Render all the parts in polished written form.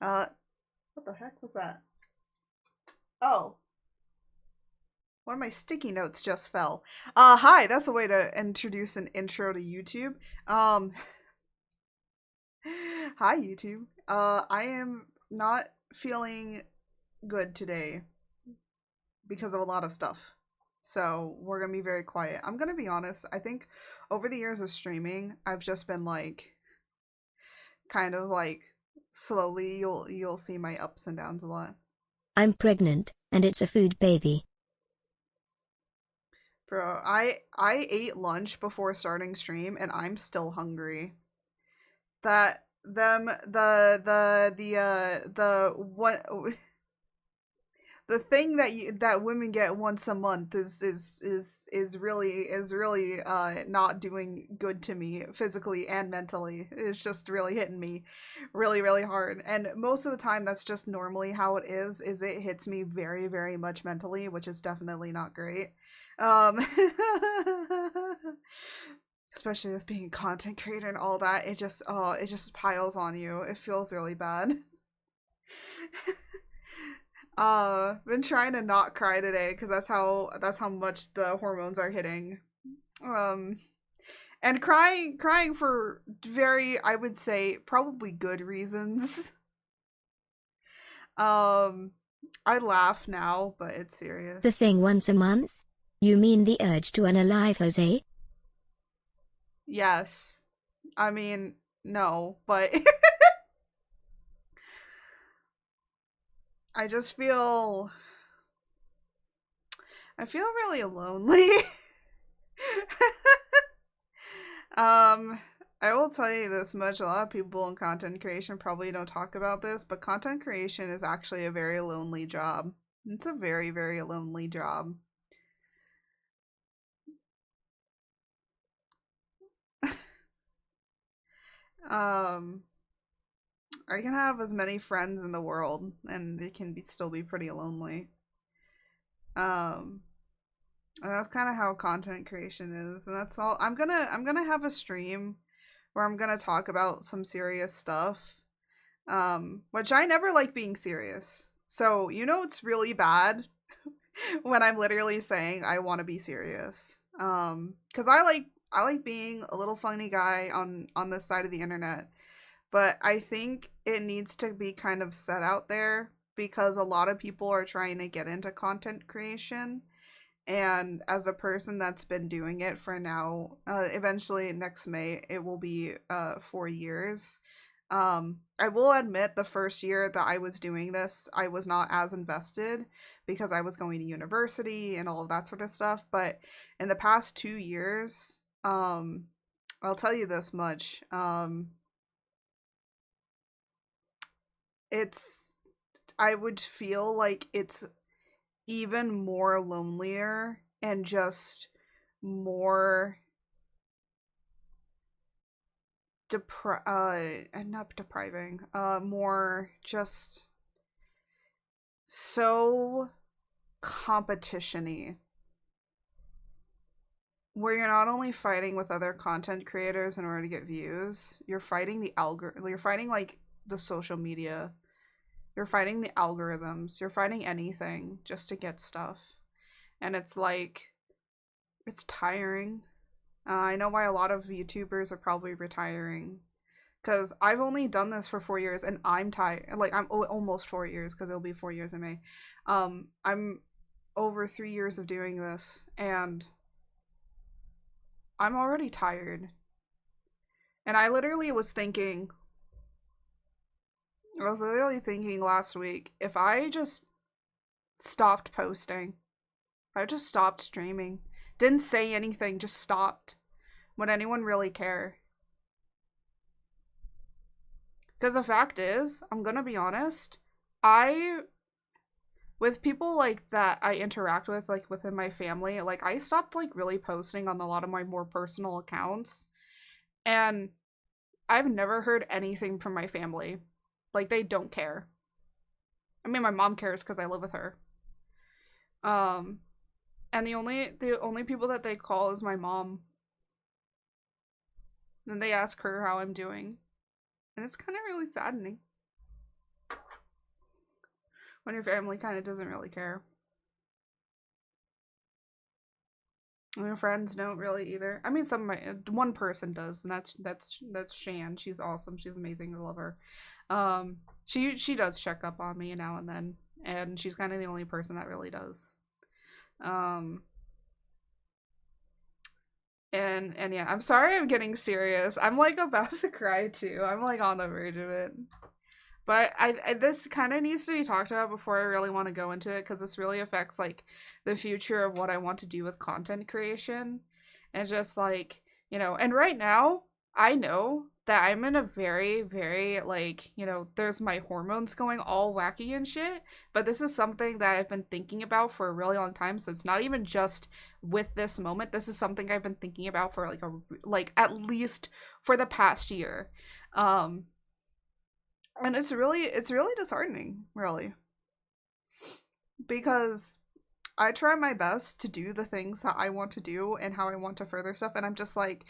Uh, what the heck was that? Oh, one of my sticky notes just fell. Hi, that's a way to introduce an intro to YouTube. Um, Hi YouTube. I am not feeling good today because of a lot of stuff. So we're gonna be very quiet. I'm gonna be honest. I think over the years of streaming, I've just been like, kind of like, slowly. You'll see my ups and downs a lot. I'm pregnant, and it's a food baby. Bro, I ate lunch before starting stream, and I'm still hungry. That them the what the thing that that women get once a month is really not doing good to me physically and mentally. It's just really hitting me really hard, and most of the time that's just normally how it is it hits me very much mentally, which is definitely not great. um Especially with being a content creator and all that, it just piles on you. It feels really bad. Been trying to not cry today because that's how much the hormones are hitting. Um, and crying for very, I would say, probably good reasons. Um, I laugh now, but it's The serious. thing once a month? You mean the urge to unalive Jose? Yes, I mean no, but I just I feel really lonely. Um, I will tell you this much. A lot of people in content creation probably don't talk about this, but content creation is actually a very lonely job. It's a very lonely job. Um, I can have as many friends in the world, and it can still be pretty lonely. Um, and that's kind of how content creation is, and that's all. I'm gonna have a stream where I'm gonna talk about some serious stuff. Which I never like being serious. So, it's really bad when I'm literally saying I want to be serious. Cuz I like being a little funny guy on this side of the internet, but I think it needs to be kind of set out there because a lot of people are trying to get into content creation, and as a person that's been doing it for now, eventually next May it will be 4 years. I will admit the first year that I was doing this, I was not as invested because I was going to university and all of that sort of stuff. But in the past 2 years, I'll tell you this much. It's I would feel like it's even more lonelier and just more not depriving, more just so competition-y, where you're not only fighting with other content creators in order to get views, you're fighting you're fighting like the social media, you're fighting the algorithms, you're fighting anything just to get stuff. And it's like, it's tiring. I know why a lot of YouTubers are probably retiring, because I've only done this for 4 years and I'm tired. Like, I'm almost 4 years because it'll be 4 years in May. I'm over 3 years of doing this, and I'm already tired. And I was literally thinking last week, if I just stopped posting, if I just stopped streaming, didn't say anything, just stopped, would anyone really care? Because the fact is, I'm gonna be honest, I, with people like that I interact with, like within my family, like I stopped like really posting on a lot of my more personal accounts, and I've never heard anything from my family. Like, they don't care. I mean, my mom cares because I live with her. Um, and the only people that they call is my mom, and they ask her how I'm doing, and it's kind of really saddening. when your family kind of doesn't really care. And your friends don't really either. I mean, some of my one person does, and that's Shan. She's awesome. She's amazing. I love her. She does check up on me now and then, and she's kind of the only person that really does. And yeah, I'm sorry I'm getting serious. I'm like about to cry too. I'm like on the verge of it. But I this kind of needs to be talked about before I really want to go into it, because this really affects like the future of what I want to do with content creation. And just like, and right now I know that I'm in a very, very like, there's my hormones going all wacky and shit. But this is something that I've been thinking about for a really long time. So it's not even just with this moment. This is something I've been thinking about for like at least for the past year. And it's really disheartening, really. Because I try my best to do the things that I want to do and how I want to further stuff, and I'm just like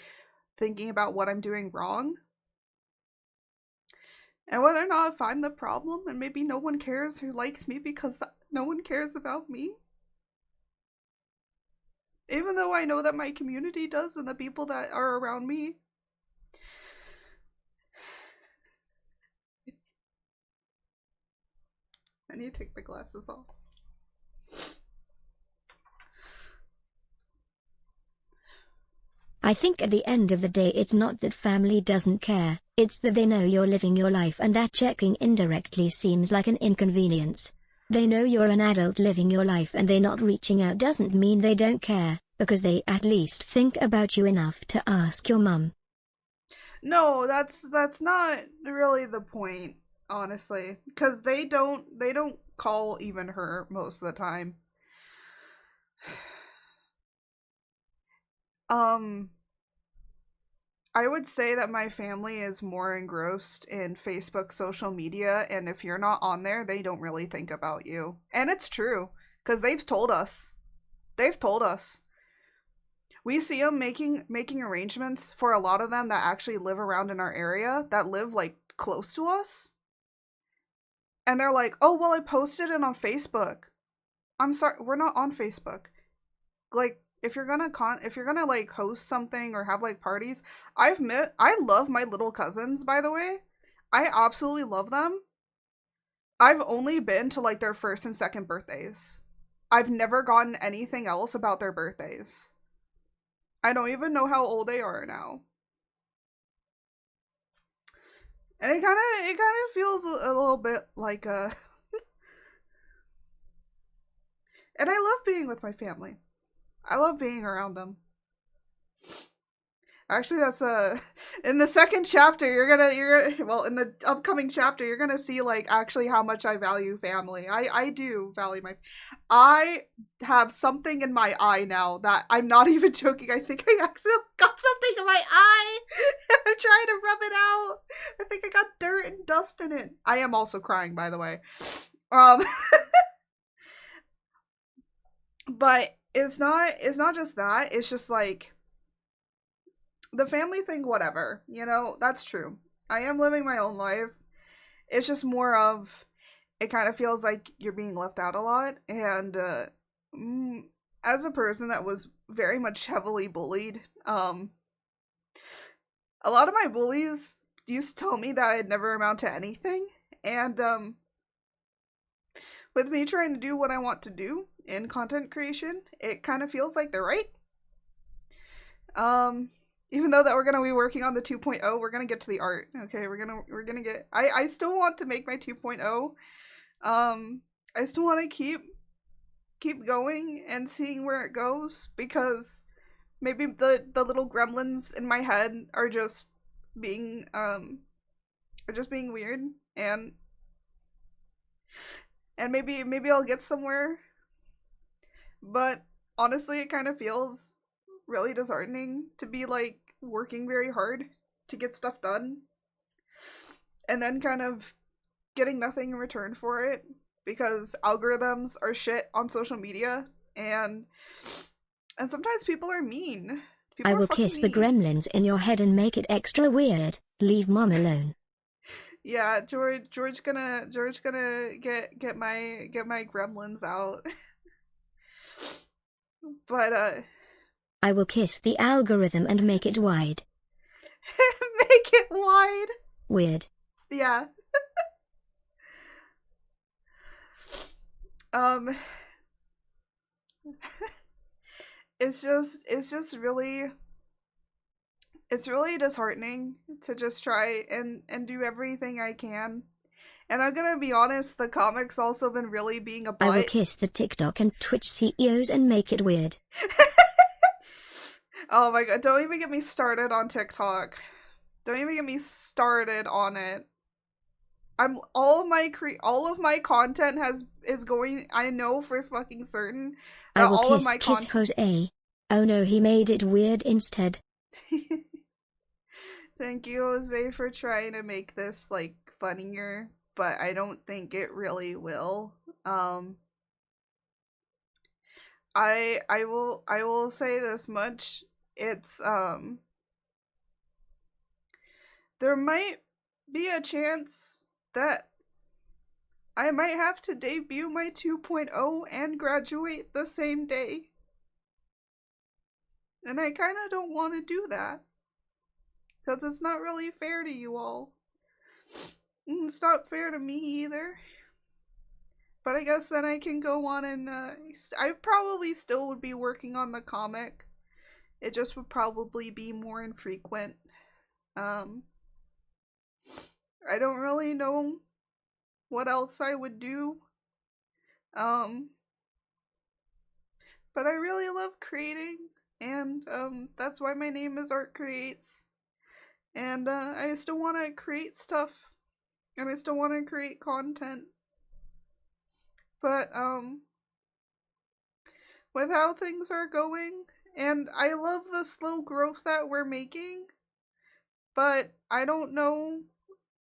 thinking about what I'm doing wrong. And whether or not if I'm the problem, and maybe no one cares who likes me because no one cares about me. Even though I know that my community does and the people that are around me. I need to take my glasses off. I think at the end of the day it's not that family doesn't care, it's that they know you're living your life, and that checking indirectly seems like an inconvenience. They know you're an adult living your life, and they not reaching out doesn't mean they don't care, because they at least think about you enough to ask your mum. No, that's not really the point, honestly, because they don't call even her most of the time. I would say that my family is more engrossed in Facebook social media, and if you're not on there, they don't really think about you. And it's true, because they've told us. We see them making arrangements for a lot of them that actually live around in our area, that live like close to us. And they're like, "Oh, well, I posted it on Facebook." I'm sorry, we're not on Facebook. Like, if you're gonna like host something or have like parties, I love my little cousins, by the way. I absolutely love them. I've only been to like their first and second birthdays. I've never gotten anything else about their birthdays. I don't even know how old they are now. And it kind of feels a little bit like a and I love being with my family. I love being around them. Actually, that's in the second chapter, in the upcoming chapter, you're gonna see like actually how much I value family. I do value I have something in my eye now that I'm not even joking. I think I accidentally got something in my eye. I'm trying to rub it out. I think I got dirt and dust in it. I am also crying, by the way. But it's not just that. It's just like the family thing, whatever, that's true. I am living my own life. It's just more of, it kind of feels like you're being left out a lot. And as a person that was very much heavily bullied, a lot of my bullies used to tell me that I'd never amount to anything. And with me trying to do what I want to do in content creation, it kind of feels like they're right. Even though that we're going to be working on the 2.0, we're going to get to the art. Okay, we're going to get I still want to make my 2.0. I still want to keep going and seeing where it goes, because maybe the little gremlins in my head are just being weird, and maybe I'll get somewhere. But honestly, it kind of feels really disheartening to be like working very hard to get stuff done and then kind of getting nothing in return for it, because algorithms are shit on social media, and sometimes people are mean. I will kiss the gremlins in your head and make it extra weird. Leave mom alone. Yeah, George gonna get my gremlins out. But I will kiss the algorithm and make it wide. make it wide. Weird. Yeah. Um it's just really it's really disheartening to just try and do everything I can. And I'm gonna be honest, the comic's also been really being a butt. I will kiss the TikTok and Twitch CEOs and make it weird. Oh my god, don't even get me started on TikTok. Don't even get me started on it. I'm all of my content is going, I know for fucking certain I that will all of kiss my content Jose. Oh no, he made it weird instead. Thank you, Jose, for trying to make this like funnier, but I don't think it really will. I will say this much. It's there might be a chance that I might have to debut my 2.0 and graduate the same day. And I kind of don't want to do that. Because it's not really fair to you all. And it's not fair to me either. But I guess then I can go on and I probably still would be working on the comic. It just would probably be more infrequent. I don't really know what else I would do. But I really love creating, and that's why my name is Art Creates. And I still want to create stuff, and I still want to create content. But with how things are going, and I love the slow growth that we're making, but I don't know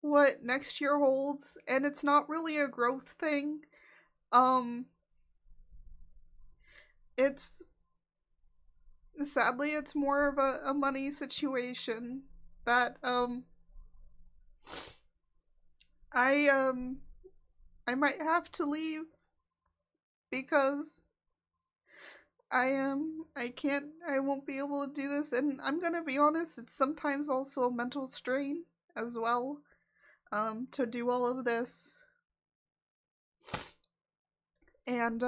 what next year holds, and it's not really a growth thing. It's sadly it's more of a money situation that I might have to leave because I won't be able to do this, and I'm gonna be honest, it's sometimes also a mental strain as well, to do all of this. And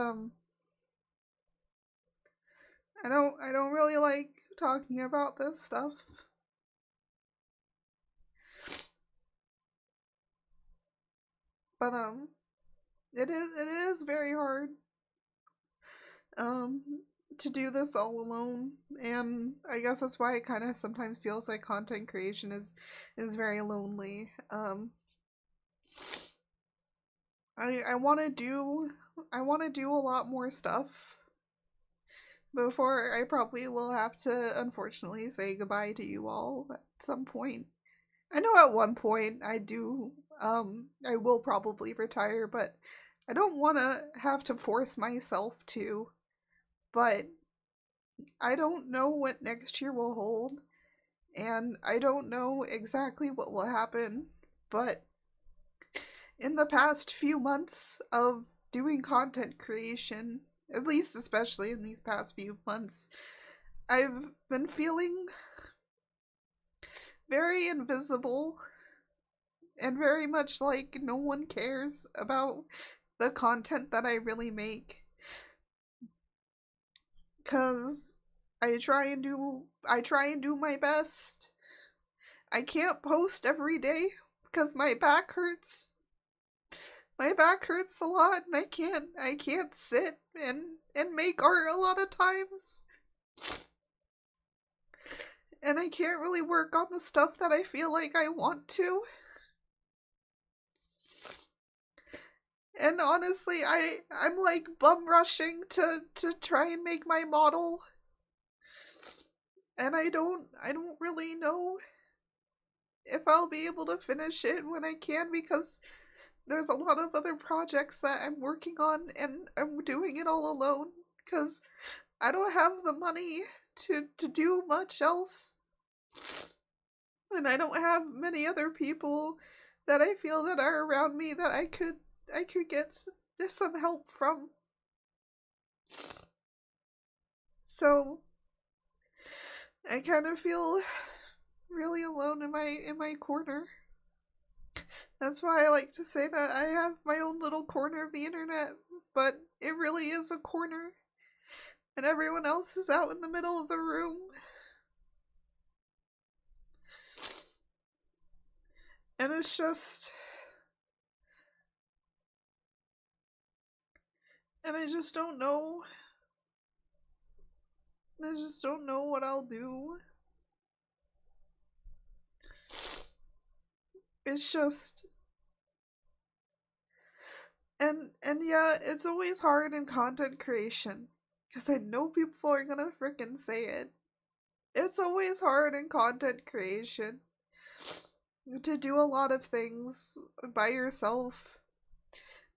I don't really like talking about this stuff. But it is very hard to do this all alone, and I guess that's why it kind of sometimes feels like content creation is very lonely. I want to do a lot more stuff before I probably will have to unfortunately say goodbye to you all at some point. I know at one point I will probably retire, but I don't want to have to force myself to. But I don't know what next year will hold, and I don't know exactly what will happen, but in the past few months of doing content creation, at least especially in these past few months, I've been feeling very invisible and very much like no one cares about the content that I really make. 'Cause I try and do my best. I can't post every day because my back hurts. My back hurts a lot, and I can't sit and make art a lot of times. And I can't really work on the stuff that I feel like I want to. And honestly, I'm like bum rushing to try and make my model. And I don't really know if I'll be able to finish it when I can, because there's a lot of other projects that I'm working on, and I'm doing it all alone because I don't have the money to do much else. And I don't have many other people that I feel that are around me that I could get some help from. So I kind of feel really alone in my corner. That's why I like to say that I have my own little corner of the internet, but it really is a corner, and everyone else is out in the middle of the room. And it's just... and I just don't know. I just don't know what I'll do. It's just... and yeah, it's always hard in content creation, because I know people are gonna frickin' say it. It's always hard in content creation to do a lot of things by yourself.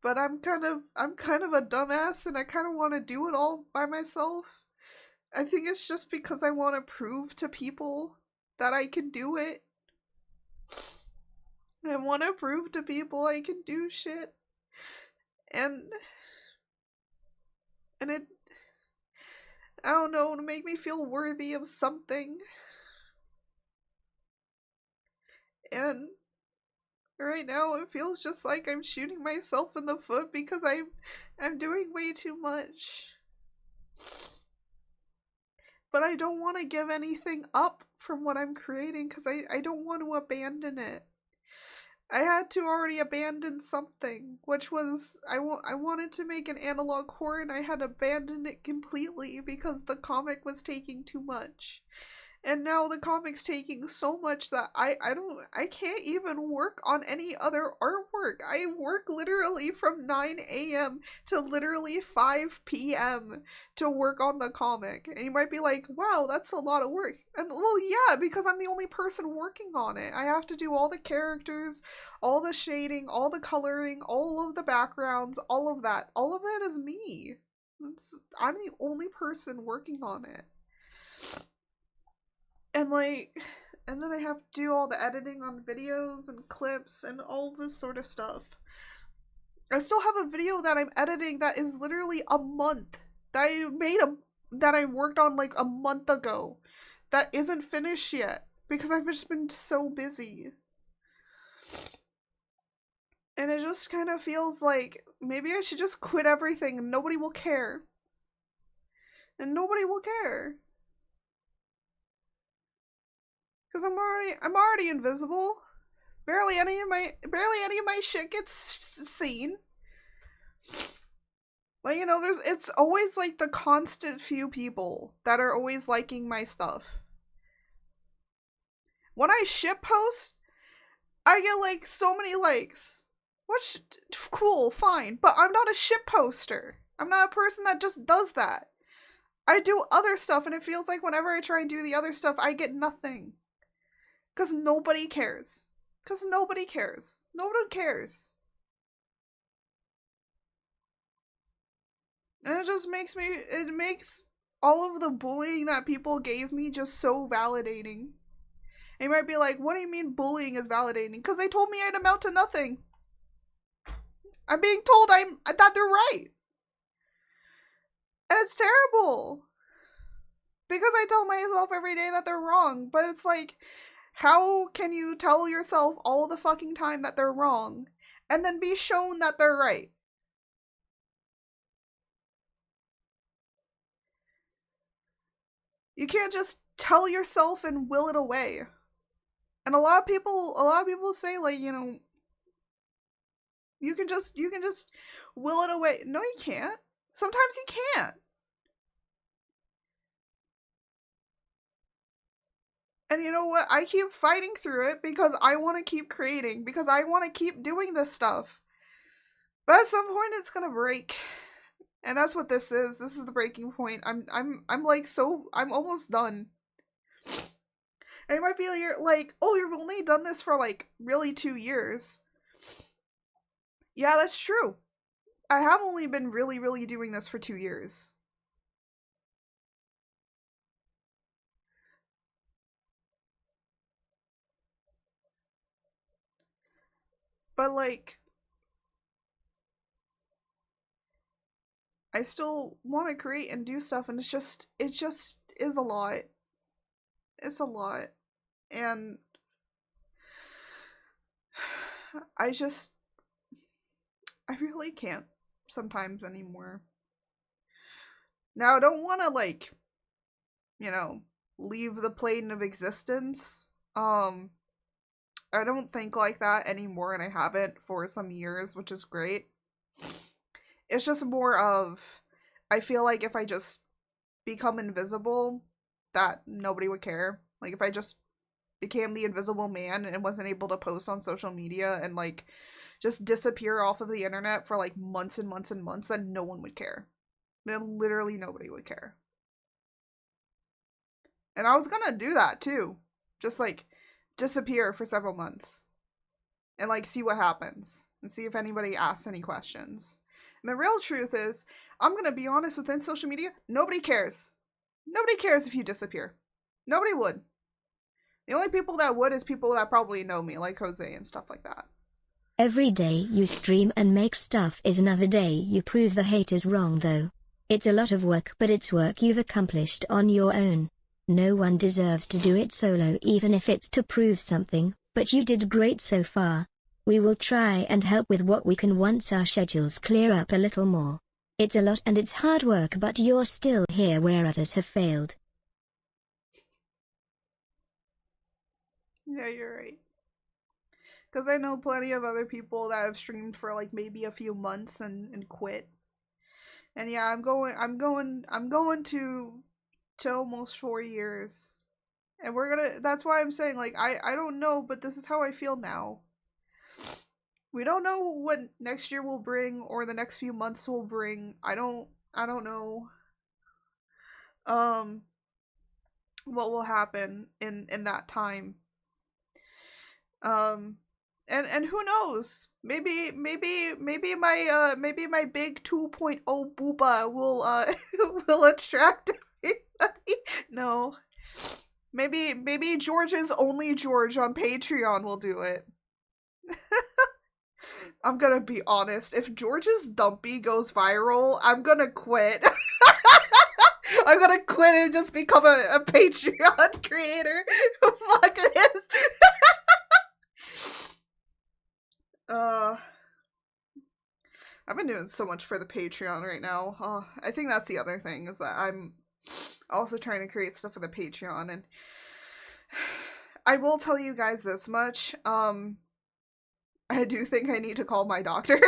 But I'm kind of a dumbass, and I kind of want to do it all by myself. I think it's just because I want to prove to people that I can do it. I want to prove to people I can do shit. And it, I don't know, to make me feel worthy of something. And right now it feels just like I'm shooting myself in the foot because I'm doing way too much. But I don't want to give anything up from what I'm creating because I don't want to abandon it. I had to already abandon something, which was I wanted to make an analog horror, and I had abandoned it completely because the comic was taking too much. And now the comic's taking so much that I can't even work on any other artwork. I work literally from 9 a.m. to literally 5 p.m. to work on the comic. And you might be like, wow, that's a lot of work. And well, yeah, because I'm the only person working on it. I have to do all the characters, all the shading, all the coloring, all of the backgrounds, all of that. All of it is me. I'm the only person working on it. And and then I have to do all the editing on videos and clips and all this sort of stuff. I still have a video that I'm editing that is literally a month. That I worked on like a month ago. That isn't finished yet. Because I've just been so busy. And it just kind of feels like maybe I should just quit everything and nobody will care. And nobody will care. Because I'm already invisible. Barely any of my shit gets seen. But you know, it's always like the constant few people that are always liking my stuff. When I ship post, I get like so many likes. Which, cool, fine. But I'm not a ship poster. I'm not a person that just does that. I do other stuff, and it feels like whenever I try and do the other stuff, I get nothing. Because nobody cares. Because nobody cares. Nobody cares. And it just makes all of the bullying that people gave me just so validating. And you might be like, what do you mean bullying is validating? Because they told me I'd amount to nothing. I'm being told that they're right. And it's terrible. Because I tell myself every day that they're wrong. But it's like, how can you tell yourself all the fucking time that they're wrong and then be shown that they're right? You can't just tell yourself and will it away. And a lot of people say, like, you know, you can just will it away. No, you can't. Sometimes you can't. And you know what? I keep fighting through it because I want to keep creating, because I want to keep doing this stuff. But at some point it's gonna break. And that's what this is. This is the breaking point. I'm like I'm almost done. And you might be like, oh, you've only done this for like really 2 years. Yeah, that's true. I have only been really doing this for 2 years. But like, I still want to create and do stuff, and it just is a lot. It's a lot. And I just, I really can't sometimes anymore. Now, I don't want to, like, you know, leave the plane of existence. I don't think like that anymore, and I haven't for some years, which is great. It's just more of, I feel like if I just become invisible, that nobody would care. Like, if I just became the invisible man and wasn't able to post on social media and, like, just disappear off of the internet for, like, months and months and months, then no one would care. Then literally nobody would care. And I was gonna do that, too. Just, like, disappear for several months. And, like, see what happens. And see if anybody asks any questions. And the real truth is, I'm gonna be honest, within social media, nobody cares. Nobody cares if you disappear. Nobody would. The only people that would is people that probably know me, like Jose and stuff like that. Every day you stream and make stuff is another day you prove the hate is wrong though. It's a lot of work, but it's work you've accomplished on your own. No one deserves to do it solo, even if it's to prove something, but you did great so far. We will try and help with what we can once our schedules clear up a little more. It's a lot and it's hard work, but you're still here where others have failed. Yeah, you're right. Because I know plenty of other people that have streamed for like maybe a few months and quit. And yeah, I'm going to almost 4 years. And that's why I'm saying, like, I don't know, but this is how I feel now. We don't know what next year will bring or the next few months will bring. I don't know what will happen in that time. And who knows? Maybe my big 2.0 booba will will attract everybody. No. Maybe George's Only George on Patreon will do it. I'm gonna be honest. If George's Dumpy goes viral, I'm gonna quit. I'm gonna quit and just become a Patreon creator. Fuck this. I've been doing so much for the Patreon right now. I think that's the other thing, is that I'm also trying to create stuff for the Patreon, and I will tell you guys this much. I do think I need to call my doctor.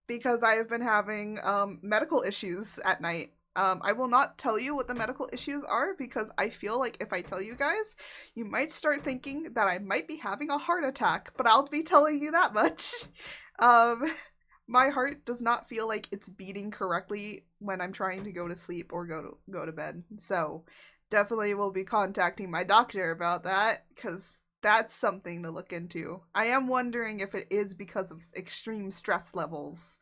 Because I have been having medical issues at night. I will not tell you what the medical issues are, because I feel like if I tell you guys, you might start thinking that I might be having a heart attack, but I'll be telling you that much. My heart does not feel like it's beating correctly when I'm trying to go to sleep or go to bed. So definitely will be contacting my doctor about that, because that's something to look into. I am wondering if it is because of extreme stress levels.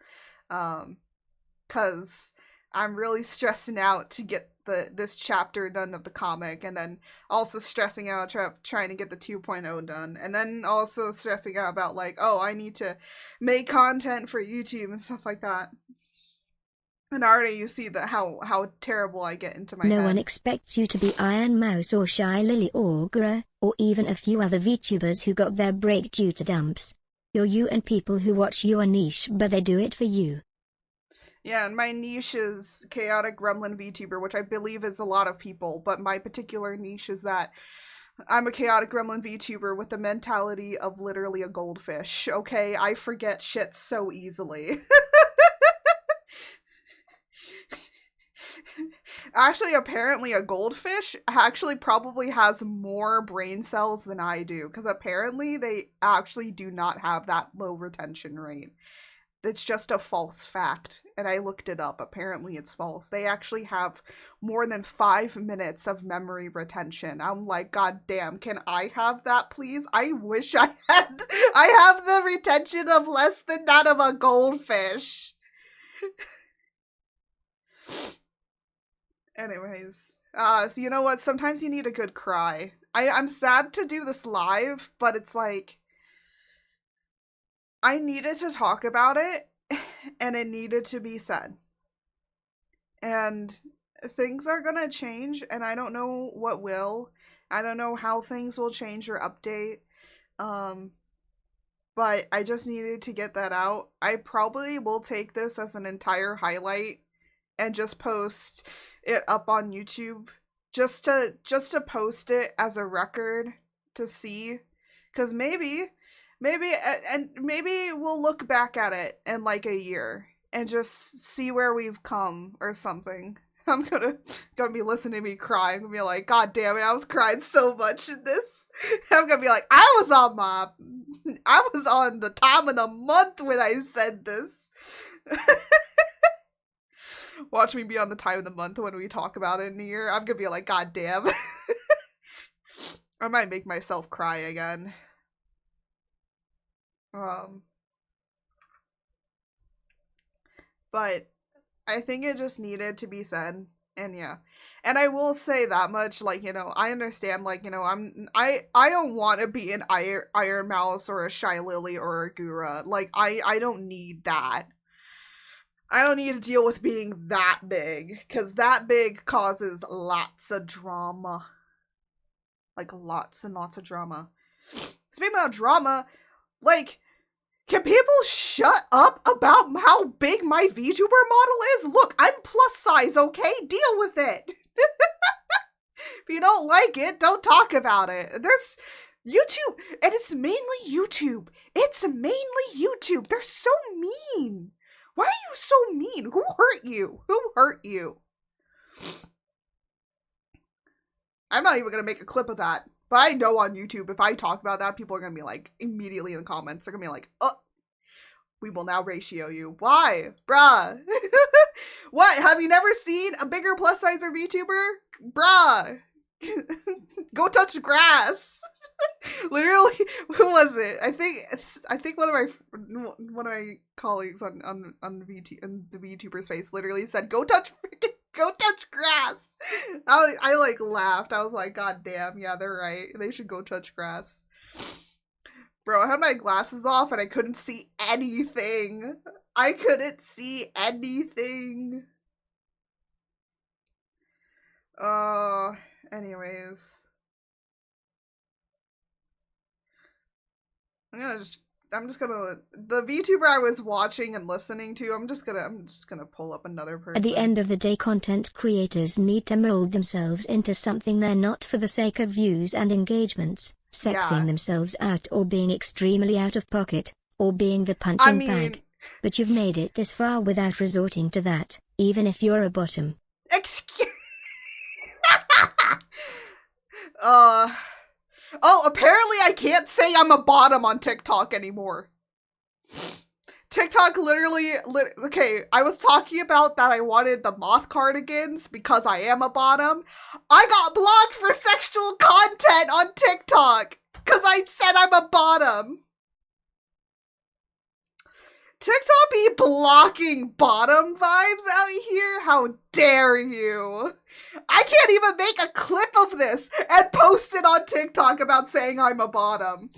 Because I'm really stressing out to get this chapter done of the comic, and then also stressing out trying to get the 2.0 done, and then also stressing out about, like, oh, I need to make content for YouTube and stuff like that. And already you see how terrible I get into my head. No one expects you to be Iron Mouse or Shy Lily or Gra, or even a few other VTubers who got their break due to dumps. You're you, and people who watch you are niche, but they do it for you. Yeah, and my niche is chaotic gremlin VTuber, which I believe is a lot of people, but my particular niche is that I'm a chaotic gremlin VTuber with the mentality of literally a goldfish, okay? I forget shit so easily. Actually, apparently a goldfish actually probably has more brain cells than I do, because apparently they actually do not have that low retention rate. It's just a false fact, and I looked it up. Apparently it's false. They actually have more than 5 minutes of memory retention. I'm like, god damn, can I have that, please? I wish I had. I have the retention of less than that of a goldfish. Anyways, so you know what? Sometimes you need a good cry. I'm sad to do this live, but it's like, I needed to talk about it, and it needed to be said. And things are gonna change, and I don't know what will. I don't know how things will change or update. But I just needed to get that out. I probably will take this as an entire highlight and just post it up on YouTube, just to post it as a record to see, cuz maybe we'll look back at it in like a year and just see where we've come or something. I'm gonna be listening to me cry. I'm gonna be like, God damn it, I was crying so much in this. I'm gonna be like, I was on the time of the month when I said this. Watch me be on the time of the month when we talk about it in a year. I'm gonna be like, God damn. I might make myself cry again. But I think it just needed to be said. And yeah. And I will say that much, like, you know, I understand, like, you know, I don't want to be an Iron Mouse or a Shy Lily or a Gura. Like, I don't need that. I don't need to deal with being that big, because that big causes lots of drama. Like, lots and lots of drama. Speaking about drama, like, can people shut up about how big my VTuber model is? Look, I'm plus size, okay? Deal with it. If you don't like it, don't talk about it. There's YouTube, and it's mainly YouTube. It's mainly YouTube. They're so mean. Why are you so mean? Who hurt you? Who hurt you? I'm not even gonna make a clip of that. But I know on YouTube, if I talk about that, people are gonna be like, immediately in the comments, they're gonna be like, oh, we will now ratio you. Why? Bruh. What? Have you never seen a bigger plus sizer VTuber? Bruh. Go touch grass. Literally, who was it? I think one of my colleagues on the VTuber space literally said, go touch grass. I like laughed. I was like, God damn, yeah, they're right. They should go touch grass. Bro, I had my glasses off and I couldn't see anything. I couldn't see anything. Anyways. The VTuber I was watching and listening to, I'm just gonna pull up another person. At the end of the day, content creators need to mold themselves into something they're not for the sake of views and engagements, sexing themselves out or being extremely out of pocket, or being the punching bag. But you've made it this far without resorting to that, even if you're a bottom. Excuse Oh, apparently I can't say I'm a bottom on TikTok anymore. TikTok okay, I was talking about that I wanted the moth cardigans because I am a bottom. I got blocked for sexual content on TikTok because I said I'm a bottom. TikTok be blocking bottom vibes out here? How dare you? I can't even make a clip of this and post it on TikTok about saying I'm a bottom.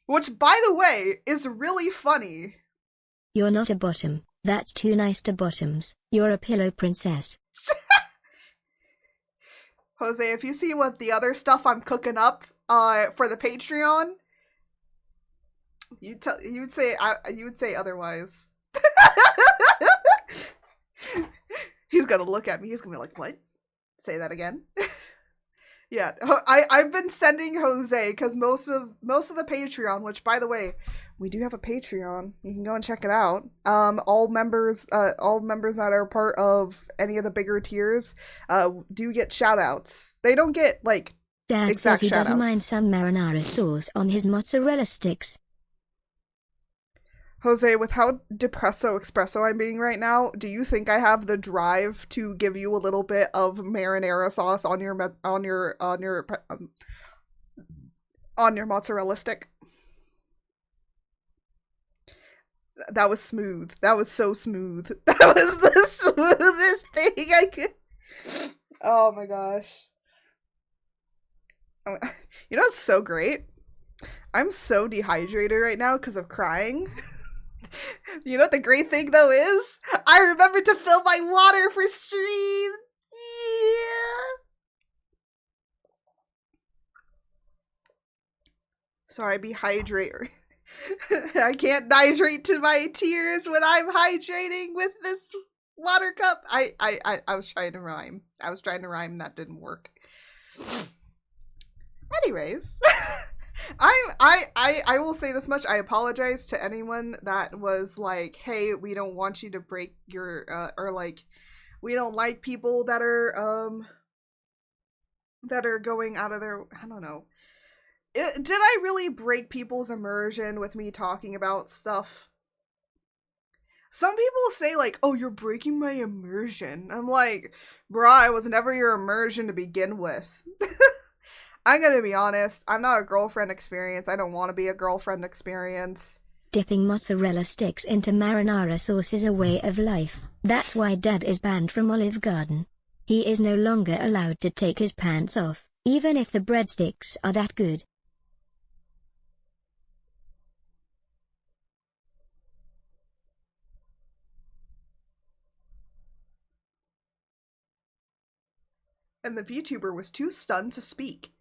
Which, by the way, is really funny. You're not a bottom. That's too nice to bottoms. You're a pillow princess. Jose, if you see what the other stuff I'm cooking up for the Patreon, you would say otherwise. He's gonna look at me. He's gonna be like, "What? Say that again." Yeah, I've been sending Jose because most of the Patreon, which by the way, we do have a Patreon. You can go and check it out. All members that are part of any of the bigger tiers, do get shout outs. They don't get like Dad exact says he doesn't shout-outs. mind some marinara sauce on his mozzarella sticks. Jose, with how depresso espresso I'm being right now, do you think I have the drive to give you a little bit of marinara sauce on your mozzarella stick? That was smooth. That was so smooth. That was the smoothest thing I could. Oh my gosh. You know what's so great? I'm so dehydrated right now because of crying. You know what the great thing though is? I remembered to fill my water for stream. Yeah. So I be hydrate. I can't hydrate to my tears when I'm hydrating with this water cup. I was trying to rhyme. And that didn't work. Anyways, I will say this much. I apologize to anyone that was like, "Hey, we don't want you to break your or like we don't like people that are going out of their, I don't know. Did I really break people's immersion with me talking about stuff? Some people say like, "Oh, you're breaking my immersion." I'm like, "Bruh, I was never your immersion to begin with." I'm gonna be honest, I'm not a girlfriend experience. I don't want to be a girlfriend experience. Dipping mozzarella sticks into marinara sauce is a way of life. That's why Dad is banned from Olive Garden. He is no longer allowed to take his pants off, even if the breadsticks are that good. And the VTuber was too stunned to speak.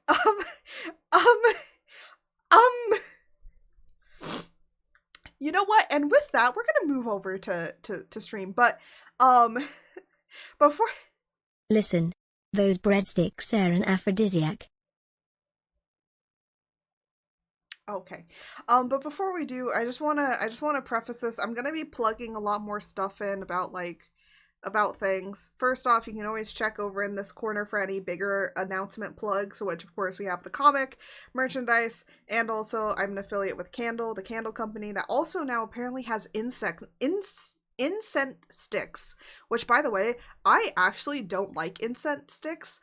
um, um, um, you know what? And with that, we're gonna move over to stream. But, before. Listen, those breadsticks are an aphrodisiac. Okay. But before we do, I just wanna preface this. I'm gonna be plugging a lot more stuff in about things. First off, you can always check over in this corner for any bigger announcement plugs, which of course we have the comic, merchandise, and also I'm an affiliate with Candle, the candle company that also now apparently has incense sticks, which by the way, I actually don't like incense sticks.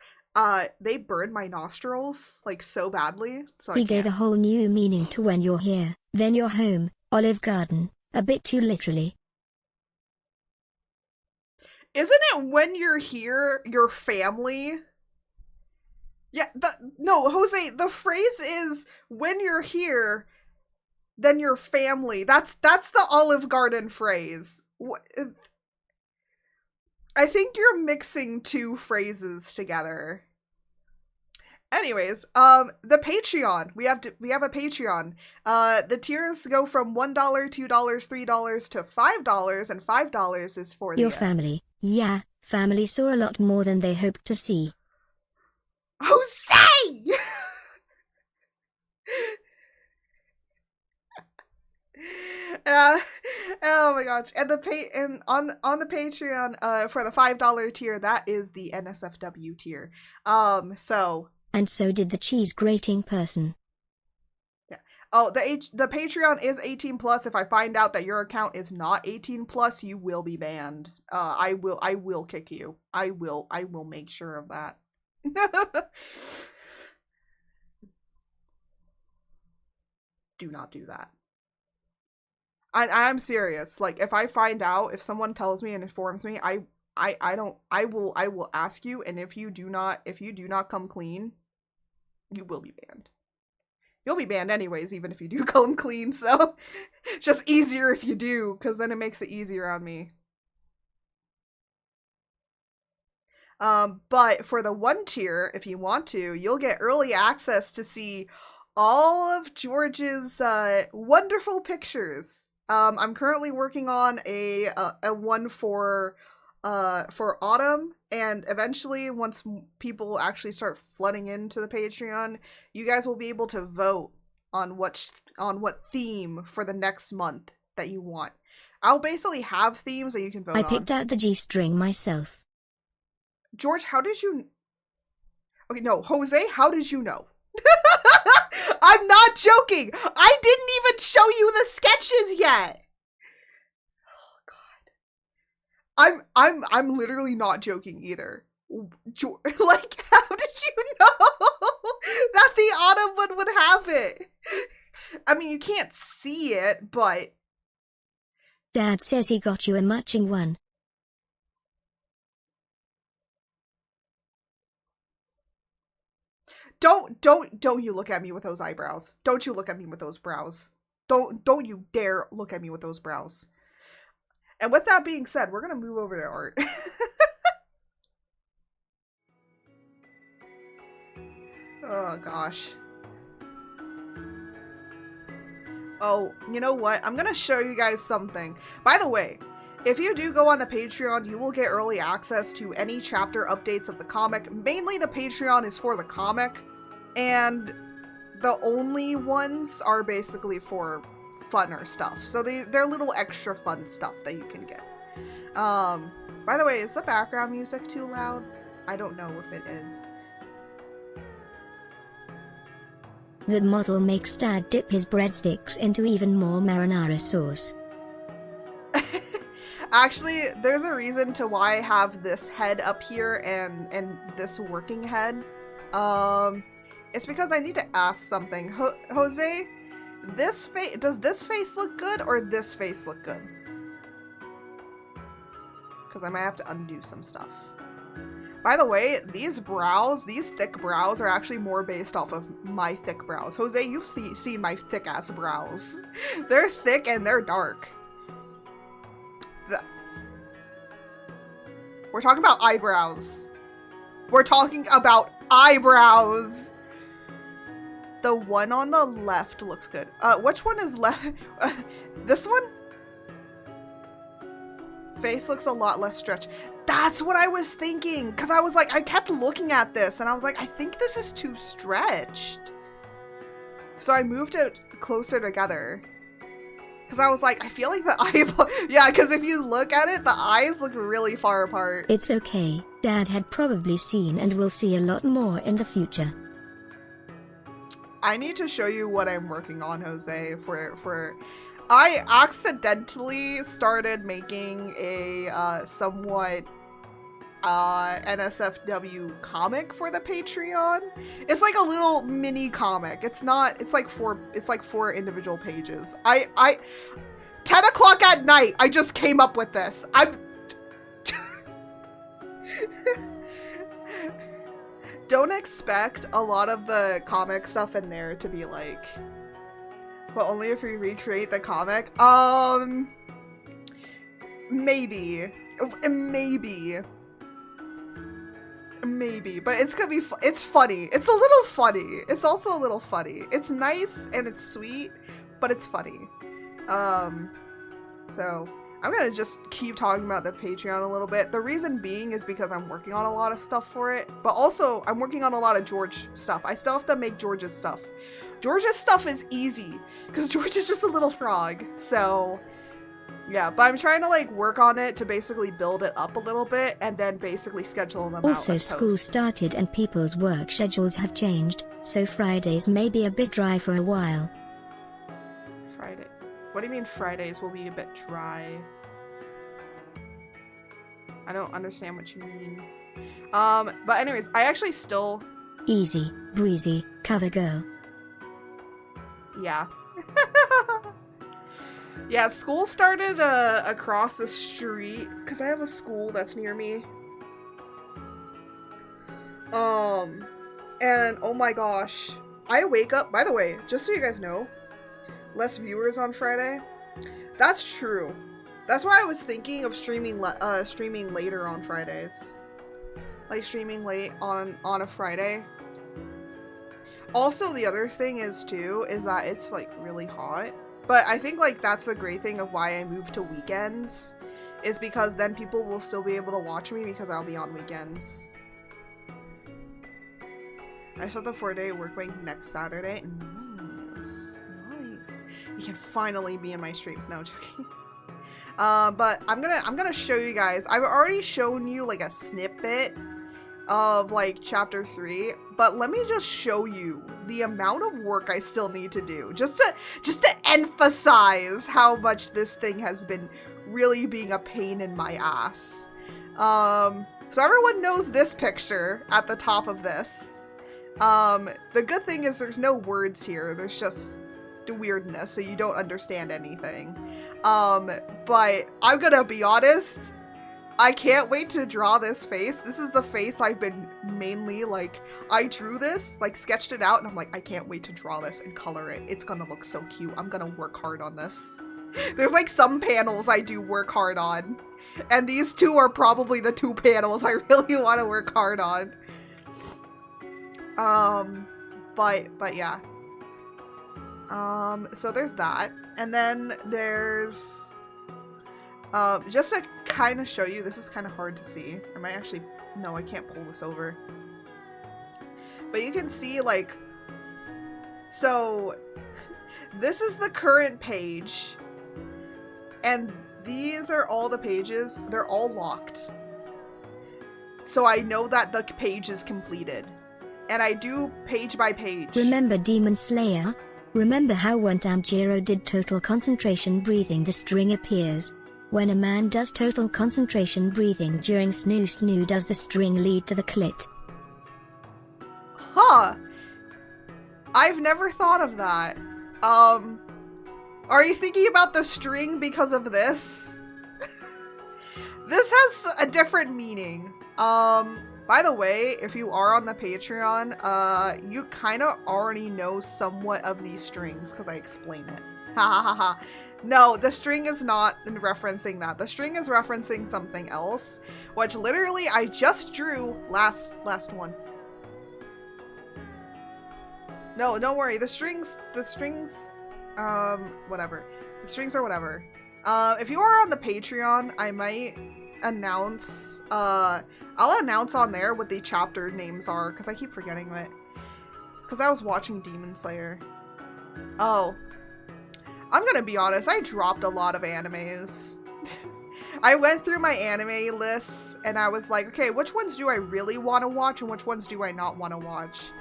They burn my nostrils like so badly, so I He can't. gave a whole new meaning to when you're here, then you're home, Olive Garden, a bit too literally. Isn't it when you're here, your family? Yeah, no, Jose, the phrase is when you're here, then your family. That's the Olive Garden phrase. I think you're mixing two phrases together. Anyways, the Patreon. We have a Patreon. The tiers go from $1, $2, $3 to $5, and $5 is for your family. Yeah, family saw a lot more than they hoped to see. Jose! Oh my gosh. And on the Patreon, for the $5 tier, that is the NSFW tier. So. And so did the cheese grating person. Yeah. Oh, the Patreon is 18 plus. If I find out that your account is not 18 plus, you will be banned. I will kick you. I will make sure of that. Do not do that. I'm serious. Like, if I find out, if someone tells me and informs me, I will ask you, and if you do not come clean, you will be banned. You'll be banned anyways, even if you do come clean, so it's just easier if you do, because then it makes it easier on me. But for the 1 tier, if you want to, you'll get early access to see all of George's wonderful pictures. I'm currently working on a one for autumn, and eventually once people actually start flooding into the Patreon, you guys will be able to vote on what theme for the next month that you want. I'll basically have themes that you can vote on. I picked out the G-string myself. George, how did you... Okay, no, Jose, how did you know? I'm not joking. I didn't even show you the sketches yet. Oh god. I'm literally not joking either. Like, how did you know that the autumn one would have it? I mean, you can't see it, but... Dad says he got you a matching one. Don't you look at me with those eyebrows. Don't you look at me with those brows. Don't you dare look at me with those brows. And with that being said, we're gonna move over to art. Oh gosh. Oh, you know what? I'm gonna show you guys something. By the way, if you do go on the Patreon, you will get early access to any chapter updates of the comic. Mainly the Patreon is for the comic, and the only ones are basically for funner stuff. So they're little extra fun stuff that you can get. By the way, is the background music too loud? I don't know if it is. The model makes Dad dip his breadsticks into even more marinara sauce. Actually, there's a reason to why I have this head up here and this working head. It's because I need to ask something. Jose, does this face look good or this face look good? Because I might have to undo some stuff. By the way, these thick brows are actually more based off of my thick brows. Jose, you've seen my thick ass brows. They're thick and they're dark. We're talking about eyebrows. We're talking about eyebrows. The one on the left looks good. Which one is left? This one? Face looks a lot less stretched. That's what I was thinking. Because I was like, I kept looking at this and I was like, I think this is too stretched. So I moved it closer together. Because I was like, I feel like the eyeball. Yeah, because if you look at it, the eyes look really far apart. It's okay. Dad had probably seen and will see a lot more in the future. I need to show you what I'm working on, Jose, I accidentally started making a somewhat NSFW comic for the Patreon. It's like a little mini comic. It's like four individual pages. 10 o'clock at night, I just came up with this. Don't expect a lot of the comic stuff in there to be like, but only if we recreate the comic. Maybe, but it's gonna be, it's funny. It's a little funny. It's also a little funny. It's nice and it's sweet, but it's funny. So I'm gonna just keep talking about the Patreon a little bit. The reason being is because I'm working on a lot of stuff for it, but also I'm working on a lot of George stuff. I still have to make George's stuff. George's stuff is easy because George is just a little frog. So yeah, but I'm trying to like work on it to basically build it up a little bit and then basically schedule them out. Also, school started and people's work schedules have changed, so Fridays may be a bit dry for a while. Friday? What do you mean Fridays will be a bit dry? I don't understand what you mean. But anyways, I actually still... Easy, breezy, cover girl. Yeah. Yeah, school started across the street because I have a school that's near me. And oh my gosh, I wake up, by the way, just so you guys know, less viewers on Friday. That's true. That's why I was thinking of streaming later on Fridays. Like streaming late on a Friday. Also, the other thing is too, is that it's like really hot. But I think like that's the great thing of why I moved to weekends, is because then people will still be able to watch me because I'll be on weekends. I start the 4-day work week next Saturday. Nice. Nice. You can finally be in my streams. No, I'm joking. But I'm gonna show you guys. I've already shown you like a snippet of like chapter 3, but let me just show you the amount of work I still need to do just to emphasize how much this thing has been really being a pain in my ass. So everyone knows this picture at the top of this. The good thing is there's no words here. There's just the weirdness, so you don't understand anything. But I'm gonna be honest, I can't wait to draw this face. This is the face I've been mainly, like, I drew this, like, sketched it out, and I'm like, I can't wait to draw this and color it. It's gonna look so cute. I'm gonna work hard on this. There's, like, some panels I do work hard on. And these two are probably the two panels I really want to work hard on. But yeah. So there's that. And then there's, just to kind of show you, this is kind of hard to see. I might actually, no, I can't pull this over. But you can see, like, so this is the current page. And these are all the pages. They're all locked. So I know that the page is completed. And I do page by page. Remember Demon Slayer? Remember how when Tanjiro did total concentration breathing, the string appears? When a man does total concentration breathing during snoo snoo, does the string lead to the clit? Huh. I've never thought of that. Are you thinking about the string because of this? This has a different meaning. By the way, if you are on the Patreon, you kind of already know somewhat of these strings because I explain it. Ha ha ha ha. No, the string is not referencing that. The string is referencing something else, which literally I just drew last one. No, don't worry. The strings, whatever. The strings are whatever. If you are on the Patreon, I might announce, I'll announce on there what the chapter names are, because I keep forgetting it. It's because I was watching Demon Slayer. Oh. I'm gonna be honest, I dropped a lot of animes. I went through my anime lists, and I was like, okay, which ones do I really want to watch, and which ones do I not want to watch?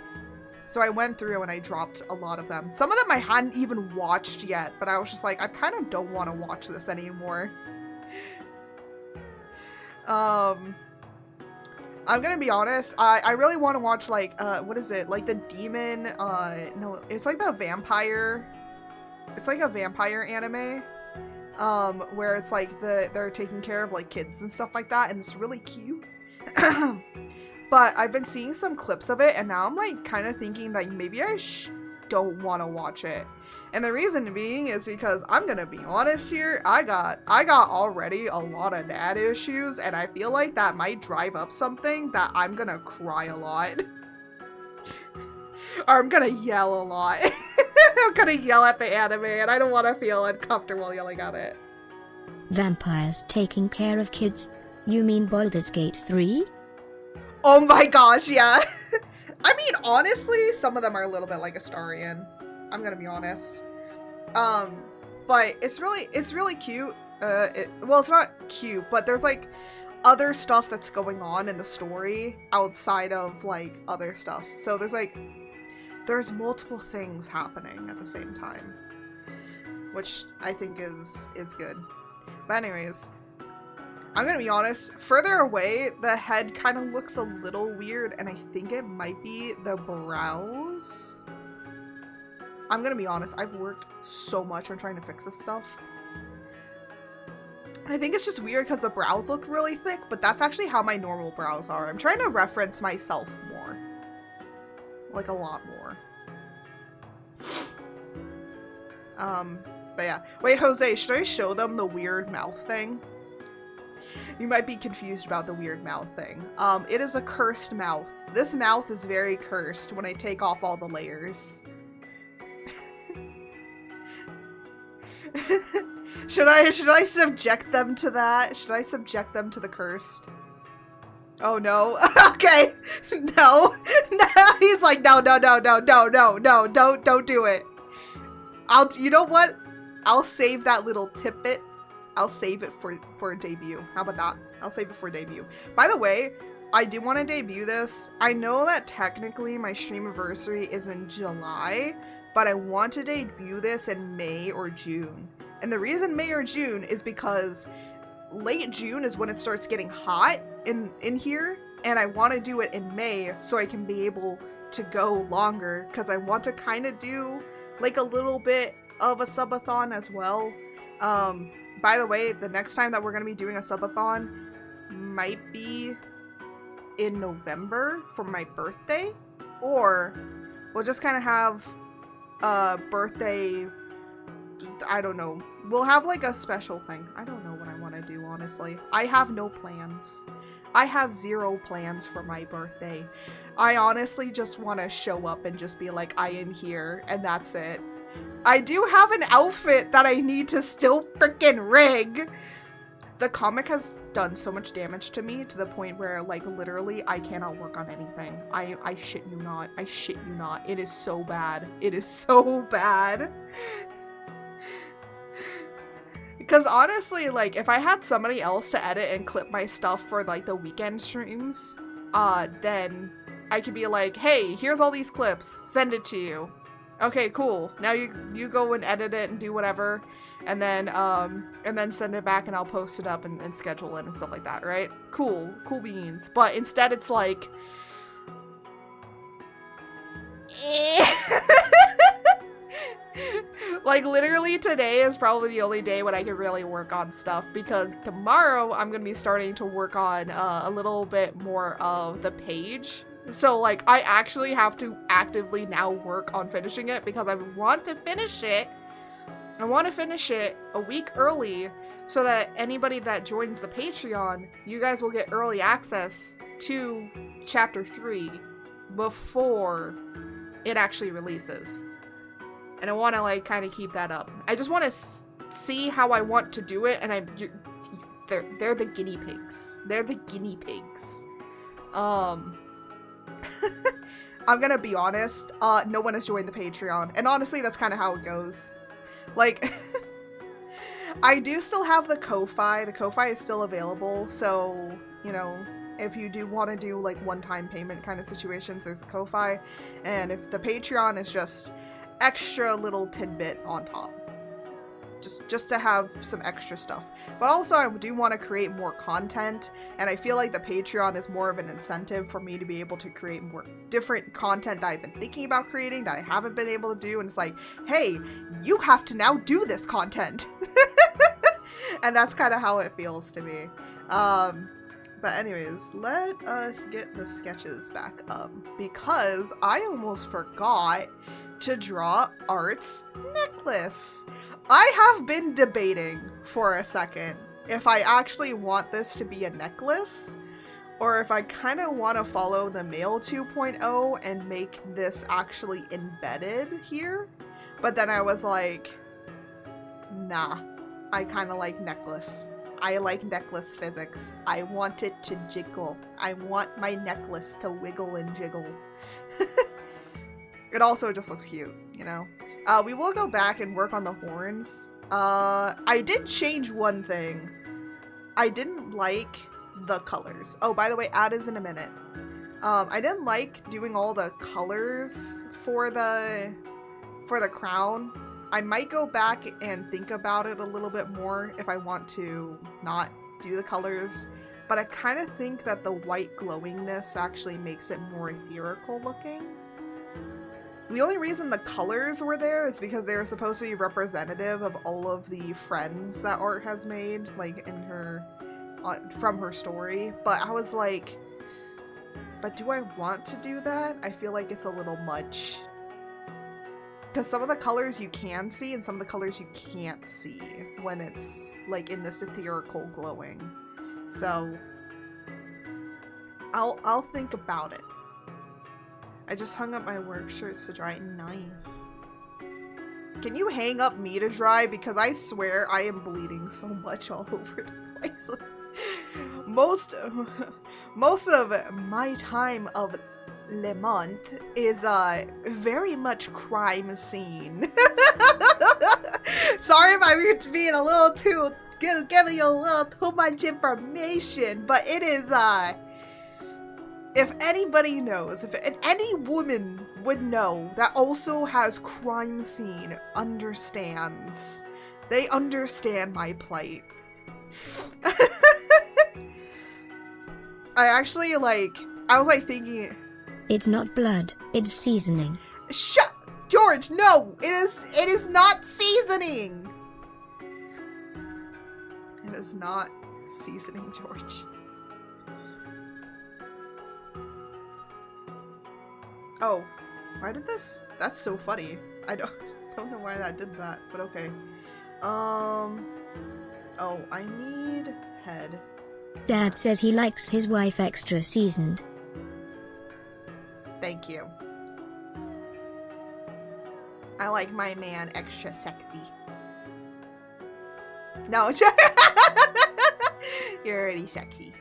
So I went through and I dropped a lot of them. Some of them I hadn't even watched yet, but I was just like, I kind of don't want to watch this anymore. I'm gonna be honest, I really want to watch, like, what is it? Like the demon, no, it's like the vampire, it's like a vampire anime, where it's like they're taking care of like kids and stuff like that, and it's really cute. But I've been seeing some clips of it, and now I'm like kind of thinking like maybe I don't want to watch it. And the reason being is because I'm gonna be honest here, I got already a lot of dad issues, and I feel like that might drive up something that I'm gonna cry a lot. Or I'm gonna yell a lot. I'm gonna yell at the anime, and I don't want to feel uncomfortable yelling at it. Vampires taking care of kids? You mean Baldur's Gate 3? Oh my gosh, yeah. I mean, honestly, some of them are a little bit like Astarion. I'm gonna be honest. But it's really cute. Well, it's not cute, but there's like other stuff that's going on in the story outside of like other stuff. So there's multiple things happening at the same time, which I think is good. But anyways, I'm gonna be honest, further away, the head kind of looks a little weird, and I think it might be the brows. I'm gonna be honest, I've worked so much on trying to fix this stuff. I think it's just weird because the brows look really thick, but that's actually how my normal brows are. I'm trying to reference myself more. Like, a lot more. But yeah. Wait, Jose, should I show them the weird mouth thing? You might be confused about the weird mouth thing. It is a cursed mouth. This mouth is very cursed when I take off all the layers. Should I subject them to that? Should I subject them to the cursed? Oh no. Okay. No. No. He's like, no, don't do it. You know what? I'll save that little tidbit. I'll save it for a debut. How about that? I'll save it for a debut. By the way, I do want to debut this. I know that technically my stream anniversary is in July, but I want to debut this in May or June. And the reason May or June is because late June is when it starts getting hot in here, and I want to do it in May so I can be able to go longer, because I want to kind of do like a little bit of a subathon as well. By the way, the next time that we're going to be doing a subathon, might be in November for my birthday, or we'll just kind of have a birthday, I don't know, we'll have like a special thing. I don't know what I want to do, honestly. I have no plans. I have 0 plans for my birthday. I honestly just want to show up and just be like, I am here, and that's it. I do have an outfit that I need to still freaking rig. The comic has done so much damage to me to the point where, like, literally I cannot work on anything. I shit you not. I shit you not. It is so bad. It is so bad. Because honestly, like, if I had somebody else to edit and clip my stuff for, like, the weekend streams, then I could be like, hey, here's all these clips. Send it to you. Okay, cool. Now you go and edit it and do whatever, and then send it back and I'll post it up and schedule it and stuff like that, right? Cool. Cool beans. But instead it's like... Like, literally today is probably the only day when I can really work on stuff, because tomorrow I'm gonna be starting to work on a little bit more of the page. So, like, I actually have to actively now work on finishing it, because I want to finish it. I want to finish it a week early, so that anybody that joins the Patreon, you guys will get early access to Chapter 3 before it actually releases. And I want to, like, kind of keep that up. I just want to see how I want to do it, and they're the guinea pigs. They're the guinea pigs. I'm gonna be honest, no one has joined the Patreon, and honestly, that's kind of how it goes. Like, I do still have the Ko-Fi. The Ko-Fi is still available, so, you know, if you do want to do, like, one-time payment kind of situations, there's the Ko-Fi, and if the Patreon is just extra little tidbit on top, just to have some extra stuff. But also I do want to create more content, and I feel like the Patreon is more of an incentive for me to be able to create more different content that I've been thinking about creating that I haven't been able to do, and it's like, hey, you have to now do this content. And that's kind of how it feels to me. But anyways, let us get the sketches back up, because I almost forgot to draw Art's necklace. I have been debating for a second if I actually want this to be a necklace, or if I kind of want to follow the Mail 2.0 and make this actually embedded here. But then I was like, nah, I kind of like necklace. I like necklace physics. I want it to jiggle. I want my necklace to wiggle and jiggle. It also just looks cute, you know? We will go back and work on the horns. I did change one thing. I didn't like the colors. Oh, by the way, ad is in a minute. I didn't like doing all the colors for the crown. I might go back and think about it a little bit more if I want to not do the colors. But I kind of think that the white glowingness actually makes it more ethereal looking. The only reason the colors were there is because they were supposed to be representative of all of the friends that Art has made, like, in her, from her story. But I was like, but do I want to do that? I feel like it's a little much. Because some of the colors you can see, and some of the colors you can't see when it's, like, in this ethereal glowing. So, I'll think about it. I just hung up my work shirts to dry. Nice. Can you hang up me to dry? Because I swear I am bleeding so much all over the place. Most of my time of Le Month is very much crime scene. Sorry if I'm being a little too giving you a little too much information, but it is if anybody knows, if any woman would know that also has crime scene understands, they understand my plight. I actually, like, I was like thinking, it's not blood, it's seasoning. Shut, George, no, it is not seasoning. It is not seasoning, George. Oh, why did this? That's so funny. I don't know why that did that, but okay. Oh, I need head. Dad says he likes his wife extra seasoned. Thank you. I like my man extra sexy. No, you're already sexy.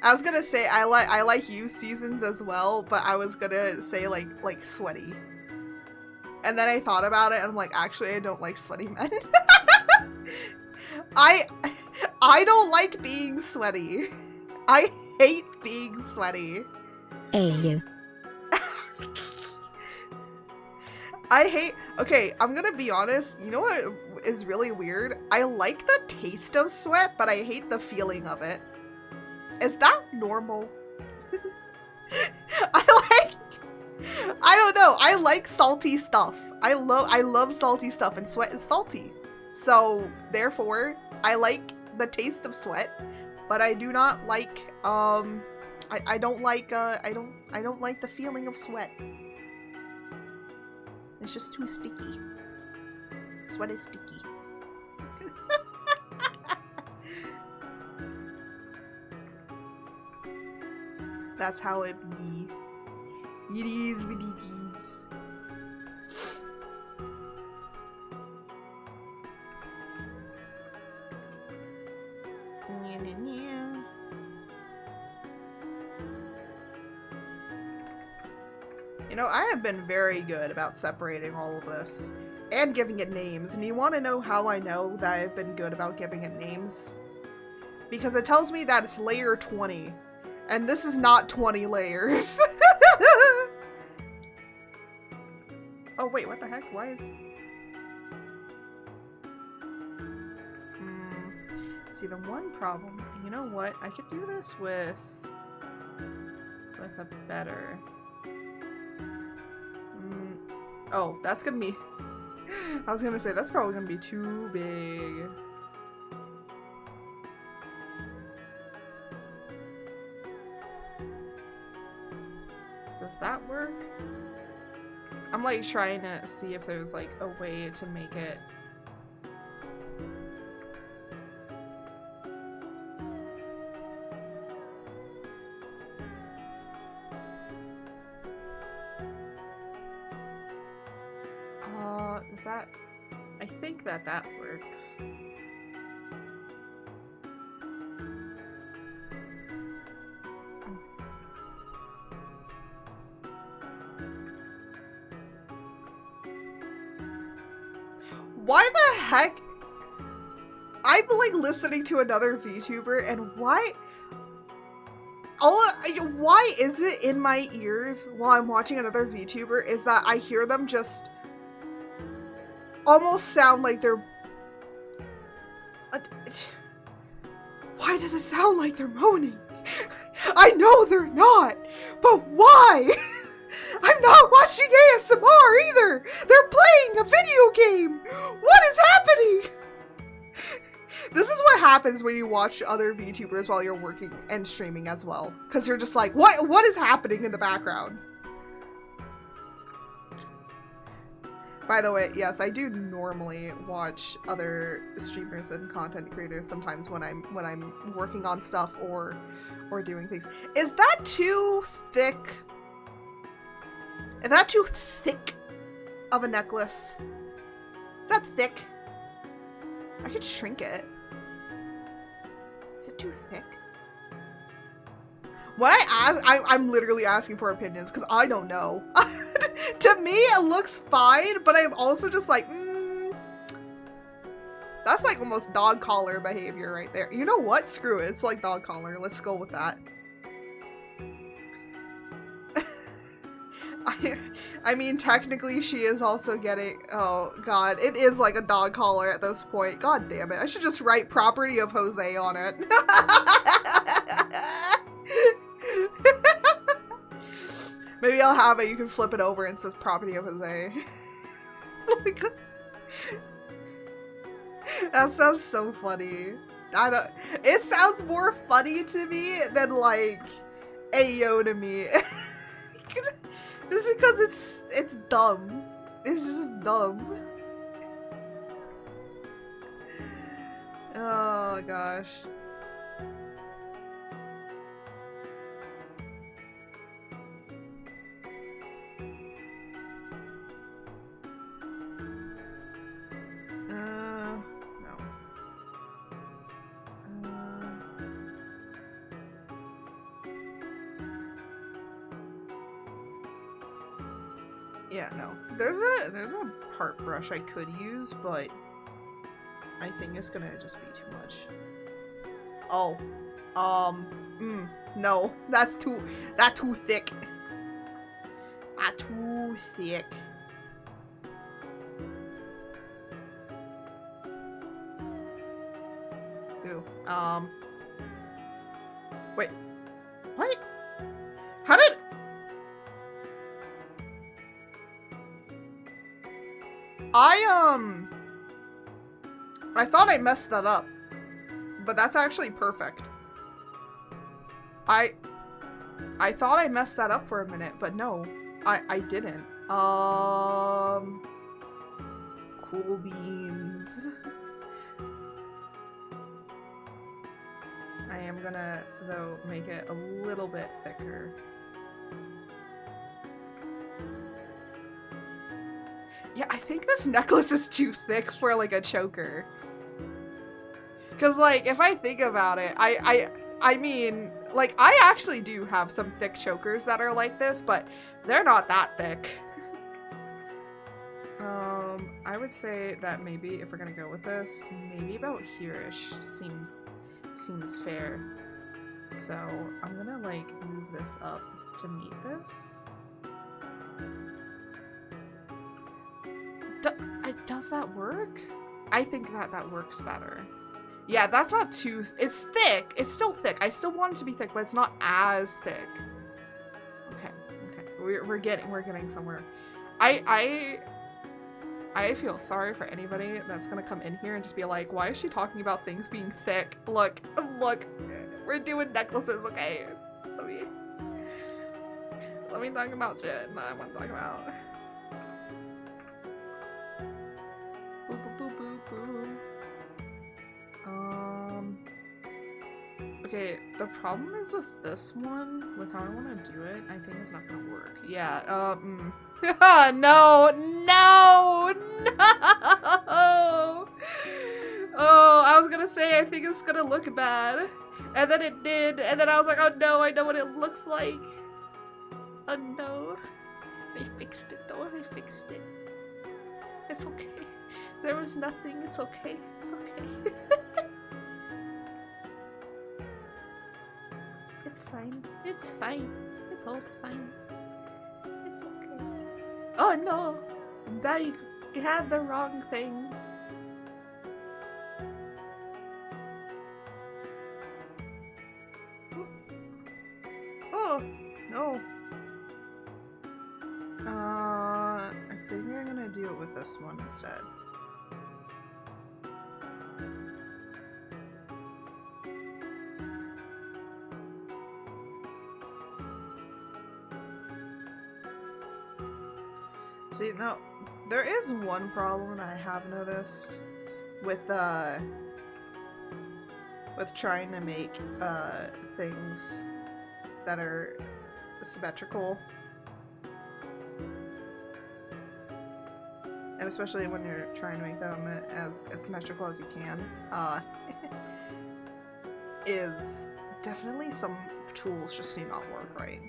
I was gonna say I like you seasons as well, but I was gonna say like sweaty. And then I thought about it and I'm like, actually I don't like sweaty men. I don't like being sweaty. I hate being sweaty. You. Okay, I'm gonna be honest, you know what is really weird? I like the taste of sweat, but I hate the feeling of it. Is that normal? I don't know, I like salty stuff. I love salty stuff, and sweat is salty. So, therefore, I like the taste of sweat, but I do not like, I don't like the feeling of sweat. It's just too sticky. Sweat is sticky. That's how it be. It is what it is. You know, I have been very good about separating all of this and giving it names. And you want to know how I know that I've been good about giving it names? Because it tells me that it's layer 20. And this is not 20 layers. Oh, wait, what the heck? Why is... See, the one problem... You know what? I could do this with a better... Oh, that's gonna be... I was gonna say, that's probably gonna be too big. Does that work? I'm like trying to see if there's like a way to make it... Is that... I think that works. Why the heck? I'm like listening to another VTuber and why is it in my ears while I'm watching another VTuber is that I hear them just almost sound like they're... Why does it sound like they're moaning? I know they're not, but why? I'm not watching ASMR either! They're playing a video game! What is happening? This is what happens when you watch other VTubers while you're working and streaming as well. Because you're just like, what is happening in the background? By the way, yes, I do normally watch other streamers and content creators sometimes when I'm working on stuff or doing things. Is that too thick? Is that too thick of a necklace? Is that thick? I could shrink it. Is it too thick? When I'm literally asking for opinions because I don't know. To me, it looks fine, but I'm also just like, that's like almost dog collar behavior right there. You know what? Screw it. It's like dog collar. Let's go with that. I mean, technically she is also getting, oh god, it is like a dog collar at this point. God damn it. I should just write property of Jose on it. Maybe I'll have it, you can flip it over and it says property of Jose. Oh my god. That sounds so funny. It sounds more funny to me than like Ayo to me. Just because it's dumb. It's just dumb. Oh gosh. No. Yeah, no. There's a part brush I could use, but I think it's gonna just be too much. Oh. No. That's too thick. That's too thick. Ooh. Wait. What? How did... I thought I messed that up, but that's actually perfect. I thought I messed that up for a minute, but no, I didn't. Cool beans. I am gonna, though, make it a little bit thicker. Yeah, I think this necklace is too thick for, like, a choker. Because, like, if I think about it, I mean, like, I actually do have some thick chokers that are like this, but they're not that thick. I would say that maybe if we're gonna go with this, maybe about here-ish seems fair. So I'm gonna, like, move this up to meet this. Does that work? I think that works better. Yeah, that's not too... It's thick. It's still thick. I still want it to be thick, but it's not as thick. Okay. We're getting somewhere. I feel sorry for anybody that's gonna come in here and just be like, why is she talking about things being thick? Look, we're doing necklaces, okay? Let me talk about shit that I want to talk about. Okay, the problem is with this one, with how I want to do it, I think it's not gonna work. Yeah, no! Oh, I was gonna say I think it's gonna look bad. And then it did, and then I was like, oh no, I know what it looks like. Oh no. I fixed it though, I fixed it. It's okay. There was nothing, it's okay, it's okay. It's fine. It's fine. It's all fine. It's okay. Oh no! I had the wrong thing. Oh no. I think I'm gonna do it with this one instead. See, no, there is one problem that I have noticed with trying to make things that are symmetrical, and especially when you're trying to make them as symmetrical as you can, is definitely some tools just do not work right.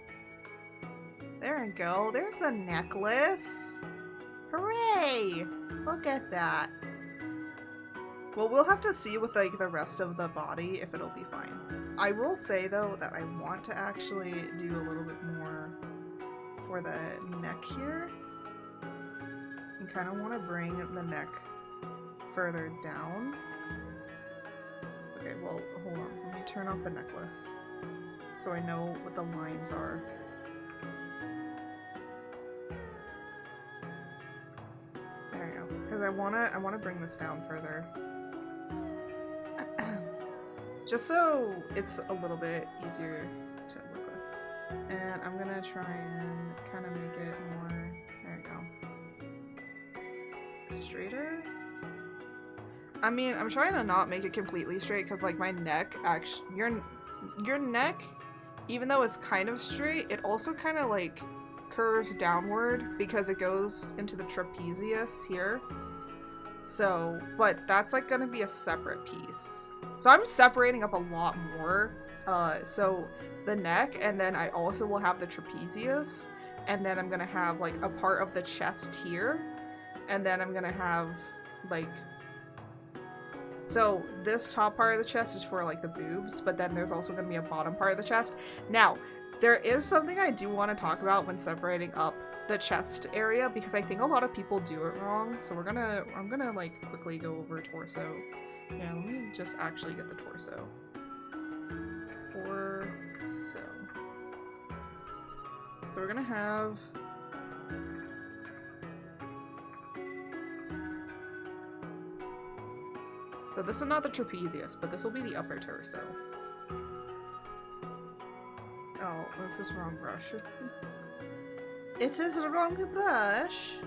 There we go. There's the necklace. Hooray! Look at that. Well, we'll have to see with, like, the rest of the body if it'll be fine. I will say, though, that I want to actually do a little bit more for the neck here. And kind of want to bring the neck further down. Okay, well, hold on. Let me turn off the necklace so I know what the lines are. There we go. Because I wanna bring this down further. Just so it's a little bit easier to work with. And I'm gonna try and kind of make it more, there we go, straighter. I mean, I'm trying to not make it completely straight because like my neck actually, your neck, even though it's kind of straight, it also kind of like curves downward because it goes into the trapezius here. So, but that's like gonna be a separate piece. So I'm separating up a lot more. So the neck, and then I also will have the trapezius, and then I'm gonna have like a part of the chest here, and then I'm gonna have like, so this top part of the chest is for like the boobs, but then there's also gonna be a bottom part of the chest. Now, there is something I do want to talk about when separating up the chest area, because I think a lot of people do it wrong. So I'm gonna like quickly go over torso. Yeah, let me just actually get the torso. Torso. So we're gonna have, so this is not the trapezius, but this will be the upper torso. Oh, this is wrong brush. It is the wrong brush.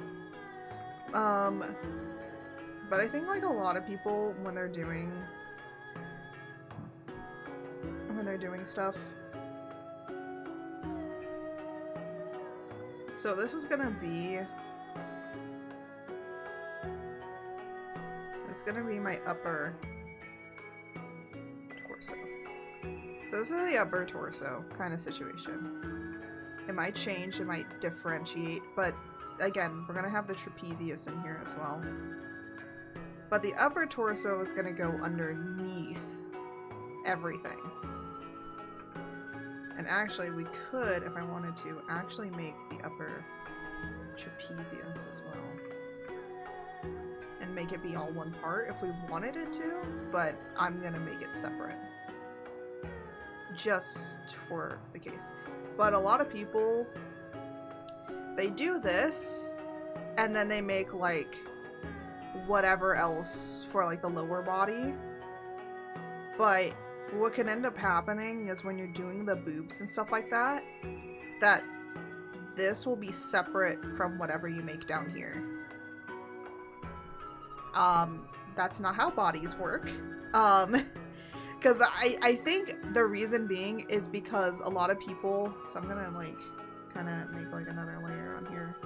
But I think like a lot of people when they're doing stuff. So this is gonna be my upper torso. So this is the upper torso kind of situation. It might change, it might differentiate, but again, we're gonna have the trapezius in here as well. But the upper torso is gonna go underneath everything. And actually, we could, if I wanted to, actually make the upper trapezius as well. And make it be all one part if we wanted it to, but I'm gonna make it separate. Just for the case. But a lot of people, they do this, and then they make like whatever else for like the lower body. But what can end up happening is when you're doing the boobs and stuff like that, that this will be separate from whatever you make down here. That's not how bodies work. Because I think the reason being is because a lot of people, so I'm gonna like kind of make like another layer on here.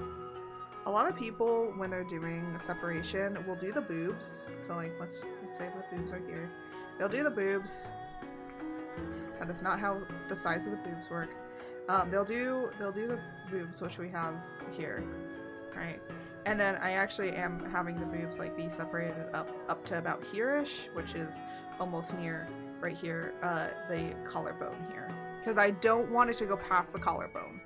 A lot of people, when they're doing a separation, will do the boobs. So like, let's say the boobs are here. They'll do the boobs. That is not how the size of the boobs work. They'll do the boobs, which we have here, right? And then I actually am having the boobs like be separated up to about here-ish, which is almost near right here, the collarbone here, because I don't want it to go past the collarbone.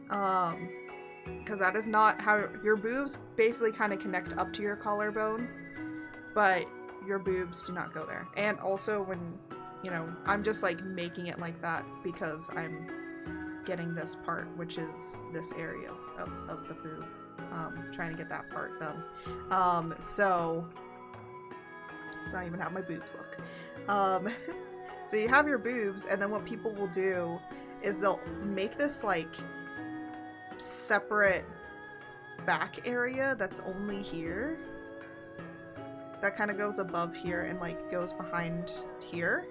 Because that is not how your boobs basically kind of connect up to your collarbone, but your boobs do not go there. And also when, you know, I'm just like making it like that because I'm getting this part, which is this area of the boob. Trying to get that part done. So it's not even how my boobs look. So you have your boobs, and then what people will do is they'll make this like separate back area that's only here, that kind of goes above here and like goes behind here,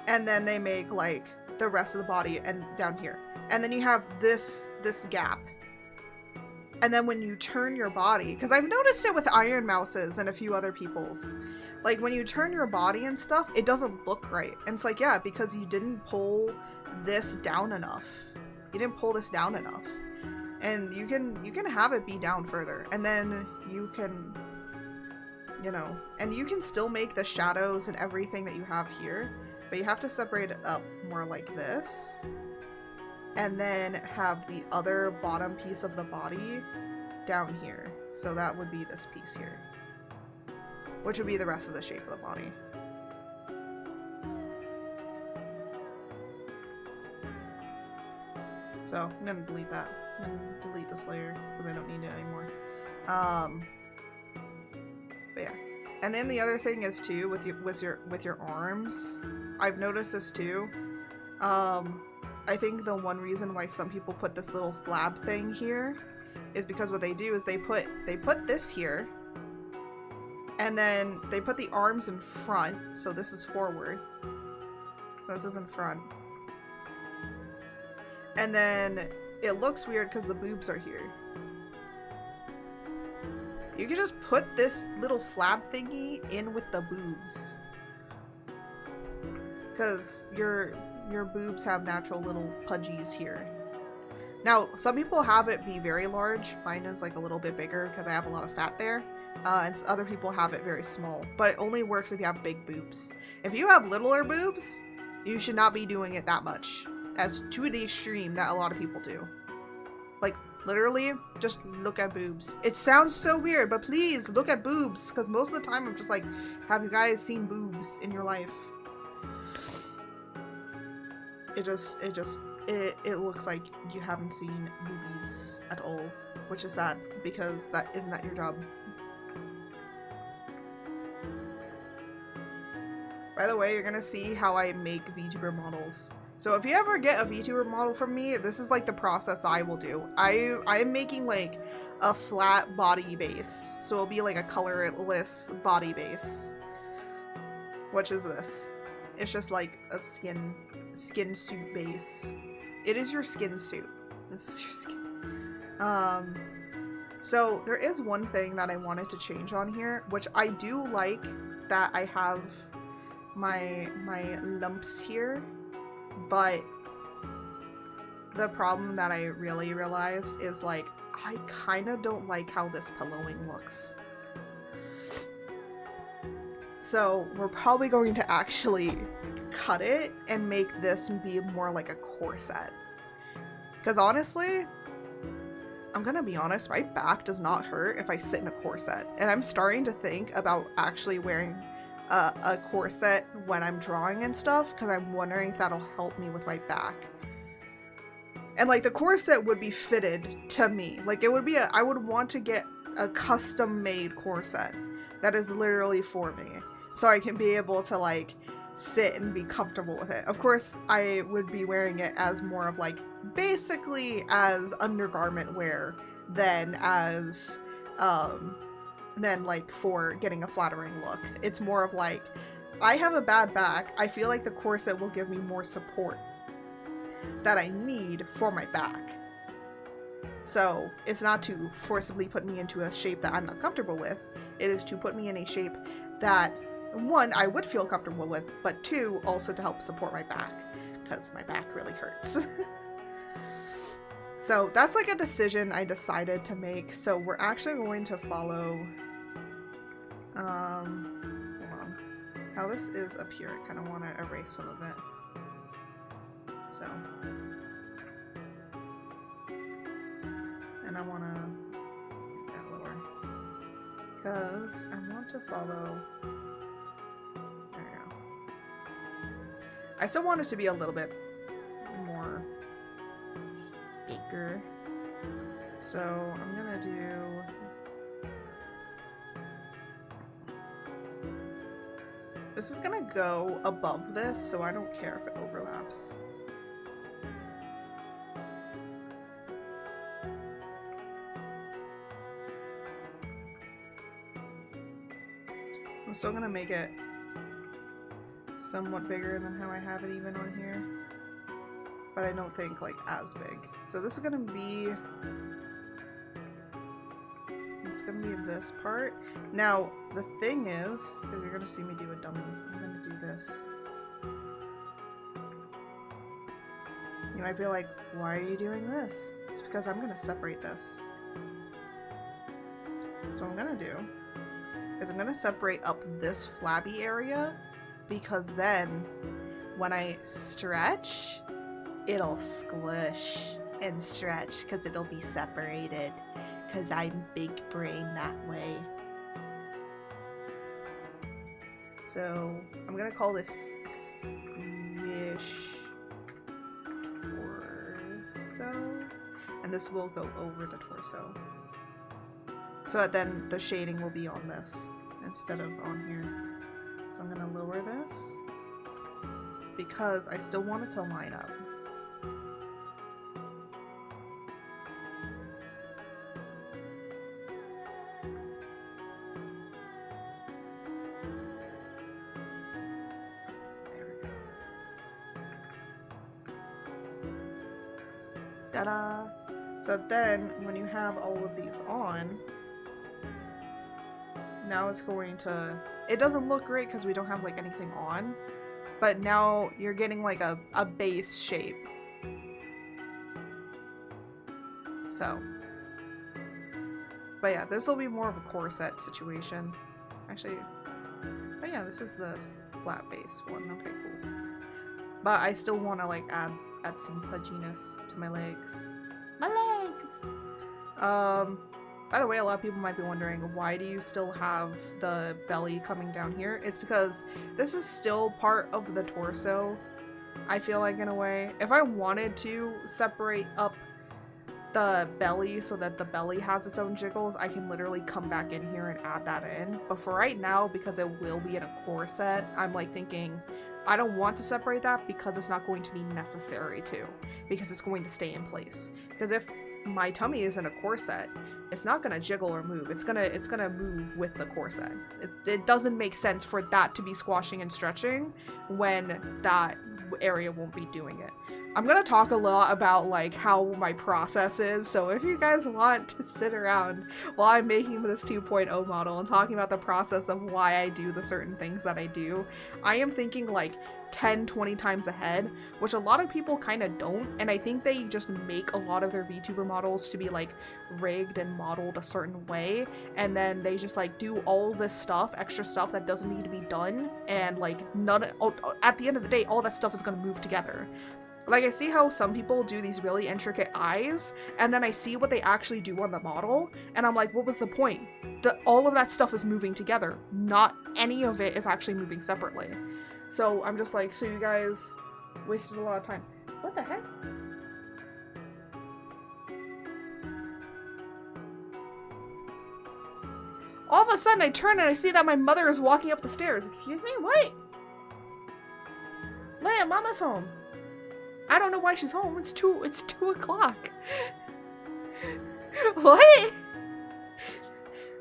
and then they make like the rest of the body and down here, and then you have this gap. And then when you turn your body, because I've noticed it with Iron Mouse's and a few other people's, like when you turn your body and stuff, it doesn't look right. And it's like, yeah, because you didn't pull this down enough. You didn't pull this down enough. And you can have it be down further. And then you can, you know, and you can still make the shadows and everything that you have here, but you have to separate it up more like this. And then have the other bottom piece of the body down here. So that would be this piece here, which would be the rest of the shape of the body. So I'm gonna delete that. I'm gonna delete this layer because I don't need it anymore. But yeah. And then the other thing is too with your arms. I've noticed this too. I think the one reason why some people put this little flab thing here is because what they do is they put this here, and then they put the arms in front, so this is forward. So this is in front. And then it looks weird because the boobs are here. You can just put this little flab thingy in with the boobs. Because your boobs have natural little pudgies here. Now, some people have it be very large. Mine is like a little bit bigger because I have a lot of fat there. And other people have it very small. But it only works if you have big boobs. If you have littler boobs, you should not be doing it that much. That's to the extreme that a lot of people do. Like, literally, just look at boobs. It sounds so weird, but please look at boobs. Because most of the time I'm just like, have you guys seen boobs in your life? It looks like you haven't seen boobies at all, which is sad because isn't that your job? By the way, you're gonna see how I make VTuber models. So if you ever get a VTuber model from me, this is like the process that I will do. I'm making like a flat body base, so it'll be like a colorless body base. Which is this? It's just like a skin suit base. It is your skin suit. This is your skin. So there is one thing that I wanted to change on here, which I do like that I have my lumps here, but the problem that I really realized is like I kind of don't like how this pillowing looks. So we're probably going to actually cut it and make this be more like a corset. Because honestly, I'm gonna be honest, my back does not hurt if I sit in a corset. And I'm starting to think about actually wearing a corset when I'm drawing and stuff, because I'm wondering if that'll help me with my back. And like the corset would be fitted to me. Like it would be I would want to get a custom made corset that is literally for me. So I can be able to like sit and be comfortable with it. Of course, I would be wearing it as more of like basically as undergarment wear than as than like for getting a flattering look. It's more of like, I have a bad back. I feel like the corset will give me more support that I need for my back. So it's not to forcibly put me into a shape that I'm not comfortable with. It is to put me in a shape that, one, I would feel comfortable with, but two, also to help support my back, because my back really hurts. So that's like a decision I decided to make. So we're actually going to follow, hold on, how this is up here. I kind of want to erase some of it. So, and I want to make that lower, because I want to follow, there we go. I still want it to be a little bit more bigger. So I'm gonna do, this is gonna go above this, so I don't care if it overlaps. I'm still gonna make it somewhat bigger than how I have it even on here, but I don't think like as big. So this is gonna be, it's gonna be this part. Now the thing is, because you're gonna see me do a dummy, I'm gonna do this. You might be like, why are you doing this? It's because I'm gonna separate this. So what I'm gonna do is I'm gonna separate up this flabby area, because then when I stretch, it'll squish and stretch because it'll be separated, because I'm big brain that way. So I'm gonna call this squish torso, and this will go over the torso. So then the shading will be on this instead of on here. So I'm gonna lower this because I still want it to line up. Ta-da! So then, when you have all of these on, now it's going to... It doesn't look great because we don't have like anything on, but now you're getting like a base shape. So, but yeah, this will be more of a corset situation. Actually, oh yeah, this is the flat base one. Okay, cool. But I still want to like add some pudginess to my legs. My legs! By the way, a lot of people might be wondering, why do you still have the belly coming down here? It's because this is still part of the torso, I feel like, in a way. If I wanted to separate up the belly so that the belly has its own jiggles, I can literally come back in here and add that in. But for right now, because it will be in a corset, I'm like thinking, I don't want to separate that because it's not going to be necessary to, because it's going to stay in place. Because if my tummy is in a corset, it's not gonna jiggle or move. It's gonna move with the corset. It doesn't make sense for that to be squashing and stretching when that area won't be doing it. I'm gonna talk a lot about like how my process is, so if you guys want to sit around while I'm making this 2.0 model and talking about the process of why I do the certain things that I do, I am thinking like 10-20 times ahead, which a lot of people kind of don't, and I think they just make a lot of their VTuber models to be like rigged and modeled a certain way, and then they just like do all this stuff, extra stuff that doesn't need to be done, and like at the end of the day, all that stuff is gonna move together. Like, I see how some people do these really intricate eyes, and then I see what they actually do on the model, and I'm like, what was the point? All of that stuff is moving together. Not any of it is actually moving separately. So I'm just like, so you guys wasted a lot of time. What the heck? All of a sudden I turn and I see that my mother is walking up the stairs. Excuse me? What? Leia, Mama's home. I don't know why she's home. It's 2 o'clock. What?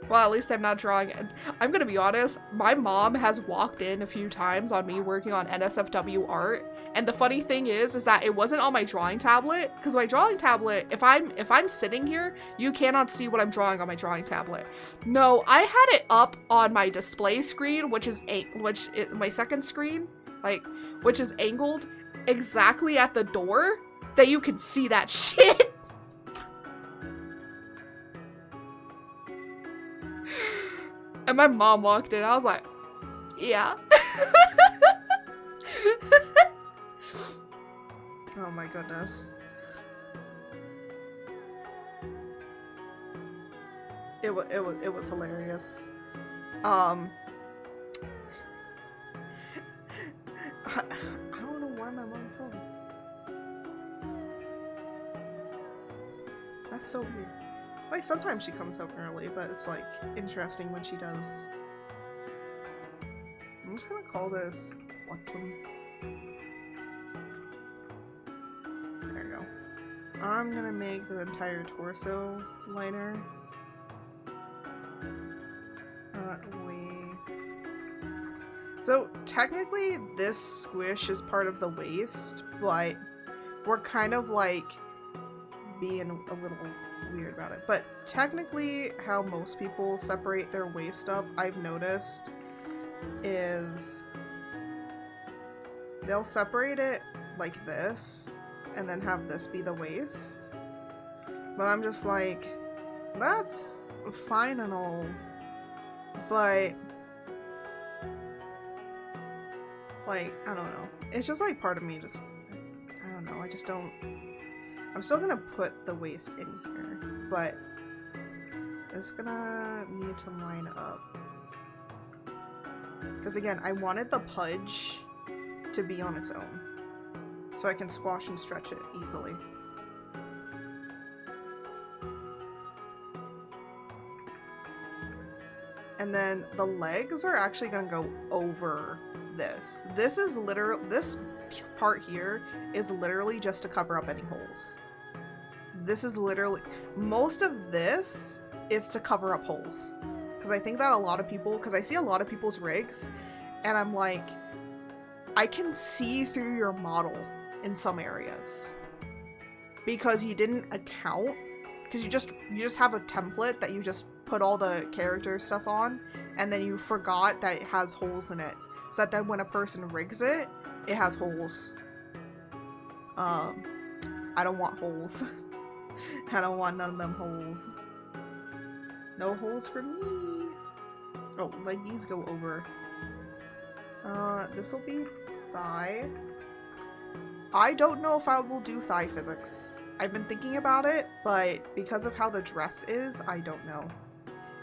Well, at least I'm not drawing. I'm gonna be honest, my mom has walked in a few times on me working on NSFW art, and the funny thing is that it wasn't on my drawing tablet, because my drawing tablet, if I'm sitting here, you cannot see what I'm drawing on my drawing tablet. No, I had it up on my display screen, which is my second screen, like, which is angled exactly at the door, that you can see that shit. And my mom walked in, I was like, yeah. Oh my goodness. It was hilarious. I don't know why my mom's home. That's so weird. Like, sometimes she comes home early, but it's like interesting when she does. I'm just gonna call this Quantum. There we go. I'm gonna make the entire torso lighter. Waist. So technically this squish is part of the waist, but we're kind of like being a little weird about it. But technically how most people separate their waist up, I've noticed, is they'll separate it like this and then have this be the waist. But I'm just like, that's fine and all, but like, I don't know. It's just like part of me just, I don't know, I just don't. I'm still gonna put the waist in here, but it's gonna need to line up. Because again, I wanted the pudge to be on its own, so I can squash and stretch it easily. And then the legs are actually gonna go over this. This is literally, this part here is literally just to cover up any holes. This is literally, most of this is to cover up holes. Because I think that a lot of people, because I see a lot of people's rigs, and I'm like, I can see through your model in some areas. because you didn't account, because you just have a template that you just put all the character stuff on, and then you forgot that it has holes in it, so that then when a person rigs it, it has holes. I don't want holes. I don't want none of them holes. No holes for me. Oh, leggies go over. This will be thigh. I don't know if I will do thigh physics. I've been thinking about it, but because of how the dress is, I don't know.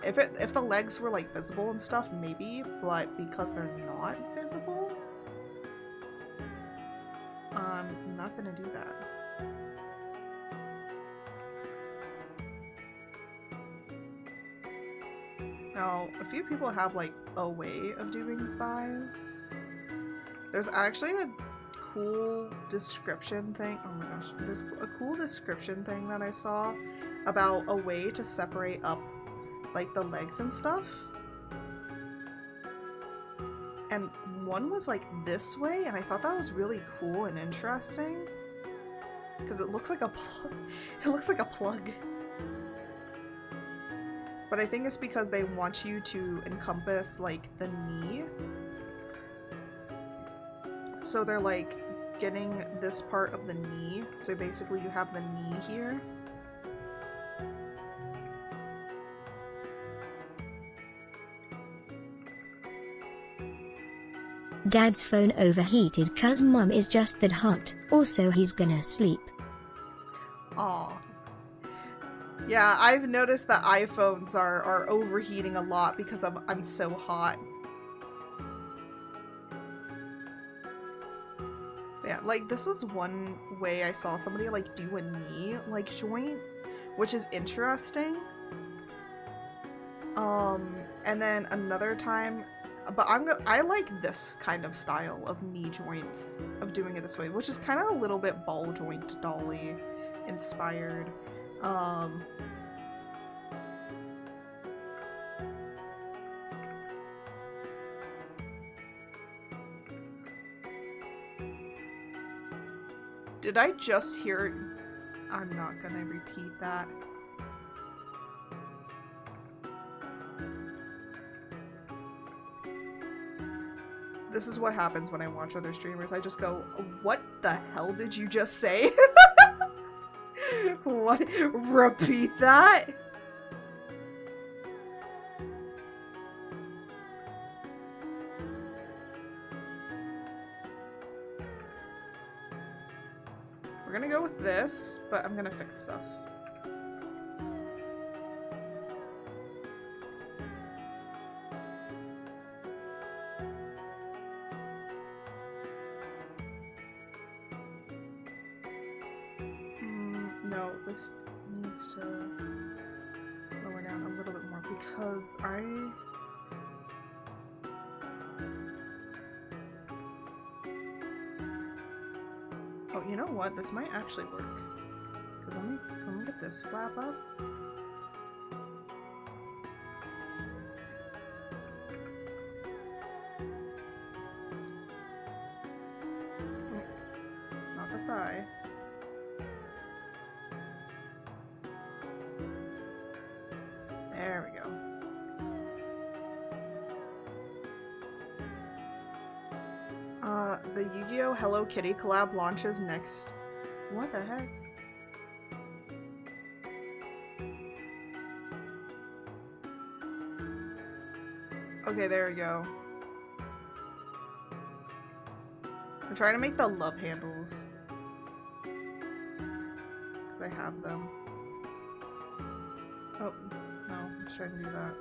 If the legs were like visible and stuff, maybe, but because they're not visible, I'm not gonna do that. Now, a few people have like a way of doing thighs. There's actually a cool description thing. Oh my gosh, there's a cool description thing that I saw about a way to separate up like the legs and stuff. And one was like this way, and I thought that was really cool and interesting because it looks like a plug. But I think it's because they want you to encompass like the knee. So they're like getting this part of the knee. So basically you have the knee here. Dad's phone overheated cause mom is just that hot. Also he's gonna sleep. Aw. Yeah, I've noticed that iPhones are overheating a lot because I'm so hot. Yeah, like this is one way I saw somebody like do a knee like joint, which is interesting. And then another time, but I like this kind of style of knee joints, of doing it this way, which is kind of a little bit ball joint dolly inspired. Did I just hear? I'm not gonna repeat that. This is what happens when I watch other streamers. I just go, what the hell did you just say? What? Repeat that? We're gonna go with this, but I'm gonna fix stuff. No, this needs to lower down a little bit more because Oh, you know what? This might actually work. Because let me get this flap up. Oh, not the thigh. There we go. The Yu-Gi-Oh! Hello Kitty collab launches next. What the heck? Okay, there we go. I'm trying to make the love handles. Because I have them. Oh, no, I'm trying to do that.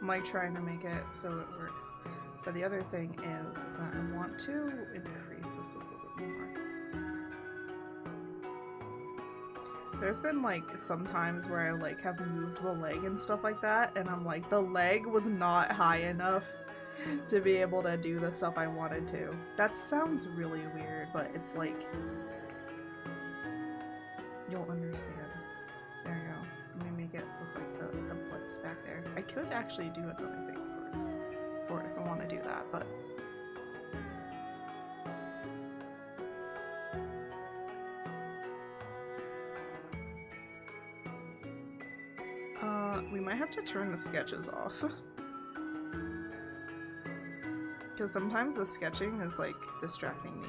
I'm like trying to make it so it works. But the other thing is that I want to increase this a little bit more. There's been like some times where I like have moved the leg and stuff like that, and I'm like, the leg was not high enough to be able to do the stuff I wanted to. That sounds really weird, but it's like, you'll understand. There you go. Let me make it look like the butts back there. I could actually do another thing for it if I want to do that, but we might have to turn the sketches off. Because sometimes the sketching is like distracting me.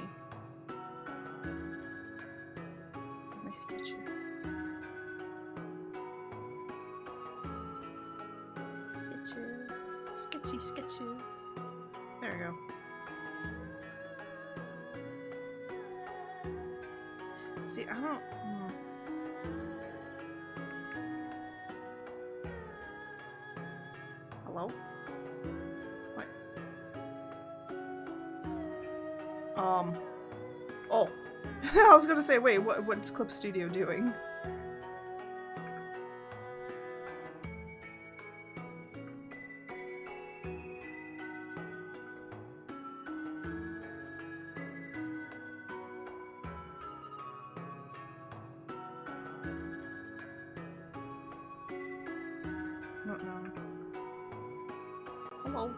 My sketches. Sketches. Sketches. There we go. See, I don't... Hello? What? Oh. I was gonna say, wait, what's Clip Studio doing? Hello.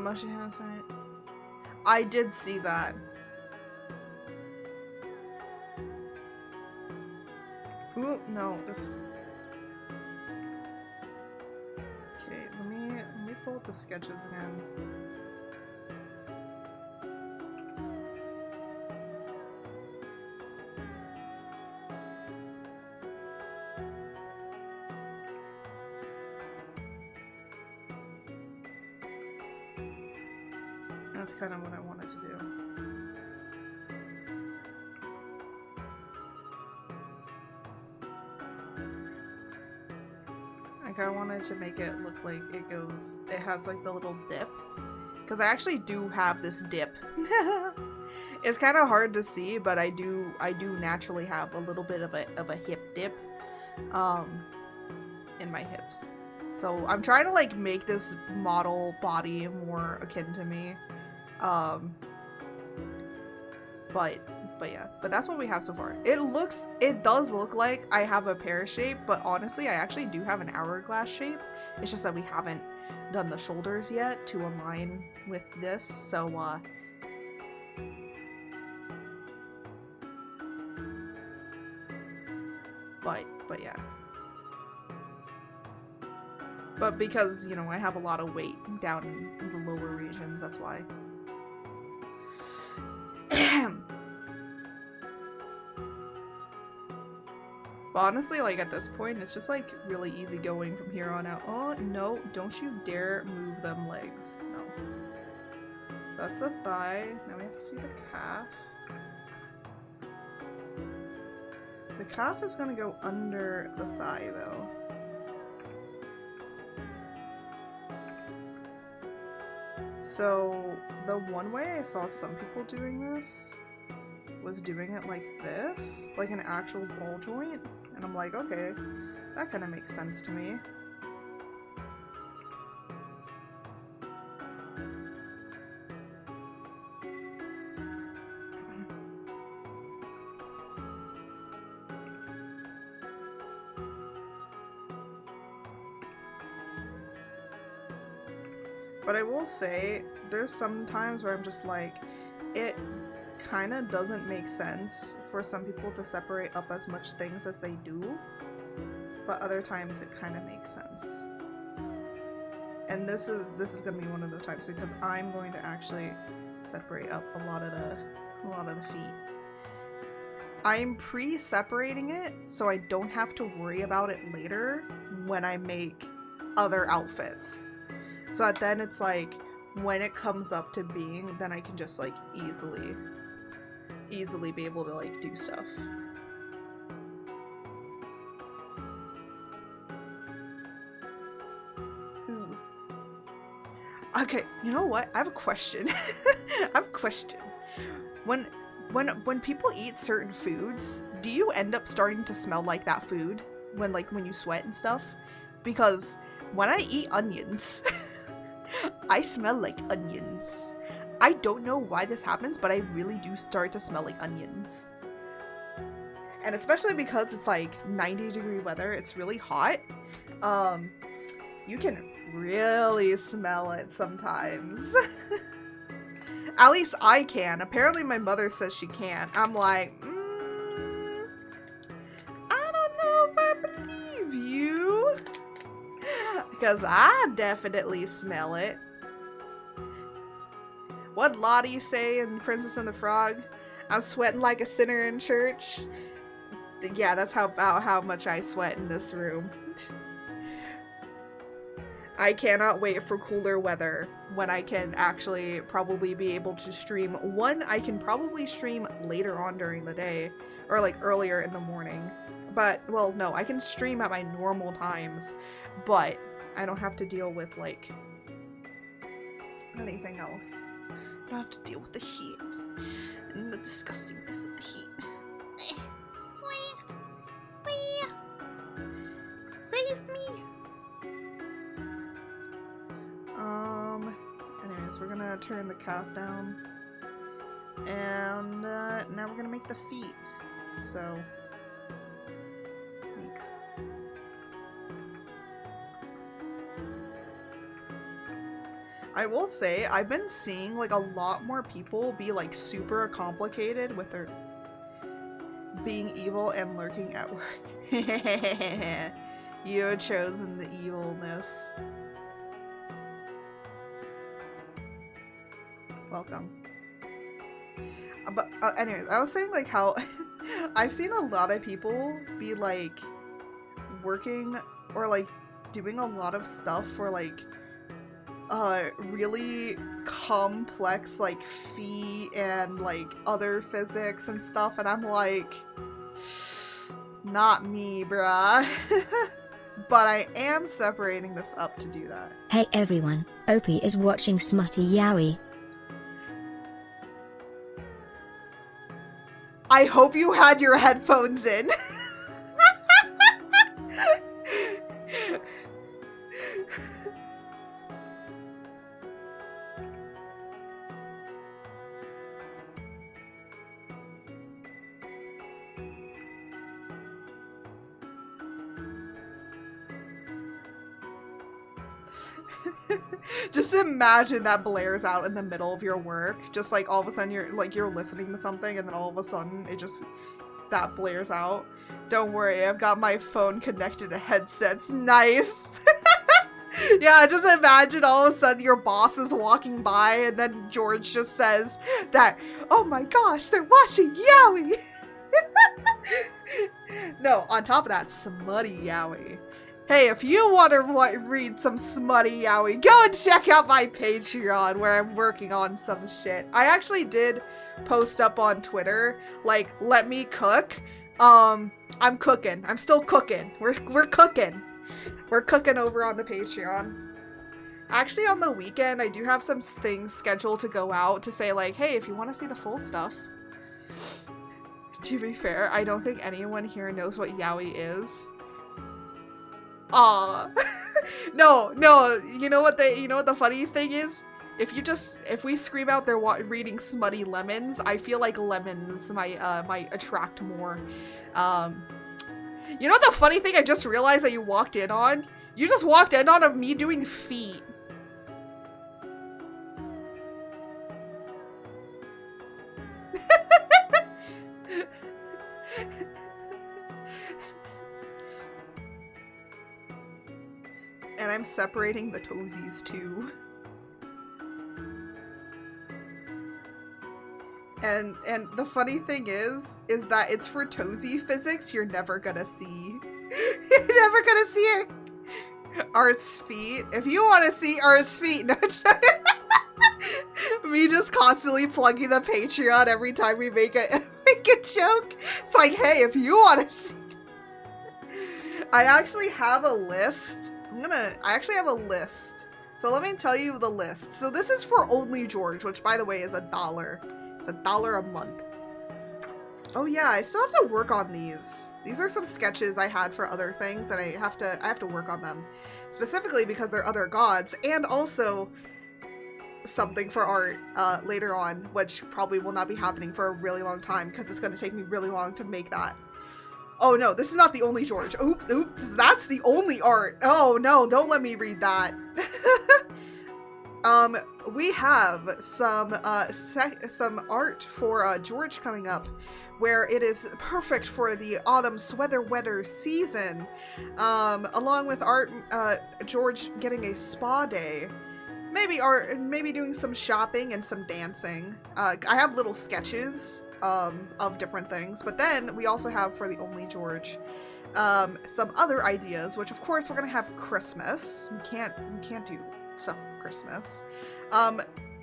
Motion hands, right? I did see that. Ooh, no, this. Okay, let me pull up the sketches again. That's kind of what I wanted to do. Like, I wanted to make it look like it has like the little dip. Because I actually do have this dip. It's kind of hard to see, but I do naturally have a little bit of a hip dip in my hips. So I'm trying to like make this model body more akin to me. But yeah, but that's what we have so far. It does look like I have a pear shape, but honestly, I actually do have an hourglass shape. It's just that we haven't done the shoulders yet to align with this, so, but yeah. But because, you know, I have a lot of weight down in the lower regions, that's why. But honestly, like, at this point, it's just, like, really easy going from here on out. Oh, no, don't you dare move them legs. No. So that's the thigh. Now we have to do the calf. The calf is gonna go under the thigh, though. So, the one way I saw some people doing this was doing it like this, like an actual ball joint. And I'm like, okay, that kind of makes sense to me. But I will say, there's some times where I'm just like, it kind of doesn't make sense for some people to separate up as much things as they do, but other times it kind of makes sense. And this is gonna be one of those times because I'm going to actually separate up a lot of the feet. I'm pre-separating it so I don't have to worry about it later when I make other outfits. So that then it's like, when it comes up to being, then I can just like easily be able to like do stuff. Ooh. Okay, you know what? I have a question. I have a question. When people eat certain foods, do you end up starting to smell like that food when you sweat and stuff? Because when I eat onions, I smell like onions. I don't know why this happens, but I really do start to smell like onions. And especially because it's like 90-degree weather, it's really hot. You can really smell it sometimes. At least I can. Apparently my mother says she can't. I'm like, I don't know if I believe you. Because I definitely smell it. What'd Lottie say in Princess and the Frog? I'm sweating like a sinner in church. Yeah, that's about how much I sweat in this room. I cannot wait for cooler weather when I can actually probably be able to stream. One, I can probably stream later on during the day, or like earlier in the morning. But, well, no, I can stream at my normal times, but I don't have to deal with like anything else. I don't have to deal with the heat and the disgustingness of the heat. Save me! Anyways, we're gonna turn the cap down. And, now we're gonna make the feet. So, I will say, I've been seeing, like, a lot more people be, like, super complicated with their being evil and lurking at work. You have chosen the evilness. Welcome. But anyways, I was saying like how I've seen a lot of people be like working or like doing a lot of stuff for like really complex like phi and like other physics and stuff, and I'm like, not me, bruh. But I am separating this up to do that. Hey everyone, Opie is watching Smutty Yowie. I hope you had your headphones in. Just imagine that blares out in the middle of your work. Just like all of a sudden you're listening to something and then all of a sudden that blares out. Don't worry, I've got my phone connected to headsets. Nice. Yeah, just imagine all of a sudden your boss is walking by and then George just says that, oh my gosh, they're watching Yowie. No, on top of that, smutty Yowie. Hey, if you want to read some smutty Yowie, go and check out my Patreon where I'm working on some shit. I actually did post up on Twitter, like, let me cook. I'm cooking. I'm still cooking. We're cooking. We're cooking over on the Patreon. Actually, on the weekend, I do have some things scheduled to go out to say, like, hey, if you want to see the full stuff. To be fair, I don't think anyone here knows what Yowie is. Aw. No, you know what the funny thing is? If we scream out they're reading smutty lemons, I feel like lemons might attract more. You know the funny thing I just realized that you walked in on? You just walked in on me doing feet. And I'm separating the toesies too. And the funny thing is that it's for toesy physics you're never gonna see. You're never gonna see it. Art's feet. If you want to see Art's feet, no. Me just constantly plugging the Patreon every time we make a joke. It's like, hey, if you want to see. I actually have a list. I actually have a list So let me tell you the list. So this is for only George, which by the way is $1. It's $1 a month. Oh yeah, I still have to work on these. These are some sketches I had for other things, and I have to work on them. Specifically because they're other gods, and also something for art later on, which probably will not be happening for a really long time because it's going to take me really long to make that. Oh no, this is not the only George. Oops, that's the only art. Oh no, don't let me read that. We have some art for George coming up, where it is perfect for the autumn weather season. Along with art, George getting a spa day. Maybe doing some shopping and some dancing. I have little sketches of different things, but then we also have for the only George some other ideas, which of course we're gonna have Christmas. We can't do stuff for Christmas.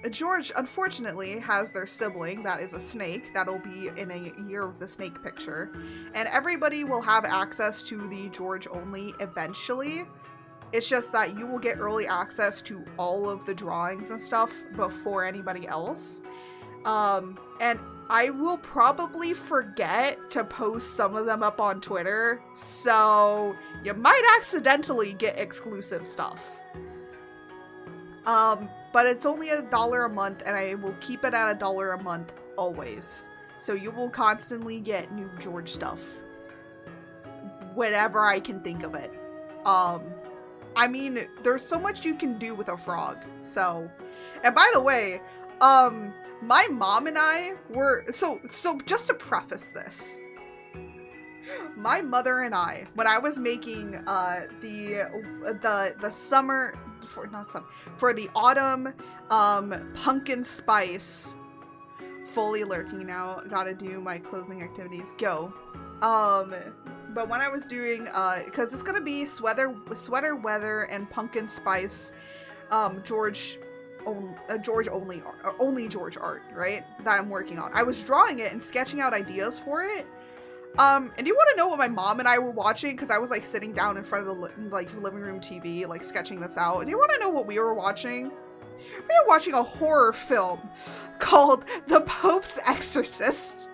George unfortunately has their sibling that is a snake that'll be in a Year of the Snake picture, and everybody will have access to the George only eventually. It's just that you will get early access to all of the drawings and stuff before anybody else. And I will probably forget to post some of them up on Twitter, so you might accidentally get exclusive stuff. But it's only $1 a month, and I will keep it at $1 a month always. So you will constantly get new George stuff whenever I can think of it. I mean, there's so much you can do with a frog. So, and by the way, my mom and I were, so just to preface this, my mother and I, when I was making the summer, for the autumn pumpkin spice, fully lurking now, gotta do my closing activities, go. But when I was doing, because it's gonna be sweater weather and pumpkin spice, George only George art, right? That I'm working on. I was drawing it and sketching out ideas for it. And do you want to know what my mom and I were watching? Because I was like sitting down in front of the living room TV, like sketching this out. Do you want to know what we were watching? We were watching a horror film called The Pope's Exorcist.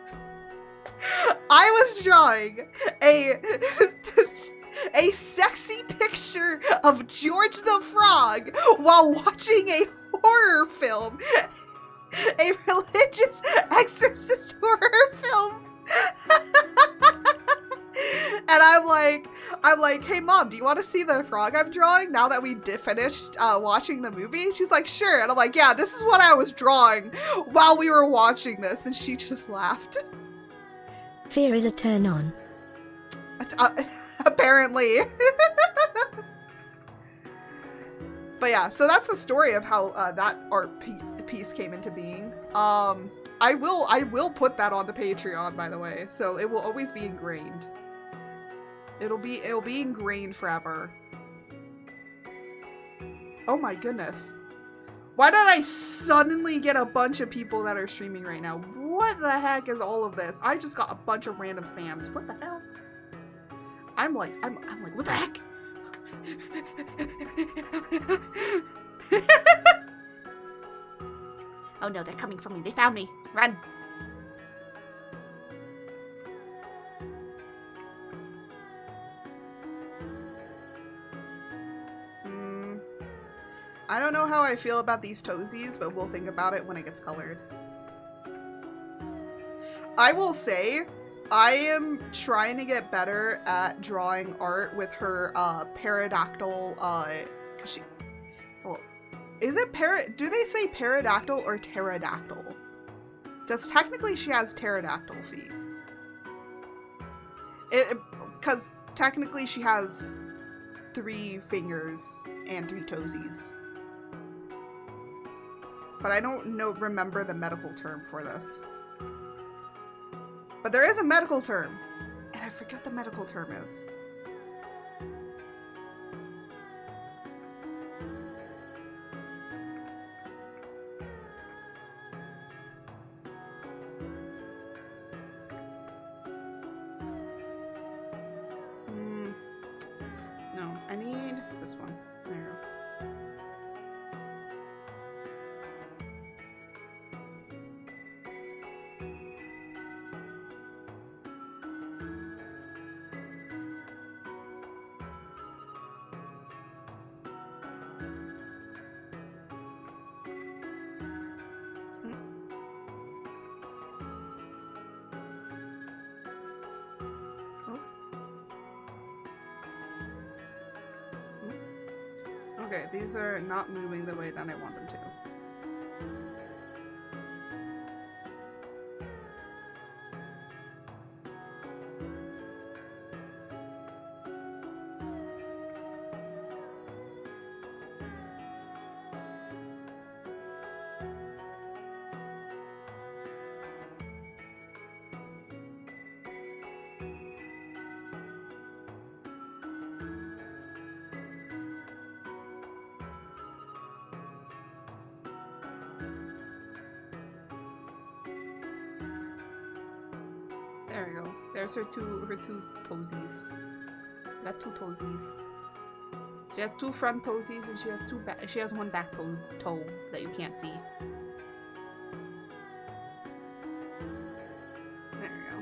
I was drawing a sexy picture of George the Frog while watching a horror film, a religious exorcist horror film. And I'm like, hey mom, do you want to see the frog I'm drawing now that we finished watching the movie? She's like, sure. And I'm like, yeah, this is what I was drawing while we were watching this. And she just laughed. Fear is a turn on. Apparently. But yeah, so that's the story of how that art piece came into being. I will put that on the Patreon, by the way, so it will always be ingrained. It'll be ingrained forever. Oh my goodness. Why did I suddenly get a bunch of people that are streaming right now? What the heck is all of this? I just got a bunch of random spams. What the hell? I'm like, what the heck? Oh no, they're coming for me. They found me. Run. I don't know how I feel about these toesies, but we'll think about it when it gets colored. I will say, I am trying to get better at drawing art with her pterodactyl, is it do they say pterodactyl or pterodactyl? Because technically she has pterodactyl feet. Because technically she has 3 fingers and 3 toesies. But I don't remember the medical term for this. But there is a medical term, and I forget what the medical term is. No, I need this one. There we go. Okay, these are not moving the way that I want them to. There we go. There's her two toesies. Got two toesies. She has two front toesies and she has one back toe that you can't see. There we go.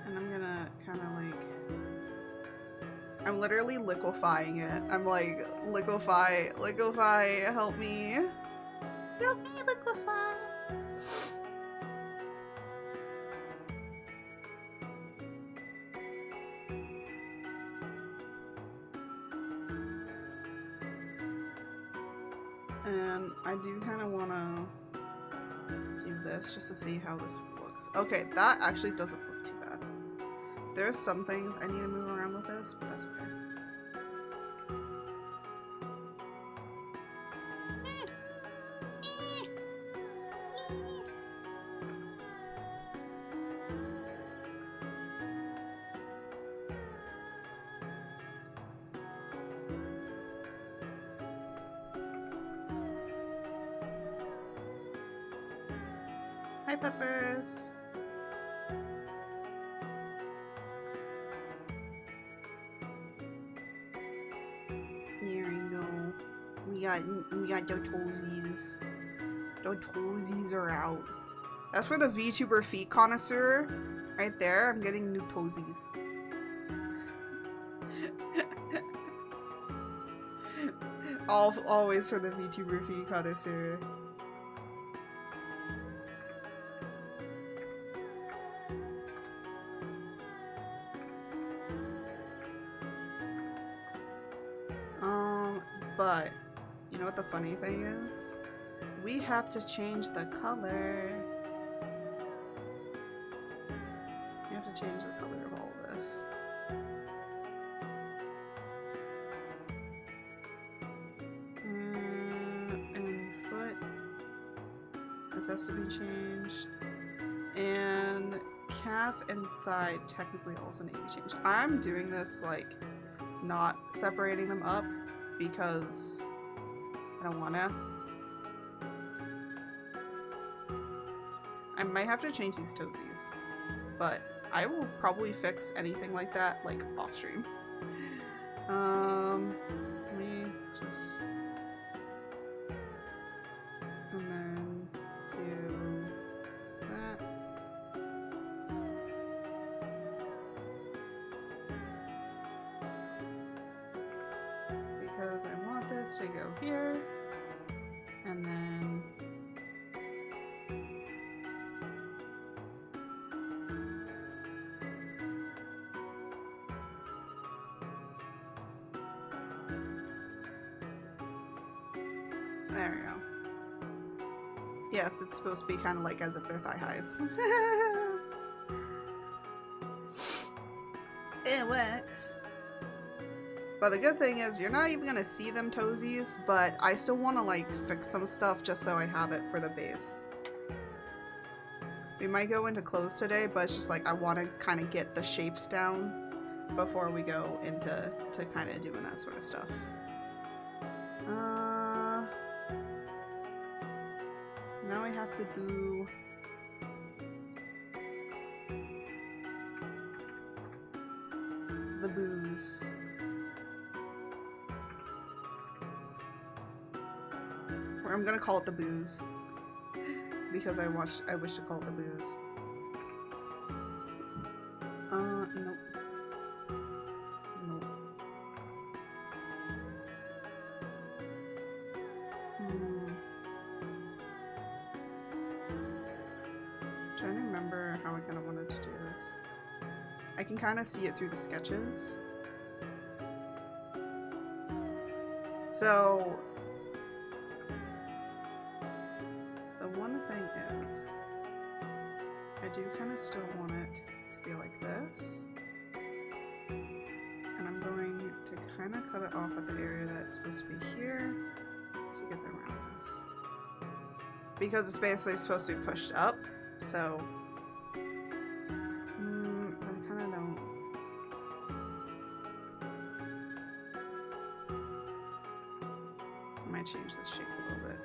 And I'm gonna kind of like, I'm literally liquefying it. I'm like, liquefy, help me. Help me liquefy. And I do kind of want to do this just to see how this looks. Okay, that actually doesn't look too bad. There's some things I need to move around with this, but that's okay. Hi, Peppers. There we go. We got the toesies. The toesies are out. That's for the VTuber feet connoisseur. Right there, I'm getting new toesies. Always for the VTuber feet connoisseur. But, you know what the funny thing is? We have to change the color. We have to change the color of all of this. And foot. This has to be changed. And calf and thigh technically also need to be changed. I'm doing this like not separating them up because I don't wanna. I might have to change these toesies, but I will probably fix anything like that like off stream. Let me just, and then do that. Because I want this to go here, and then there we go. Yes, it's supposed to be kind of like as if they're thigh highs. It works. But the good thing is you're not even gonna see them toesies, but I still want to like fix some stuff just so I have it for the base. We might go into clothes today, but it's just like I want to kind of get the shapes down before we go into kind of doing that sort of stuff. Now I have to do the booze. Or I'm gonna call it the booze because I wish to call it the booze. Nope. Nope. Trying to remember how I kind of wanted to do this. I can kind of see it through the sketches. So the one thing is, I do kind of still want it to be like this. And I'm going to kind of cut it off at the area that's supposed to be here to get the roundness. Because it's basically supposed to be pushed up, so I kind of don't. I might change this shape a little bit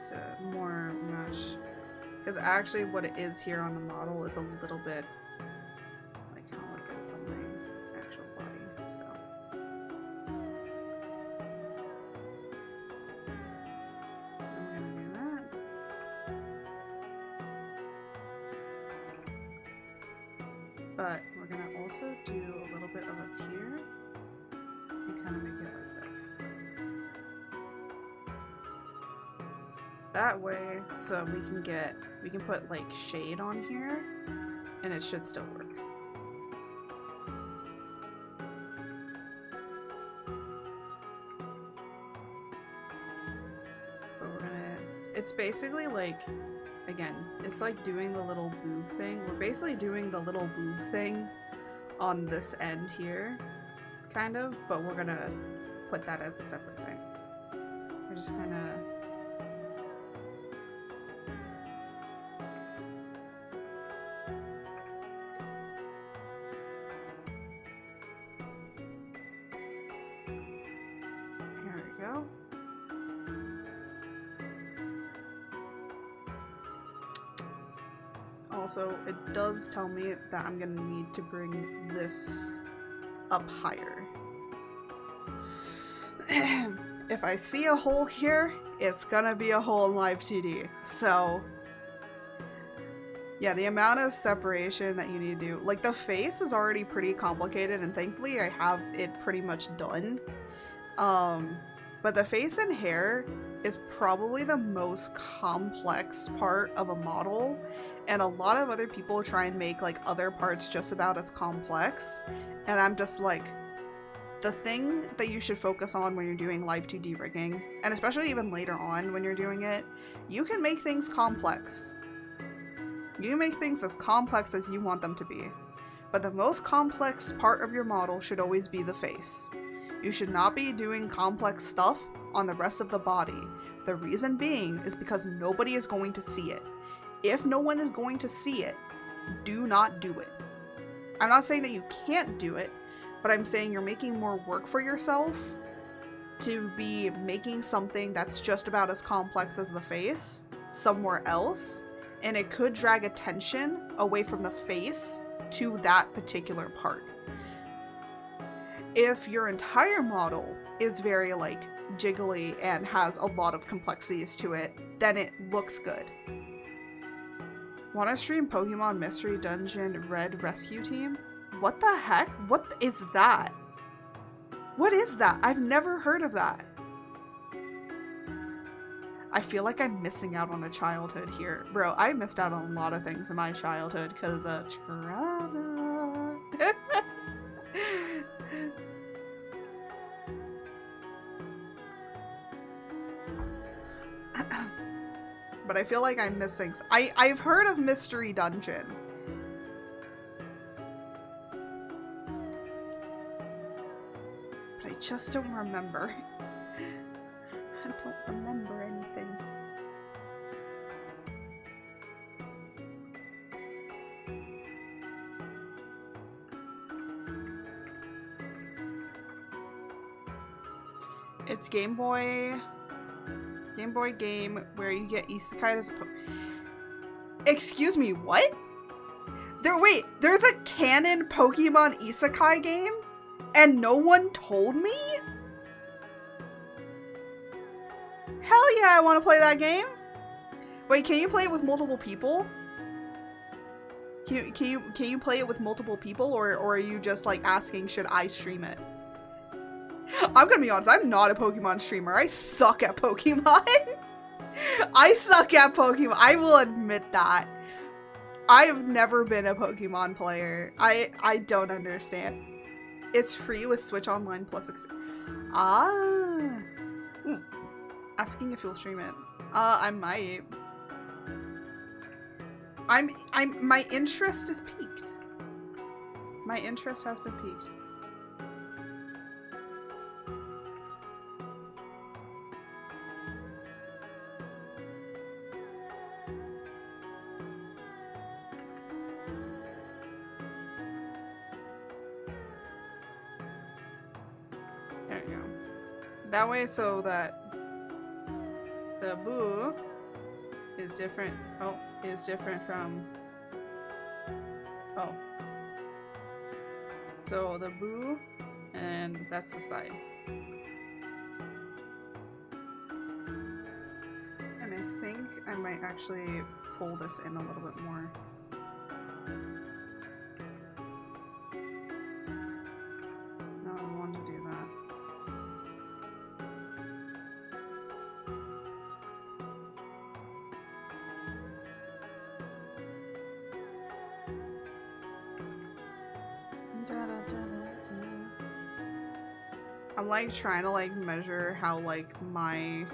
to more match. Because actually what it is here on the model is a little bit like how it is on my actual body, so. I'm gonna do that. But we're gonna also do a little bit of up here and kind of make it like this. That way, so we can put like shade on here and it should still work. But we're gonna, it's basically like, again, it's like doing the little boob thing. We're basically doing the little boob thing on this end here, kind of, but we're gonna put that as a separate thing. We're just kind of also, it does tell me that I'm gonna need to bring this up higher. If I see a hole here, it's gonna be a hole in Live 2D. So, yeah, the amount of separation that you need to do. Like, the face is already pretty complicated, and thankfully I have it pretty much done. But the face and hair is probably the most complex part of a model, and a lot of other people try and make like other parts just about as complex, and I'm just like, the thing that you should focus on when you're doing Live 2D rigging, and especially even later on when you're doing it, you can make things complex. You can make things as complex as you want them to be, but the most complex part of your model should always be the face. You should not be doing complex stuff on the rest of the body. The reason being is because nobody is going to see it. If no one is going to see it, do not do it. I'm not saying that you can't do it, but I'm saying you're making more work for yourself to be making something that's just about as complex as the face somewhere else, and it could drag attention away from the face to that particular part. If your entire model is very like jiggly and has a lot of complexities to it, then it looks good. Wanna stream Pokemon Mystery Dungeon Red Rescue Team? What the heck? What is that? What is that? I've never heard of that. I feel like I'm missing out on a childhood here. Bro, I missed out on a lot of things in my childhood because of trauma. But I feel like I'm missing. I've heard of Mystery Dungeon. But I just don't remember. I don't remember anything. It's Game Boy game where you get Ikigai as a Excuse me, what? Wait, there's a canon Pokemon Isekai game? And no one told me? Hell yeah, I want to play that game. Wait, can you play it with multiple people? Can you play it with multiple people, or are you just like asking should I stream it? I'm gonna be honest, I'm not a Pokemon streamer. I suck at Pokemon. I suck at Pokemon. I will admit that. I have never been a Pokemon player. I don't understand. It's free with Switch Online Plus Ah. Asking if you'll stream it. I might. My interest is peaked. My interest has been peaked. There you go. That way so that the boo is different. Oh, is different from. Oh. So the boo, and that's the side. And I think I might actually pull this in a little bit more. No, I want to do that. I'm like trying to like measure how like I'm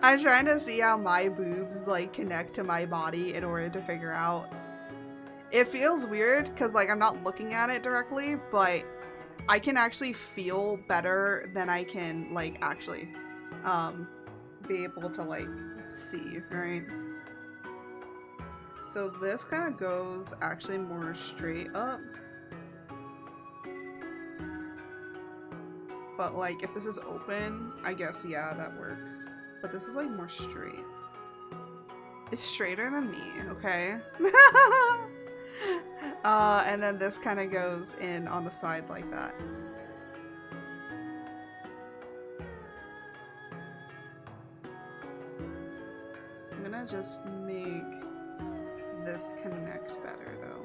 I'm trying to see how my boobs like connect to my body in order to figure out. It feels weird because like I'm not looking at it directly, but I can actually feel better than I can like actually be able to like see, right? So this kind of goes actually more straight up. But like if this is open, I guess yeah, that works. But this is like more straight. It's straighter than me, okay? And then this kind of goes in on the side like that. I'm gonna just make this connect better though.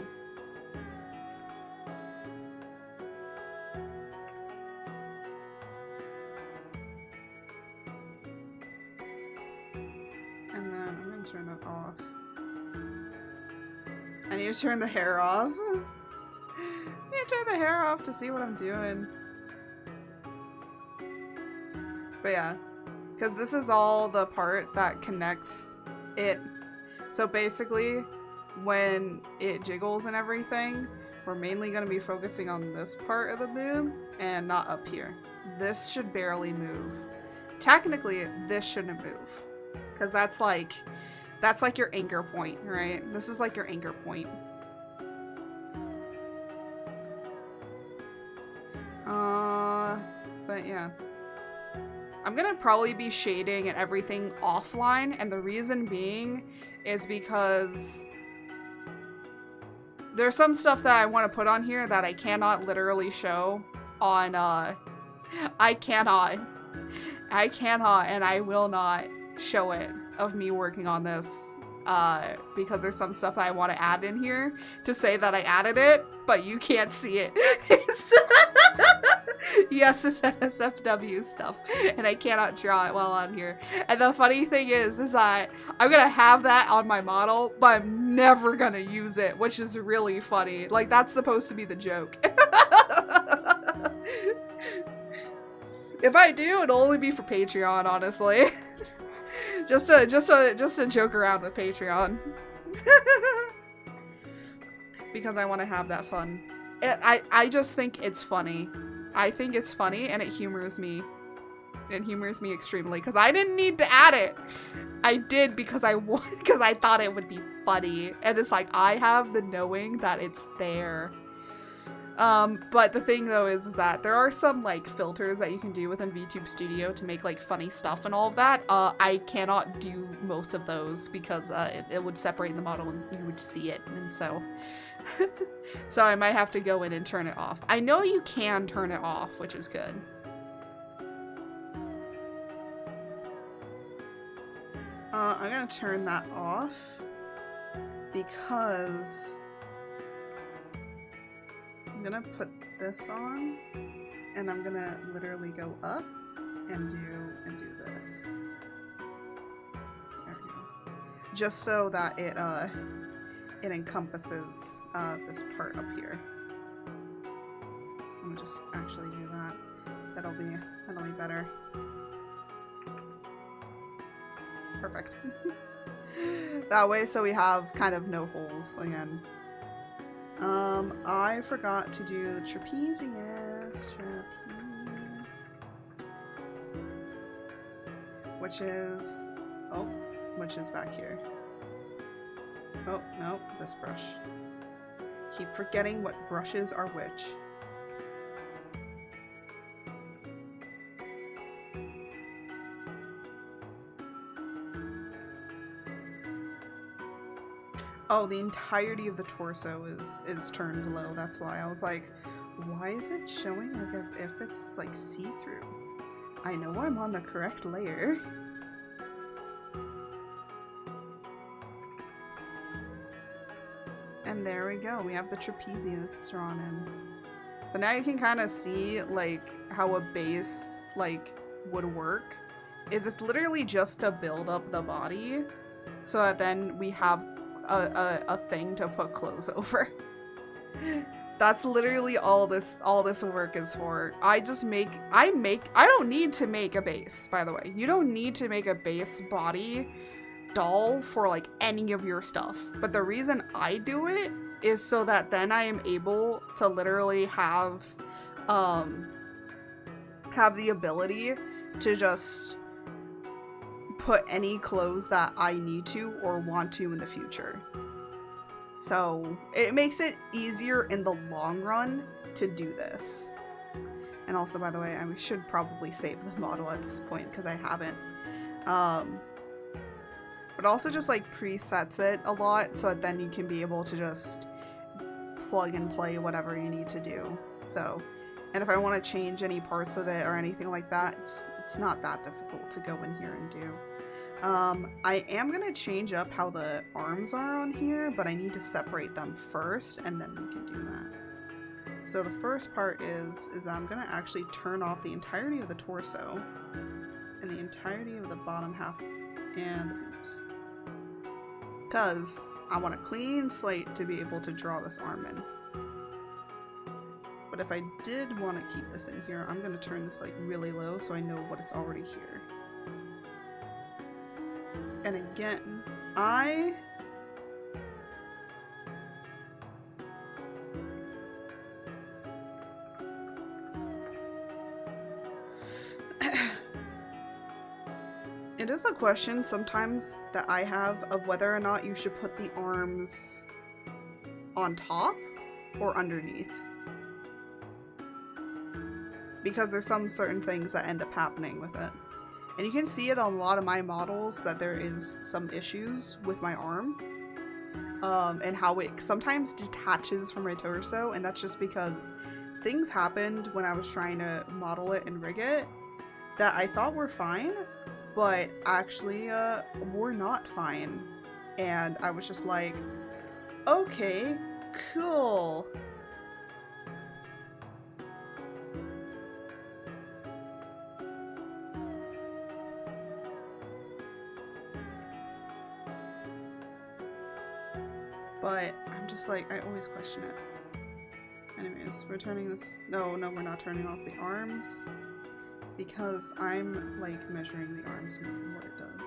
And then I'm gonna turn that off. I need to turn the hair off. I need to turn the hair off to see what I'm doing. But yeah, because this is all the part that connects it. So basically, when it jiggles and everything, we're mainly going to be focusing on this part of the boob and not up here. This should barely move. Technically, this shouldn't move. Because that's like your anchor point, right? This is like your anchor point. But yeah. I'm gonna probably be shading and everything offline, and the reason being is because there's some stuff that I want to put on here that I cannot literally show on, I cannot, and I will not show it of me working on this, because there's some stuff that I want to add in here to say that I added it, but you can't see it. Yes, it's NSFW stuff, and I cannot draw it while on here. And the funny thing is that I'm gonna have that on my model, but I'm never gonna use it, which is really funny. Like, that's supposed to be the joke. If I do, it'll only be for Patreon, honestly. just to joke around with Patreon. Because I want to have that fun. I just think it's funny. I think it's funny, and it humors me. It humors me extremely, because I didn't need to add it. I did because I thought it would be funny. And it's like, I have the knowing that it's there. But the thing though is that there are some like filters that you can do within VTube Studio to make like funny stuff and all of that. I cannot do most of those because it would separate the model and you would see it, and so so I might have to go in and turn it off. I know you can turn it off, which is good. I'm gonna turn that off because I'm gonna put this on, and I'm gonna literally go up and do this. There we go. Just so that it encompasses this part up here. just actually do that. That'll be better. Perfect. That way, so we have kind of no holes again. I forgot to do the trapezius. Trapeze. Which is back here. Oh, no, this brush. Keep forgetting what brushes are which. Oh, the entirety of the torso is turned low. That's why I was like, why is it showing like as if it's like see-through? I know I'm on the correct layer. And there we go. We have the trapezius drawn in. So now you can kind of see like how a base like would work. Is it's literally just to build up the body so that then we have a thing to put clothes over. That's literally all this work is for. I don't need to make a base, by the way. You don't need to make a base body doll for like any of your stuff. But the reason I do it is so that then I am able to literally have the ability to just put any clothes that I need to or want to in the future. So it makes it easier in the long run to do this. And also, by the way, I should probably save the model at this point because I haven't. But also just like presets it a lot so that then you can be able to just plug and play whatever you need to do. So, and if I want to change any parts of it or anything like that, it's not that difficult to go in here and do. I am gonna change up how the arms are on here, but I need to separate them first and then we can do that. So the first part is I'm gonna actually turn off the entirety of the torso and the entirety of the bottom half and the boobs. Because I want a clean slate to be able to draw this arm in. But if I did want to keep this in here, I'm gonna turn this like really low so I know what is already here. And again, it is a question sometimes that I have of whether or not you should put the arms on top or underneath. Because there's some certain things that end up happening with it. And you can see it on a lot of my models that there is some issues with my arm. And how it sometimes detaches from my torso, and that's just because things happened when I was trying to model it and rig it that I thought were fine, but actually were not fine. And I was just like, okay, cool. But I'm just like, I always question it. Anyways, we're turning this... No, we're not turning off the arms. Because I'm, like, measuring the arms and what it does.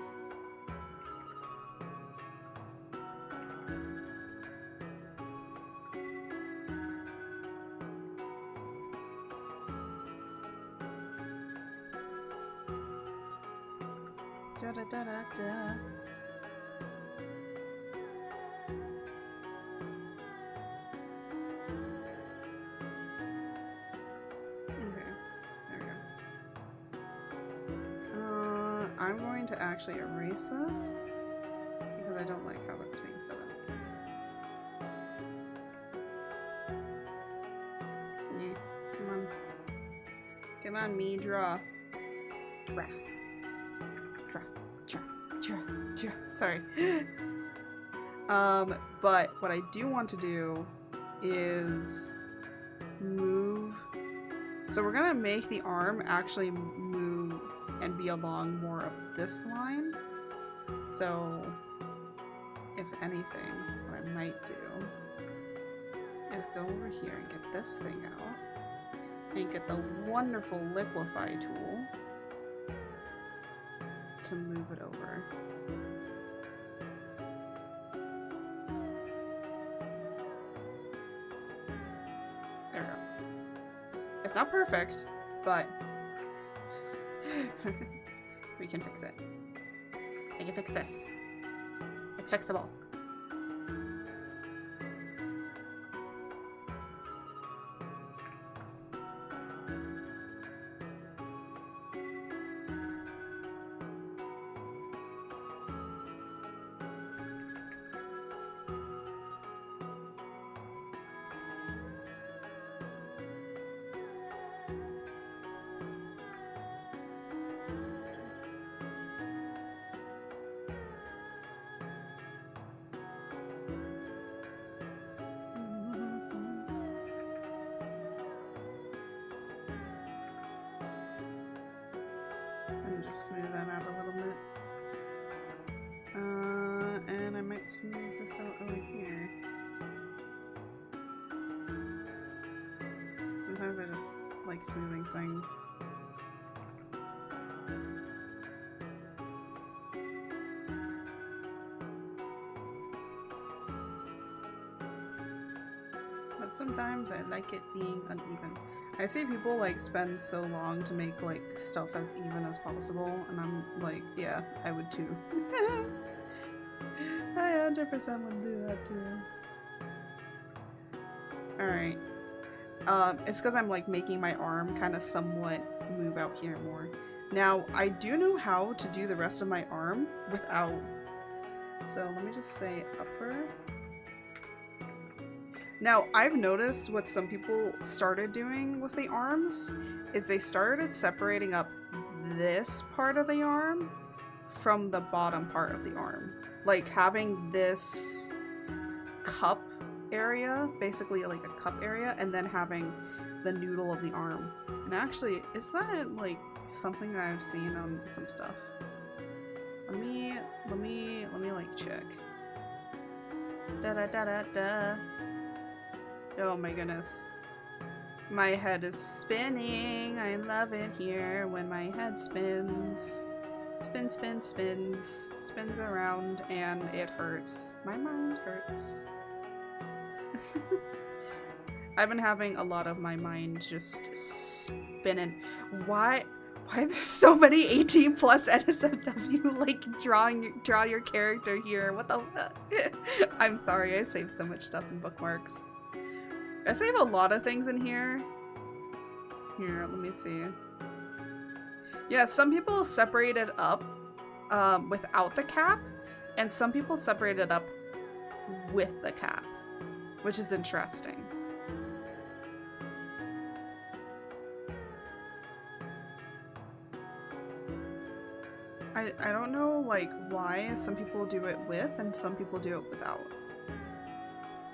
Da-da-da-da-da. I'm going to actually erase this because I don't like how that's being set up. Yeah, come on. Come on, me, draw. Draw. Sorry. But what I do want to do is move. So we're gonna make the arm actually move and be along more of this line. So, if anything, what I might do is go over here and get this thing out. And get the wonderful liquefy tool to move it over. There we go. It's not perfect, but we can fix it. I can fix this. It's fixable. Smooth that out a little bit. And I might smooth this out over here. Sometimes I just like smoothing things. But sometimes I like it being uneven. I see people like spend so long to make like stuff as even as possible, and I'm like, yeah, I would too. I 100% would do that too. Alright. It's because I'm like making my arm kind of somewhat move out here more. Now, I do know how to do the rest of my arm without. So let me just say upper. Now, I've noticed what some people started doing with the arms is they started separating up this part of the arm from the bottom part of the arm. Like having this cup area, basically like a cup area, and then having the noodle of the arm. And actually, is that like something that I've seen on some stuff? Let me like check. Da. Oh my goodness. My head is spinning. I love it here when my head spins. Spins around and it hurts. My mind hurts. I've been having a lot of my mind just spinning. Why are there so many 18 plus NSFW like draw your character here? What the fuck? I'm sorry, I saved so much stuff in bookmarks. I save a lot of things in here. Here, let me see. Yeah, some people separate it up without the cap, and some people separate it up with the cap, which is interesting. I don't know like why some people do it with and some people do it without.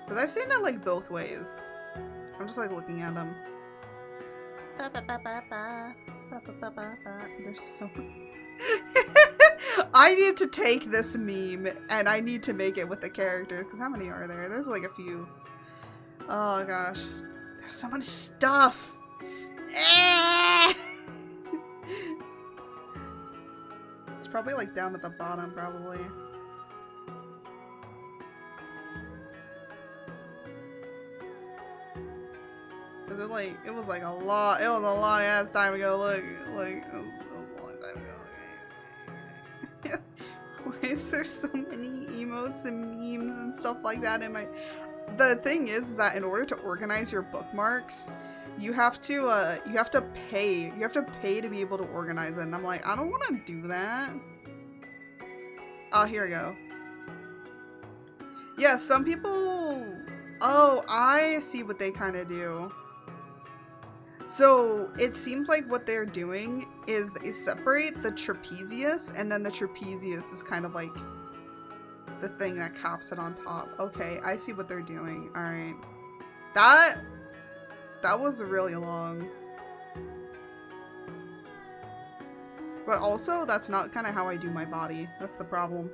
Because I've seen it like both ways. I'm just like looking at them. There's so I need to take this meme and I need to make it with the character. Because how many are there? There's like a few. Oh gosh. There's so much stuff. It's probably like down at the bottom probably. Cause it was like a lot. It was a long ass time ago. Look, like it was a long time ago. Why is there so many emotes and memes and stuff like that in my? The thing is that in order to organize your bookmarks, you have to pay. You have to pay to be able to organize it. And I'm like, I don't want to do that. Oh, here we go. Yeah, some people. Oh, I see what they kind of do. So it seems like what they're doing is they separate the trapezius, and then the trapezius is kind of like the thing that caps it on top. Okay, I see what they're doing. All right, that was really long, but also that's not kind of how I do my body. That's the problem.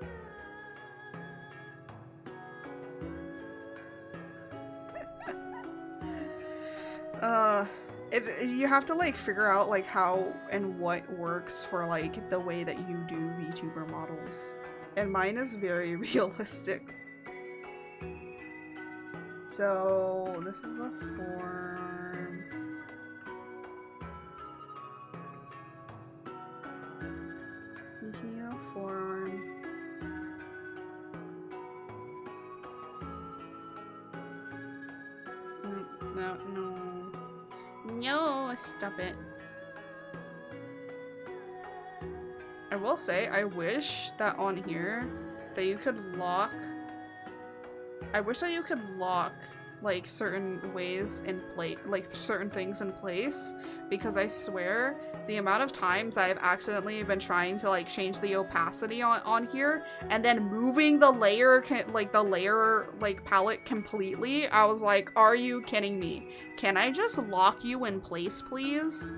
you have to like figure out like how and what works for like the way that you do VTuber models. And mine is very realistic. So this is the form. Mikio form. No, stop it. I will say, I wish that on here that you could lock. I wish that you could lock like certain ways in place, like certain things in place, because I swear the amount of times I've accidentally been trying to like change the opacity on here and then moving the layer palette completely, I was like, are you kidding me? Can I just lock you in place, please?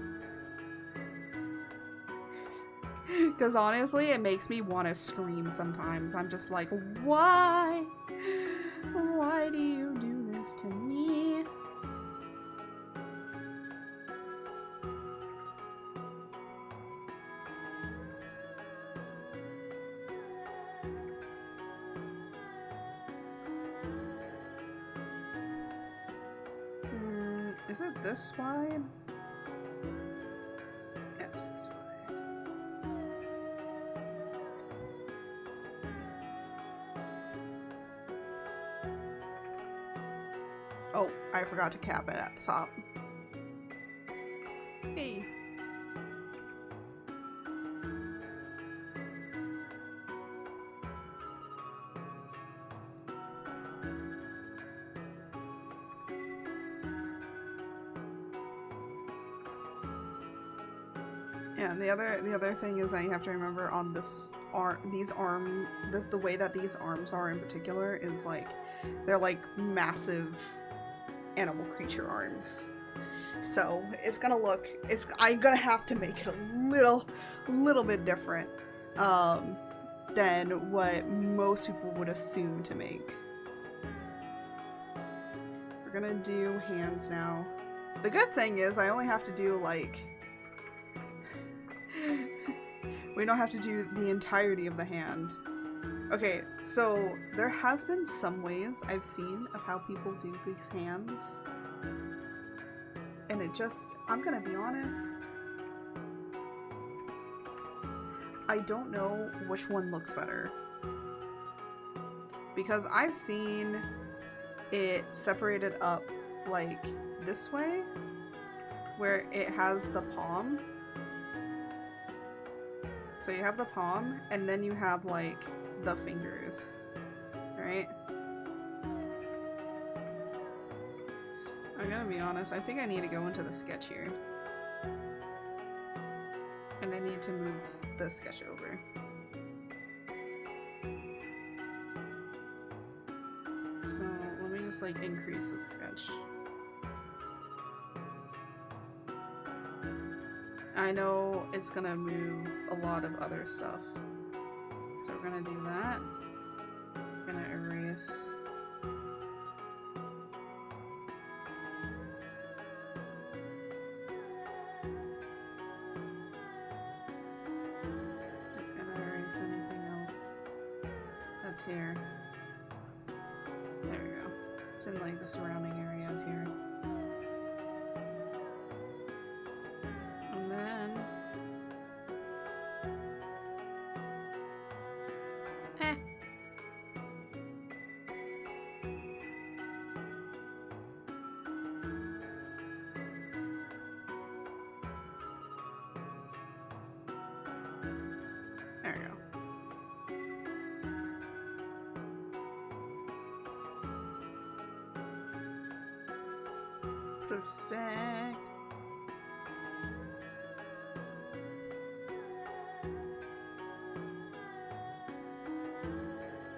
Because honestly, it makes me want to scream sometimes. I'm just like, why? Why do you do this to me? Is it this wide? Yeah, it's this wide. Oh, I forgot to cap it at the top. Hey. Yeah, and the other thing is that you have to remember on this the way that these arms are in particular is like they're like massive animal creature arms. So it's gonna look, I'm gonna have to make it a little bit different than what most people would assume to make. We're gonna do hands now. The good thing is I only have to do like we don't have to do the entirety of the hand. Okay, so there has been some ways I've seen of how people do these hands. And it just, I'm gonna be honest, I don't know which one looks better. Because I've seen it separated up like this way, where it has the palm. So you have the palm, and then you have like the fingers, right? I'm gonna be honest, I think I need to go into the sketch here. And I need to move the sketch over. So let me just like increase the sketch. I know it's gonna move a lot of other stuff. So we're gonna do that. We're gonna erase. Just gonna erase anything else that's here. There we go. It's in like the surrounding area of here. And then there we go. Perfect.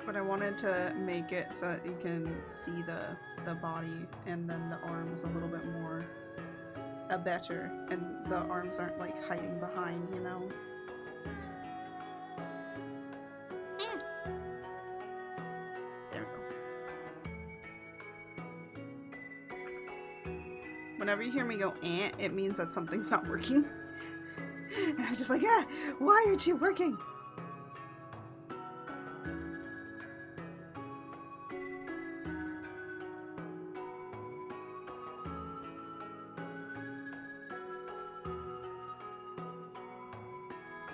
But I wanted to make it so that you can see the body and then the arms a little bit more better, and the arms aren't like hiding behind, you know? There we go. whenever you hear me go it means that something's not working. And I'm just like, yeah, why aren't you working?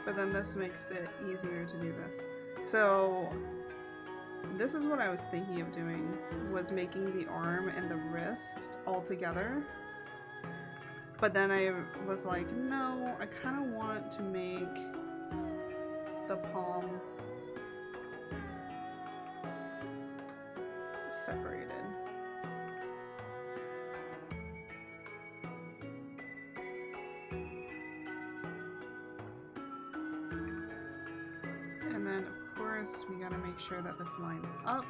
But then this makes it easier to do this. So this is what I was thinking of doing, was making the arm and the wrist all together. But then I was like, no, I kind of want to make the palm separated. And then, of course, we gotta make sure that this lines up.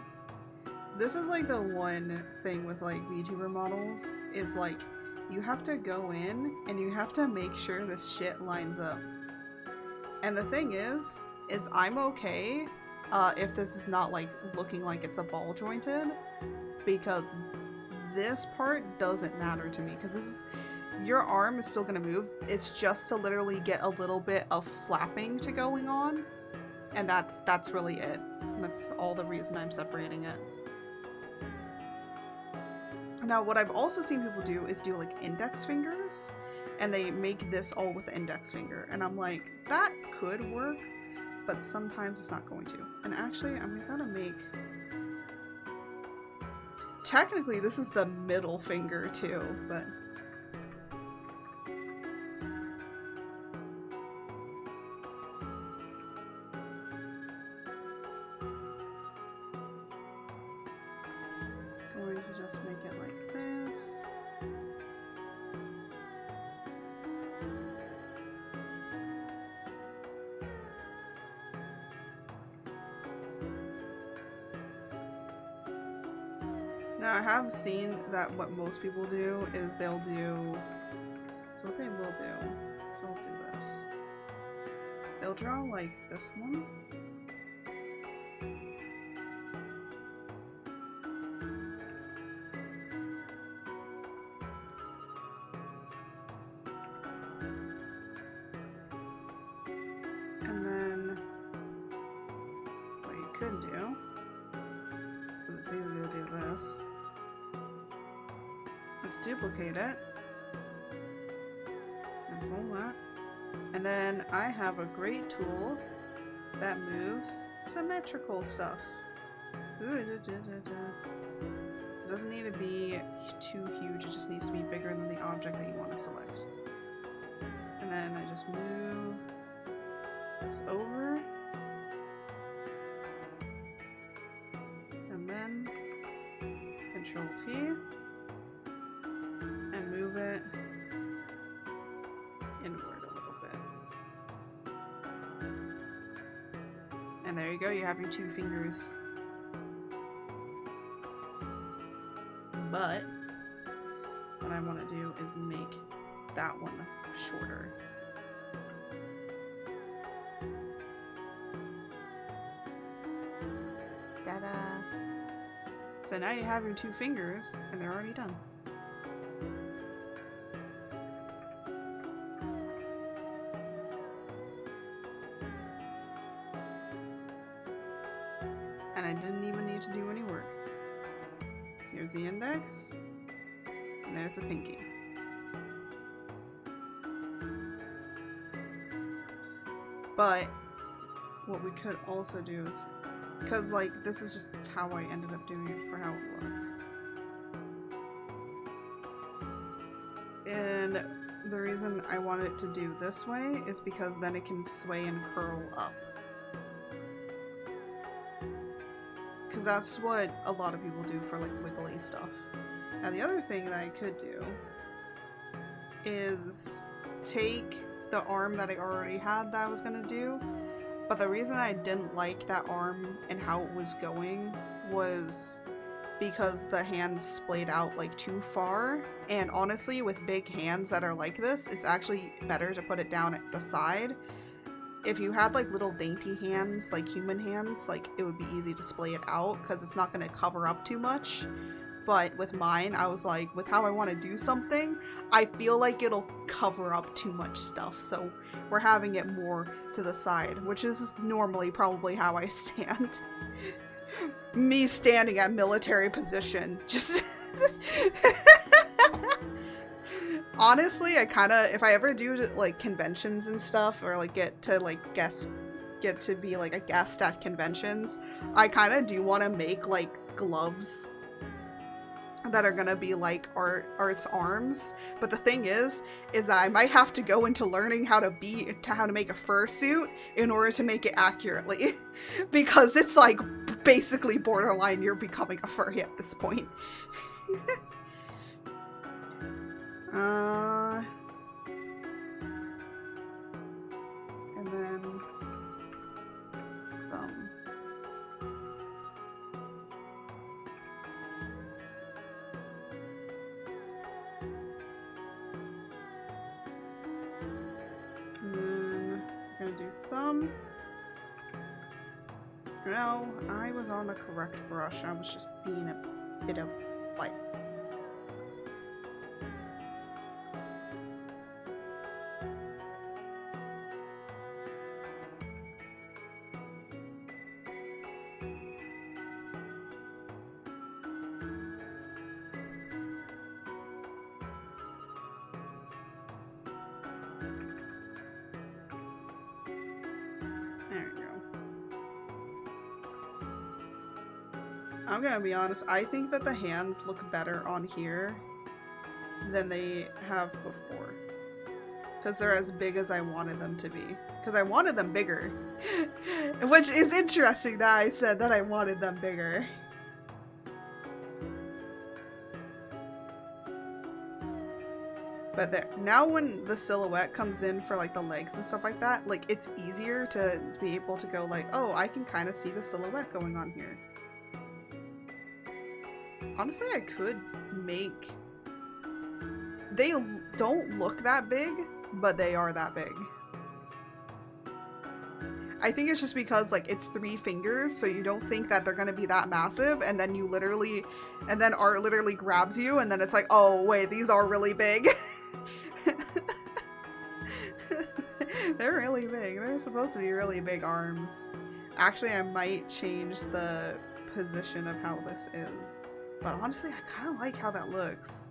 This is like the one thing with like VTuber models, is like, you have to go in and you have to make sure this shit lines up. And the thing is I'm okay if this is not like looking like it's a ball jointed, because this part doesn't matter to me, because this is, your arm is still gonna move. It's just to literally get a little bit of flapping to going on, and that's really it. That's all the reason I'm separating it. Now, what I've also seen people do is do like index fingers, and they make this all with the index finger, and I'm like, that could work, but sometimes it's not going to. And actually, I'm gonna make, technically this is the middle finger too, but going to just make it like this. Now, I have seen that what most people do is they'll do, so what they will do is we'll do this. They'll draw like this one. And then what you could do, because it's easy to do this, is duplicate it. That's all that. And then I have a great tool that moves symmetrical stuff. It doesn't need to be too huge, it just needs to be bigger than the object that you want to select. And then I just move this over. And then Control T. And move it inward a little bit. And there you go, you have your two fingers. But what I want to do is make that one shorter. Ta-da! So now you have your two fingers, and they're already done. And I didn't even need to do any work. Here's the index, and there's the pinky. But what we could also do is, because like this is just how I ended up doing it for how it looks. And the reason I want it to do this way is because then it can sway and curl up. Because that's what a lot of people do for like wiggly stuff. Now the other thing that I could do is take the arm that I already had that I was gonna do, but the reason I didn't like that arm and how it was going was because the hands splayed out like too far, and honestly with big hands that are like this, it's actually better to put it down at the side. If you had like little dainty hands, like human hands, like it would be easy to splay it out because it's not going to cover up too much. but with mine, I was like, with how I want to do something, I feel like it'll cover up too much stuff, so we're having it more to the side, which is normally probably how I stand. Me standing at military position, just... Honestly, I kind of, if I ever do like conventions and stuff, or like get to be like a guest at conventions, I kind of do want to make like gloves that are gonna be like art's arms. But the thing is that I might have to go into learning how to make a fursuit in order to make it accurately, because it's like basically borderline you're becoming a furry at this point. And then thumb. And then we're gonna do thumb. No, I was on the correct brush. I was just being a bit of like. I'm gonna be honest, I think that the hands look better on here than they have before. Because they're as big as I wanted them to be. Because I wanted them bigger. Which is interesting that I said that I wanted them bigger. But there, now when the silhouette comes in for like the legs and stuff like that, like it's easier to be able to go like, oh, I can kind of see the silhouette going on here. Honestly, I could make... They don't look that big, but they are that big. I think it's just because, like, it's 3 fingers, so you don't think that they're gonna be that massive, and then you literally... And then art literally grabs you, and then it's like, oh, wait, these are really big. They're really big. They're supposed to be really big arms. Actually, I might change the position of how this is. But honestly, I kind of like how that looks.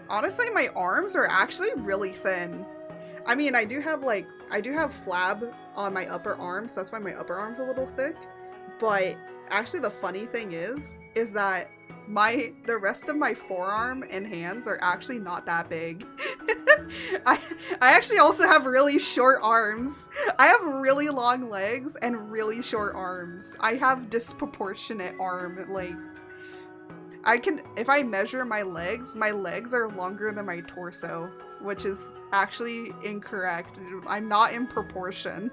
Honestly, my arms are actually really thin. I mean, I do have flab on my upper arm, so that's why my upper arm's a little thick. But actually the funny thing is that the rest of my forearm and hands are actually not that big. I actually also have really short arms. I have really long legs and really short arms. I have disproportionate arm length. If I measure my legs are longer than my torso, which is actually incorrect. I'm not in proportion.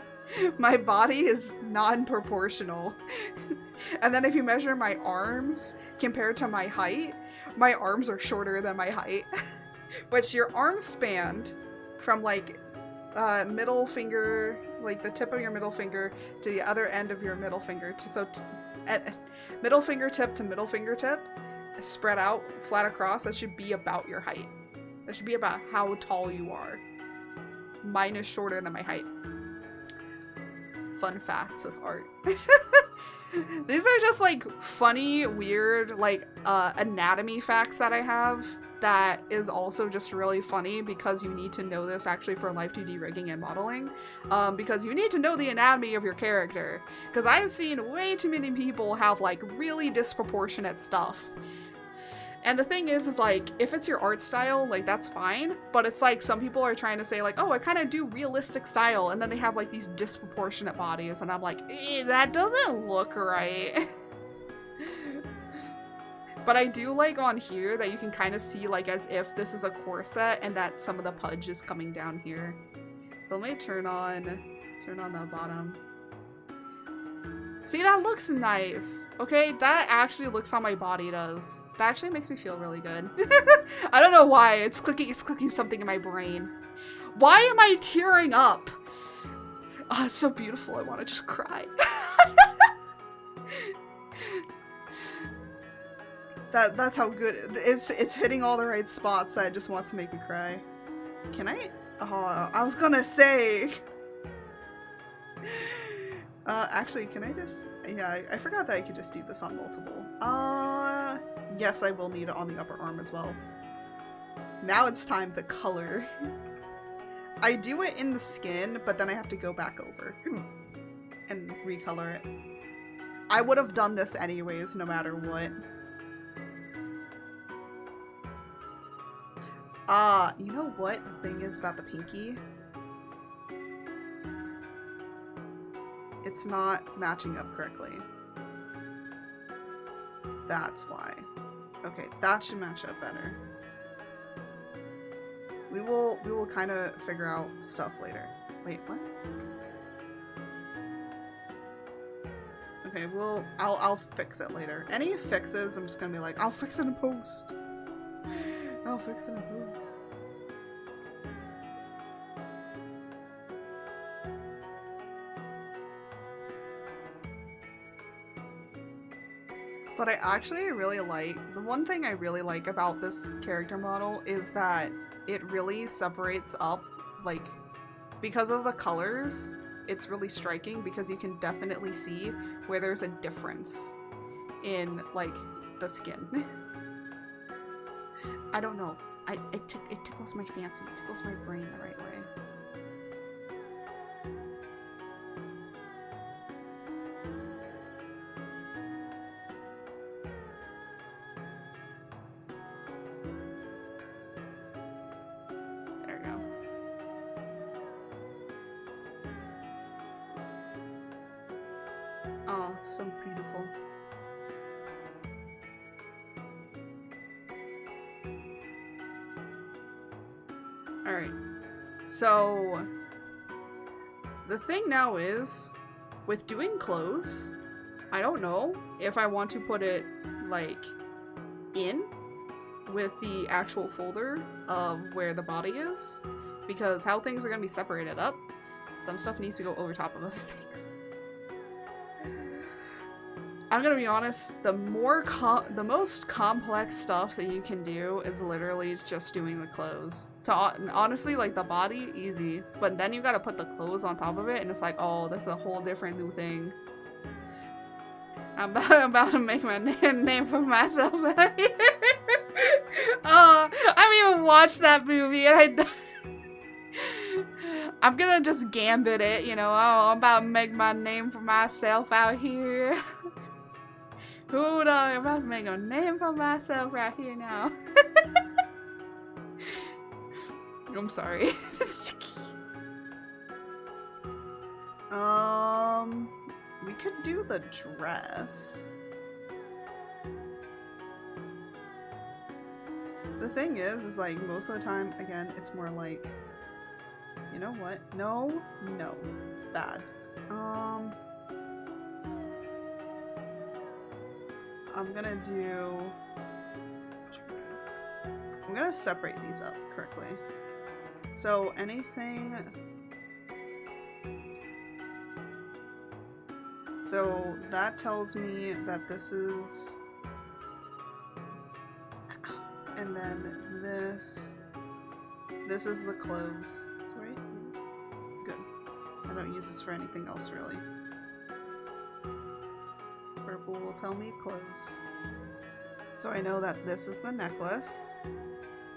My body is non-proportional. And then if you measure my arms compared to my height, my arms are shorter than my height. Which your arms spanned from like middle finger, like the tip of your middle finger to the other end of your middle finger. Middle fingertip to middle fingertip, spread out flat across. That should be about your height. That should be about how tall you are. Mine is shorter than my height. Fun facts with art. These are just like funny, weird, like anatomy facts that I have. That is also just really funny because you need to know this actually for live 2D rigging and modeling. Because you need to know the anatomy of your character. Because I've seen way too many people have like really disproportionate stuff. And the thing is like, if it's your art style, like that's fine. But it's like some people are trying to say like, oh, I kind of do realistic style. And then they have like these disproportionate bodies. And I'm like, that doesn't look right. But I do like on here that you can kind of see like as if this is a corset and that some of the pudge is coming down here. So let me turn on the bottom. See, that looks nice. Okay, that actually looks how my body does. That actually makes me feel really good. I don't know why. It's clicking something in my brain. Why am I tearing up? Oh, it's so beautiful. I want to just cry. That's how good it's hitting all the right spots that it just wants to make me cry. Can I? Oh, I was gonna say. Actually, can I just? Yeah, I forgot that I could just do this on multiple. Yes, I will need it on the upper arm as well. Now it's time to color. I do it in the skin, but then I have to go back over and recolor it. I would have done this anyways, no matter what. You know what the thing is about the pinky? It's not matching up correctly. That's why. Okay, that should match up better. We will kind of figure out stuff later. Wait, what? Okay, I'll fix it later. Any fixes, I'm just gonna be like, I'll fix it in post. I'll fix it in post. But I actually really like, the one thing I really like about this character model is that it really separates up, like, because of the colors, it's really striking because you can definitely see where there's a difference in, like, the skin. I don't know. It tickles my fancy. It tickles my brain the right way. There we go. Oh, so beautiful. Alright, so the thing now is, with doing clothes, I don't know if I want to put it, like, in with the actual folder of where the body is, because how things are going to be separated up, some stuff needs to go over top of other things. I'm gonna be honest, the most complex stuff that you can do is literally just doing the clothes. Honestly, like, the body, easy. But then you gotta put the clothes on top of it, and it's like, oh, this is a whole different new thing. I'm about to make my name for myself out here. Oh, I haven't even watched that movie, and I'm gonna just gambit it, you know, oh, I'm about to make my name for myself out here. Hold on, I'm about to make a name for myself right here now. I'm sorry. We could do the dress. The thing is like, most of the time, again, it's more like, you know what? No, bad. I'm gonna separate these up correctly. So anything, so that tells me that this is, and then this is the clothes, right? Good. I don't use this for anything else really. Purple will tell me clothes. So I know that this is the necklace,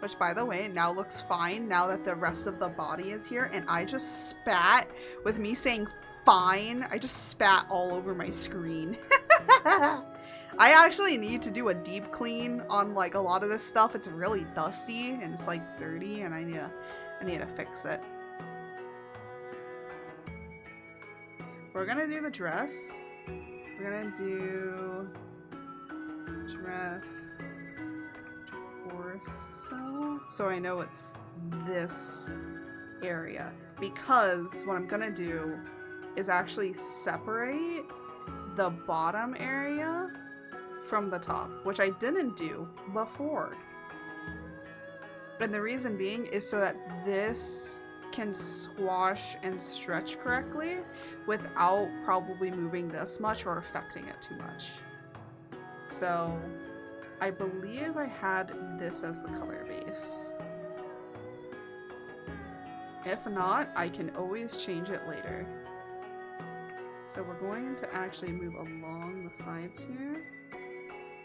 which, by the way, now looks fine now that the rest of the body is here, and I just spat, with me saying fine, I just spat all over my screen. I actually need to do a deep clean on, like, a lot of this stuff. It's really dusty and it's like dirty, and I need to fix it. We're gonna do the dress. We're gonna do dress torso. So I know it's this area, because what I'm gonna do is actually separate the bottom area from the top, which I didn't do before. And the reason being is so that this can swash and stretch correctly without probably moving this much or affecting it too much. So I believe I had this as the color base. If not, I can always change it later. So we're going to actually move along the sides here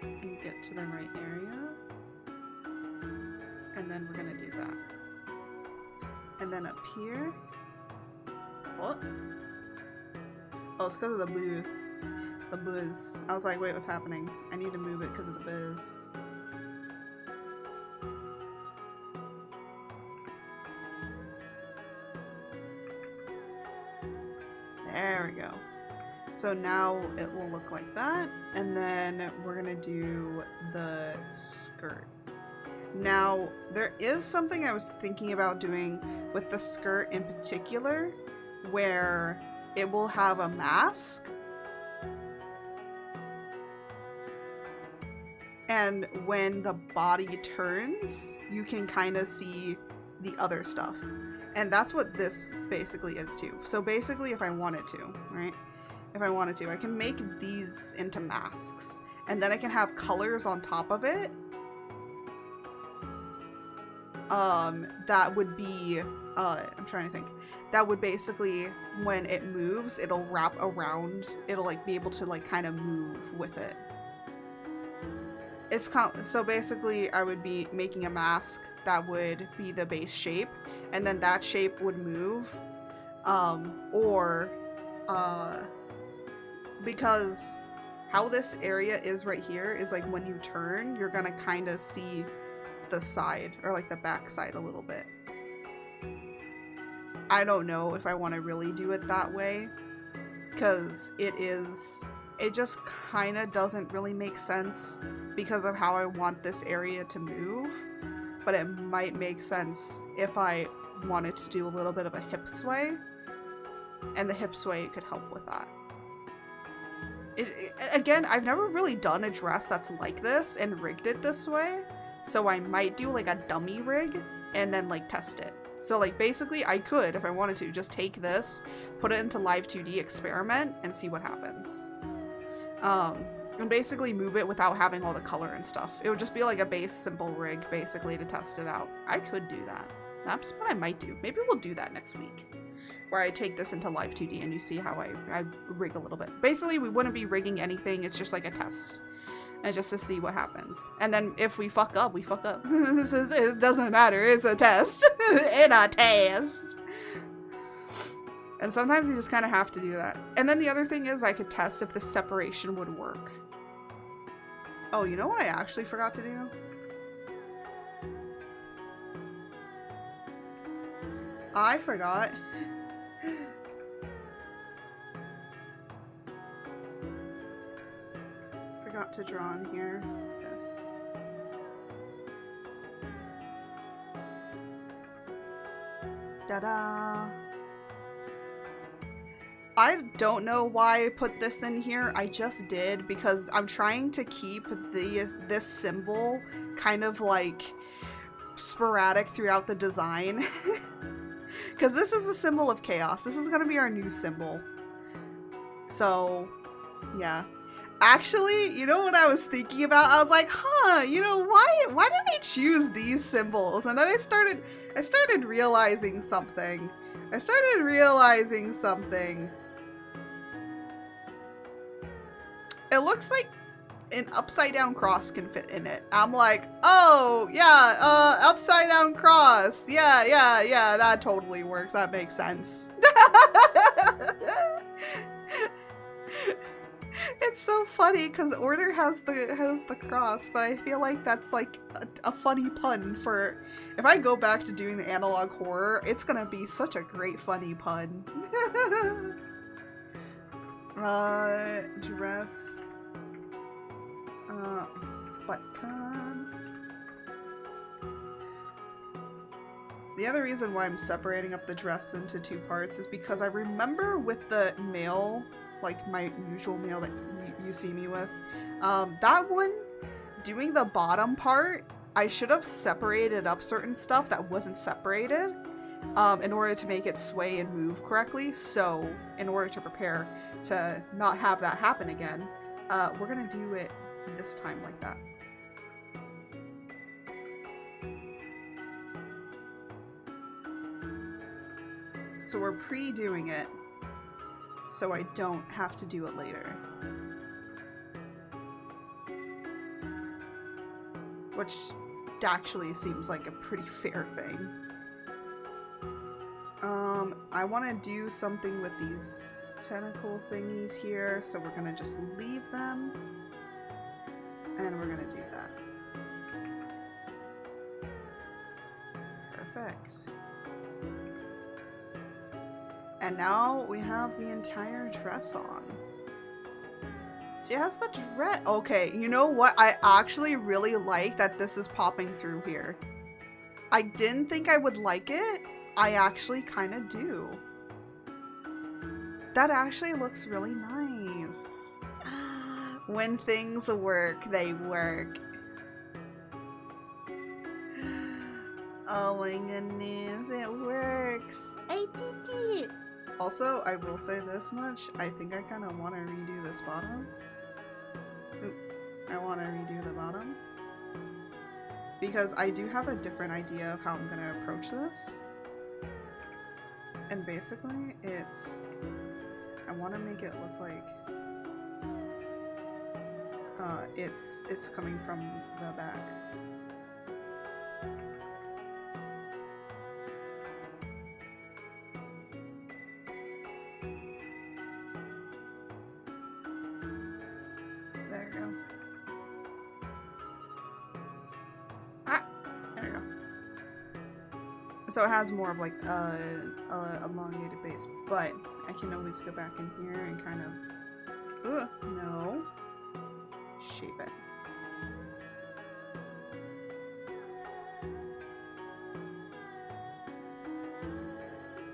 and get to the right area. And then we're gonna do that. And then up here. What? Oh, it's because of the blue. The buzz. I was like, wait, what's happening? I need to move it because of the buzz. There we go. So now it will look like that. And then we're gonna do the skirt. Now, there is something I was thinking about doing with the skirt in particular, where it will have a mask. And when the body turns, you can kind of see the other stuff. And that's what this basically is too. So basically, if I wanted to, right? If I wanted to, I can make these into masks. And then I can have colors on top of it. That would be, I'm trying to think. That would basically, when it moves, it'll wrap around. It'll like be able to like kind of move with it. So basically I would be making a mask that would be the base shape, and then that shape would move, because how this area is right here is like when you turn, you're gonna kind of see the side, or like the back side a little bit. I don't know if I want to really do it that way, because it just kind of doesn't really make sense because of how I want this area to move, but it might make sense if I wanted to do a little bit of a hip sway, and the hip sway could help with that. Again, I've never really done a dress that's like this and rigged it this way, so I might do like a dummy rig and then like test it. So like basically I could, if I wanted to, just take this, put it into Live 2D, experiment, and see what happens. And basically move it without having all the color and stuff. It would just be like a base simple rig basically to test it out. I could do that. That's what I might do. Maybe we'll do that next week, where I take this into Live 2D and you see how I rig a little bit. Basically, we wouldn't be rigging anything. It's just like a test. And just to see what happens. And then if we fuck up, we fuck up. It doesn't matter. It's a test. In a test. And sometimes you just kind of have to do that. And then the other thing is I could test if the separation would work. Oh, you know what I actually forgot to do? I forgot. Forgot to draw in here. This. Ta-da! I don't know why I put this in here. I just did because I'm trying to keep this symbol kind of like sporadic throughout the design. Because this is the symbol of chaos. This is going to be our new symbol. So, yeah. Actually, you know what I was thinking about? I was like, huh, you know, why did I choose these symbols? And then I started realizing something. It looks like an upside down cross can fit in it. I'm like, oh, yeah, upside down cross. Yeah, that totally works. That makes sense. It's so funny because Order has the cross, but I feel like that's like a funny pun for if I go back to doing the analog horror, it's gonna be such a great funny pun. Dress. Button. The other reason why I'm separating up the dress into two parts is because I remember with the male, like my usual male that you see me with, that one, doing the bottom part, I should have separated up certain stuff that wasn't separated in order to make it sway and move correctly. So in order to prepare to not have that happen again, we're gonna do it this time like that. So we're pre-doing it, so I don't have to do it later. Which actually seems like a pretty fair thing. I want to do something with these tentacle thingies here, so we're gonna just leave them. And we're gonna do that. Perfect. And now we have the entire dress on. She has the dress. Okay, you know what? I actually really like that this is popping through here. I didn't think I would like it. I actually kind of do. That actually looks really nice. When things work, they work. Oh my goodness, it works. I did it. Also, I will say this much. I think I kind of want to redo this bottom. Oop, I want to redo the bottom. Because I do have a different idea of how I'm going to approach this. And basically, I want to make it look like it's coming from the back. There you go. Ah, there you go. So it has more of like a elongated base, but I can always go back in here and kind of, no, shape it.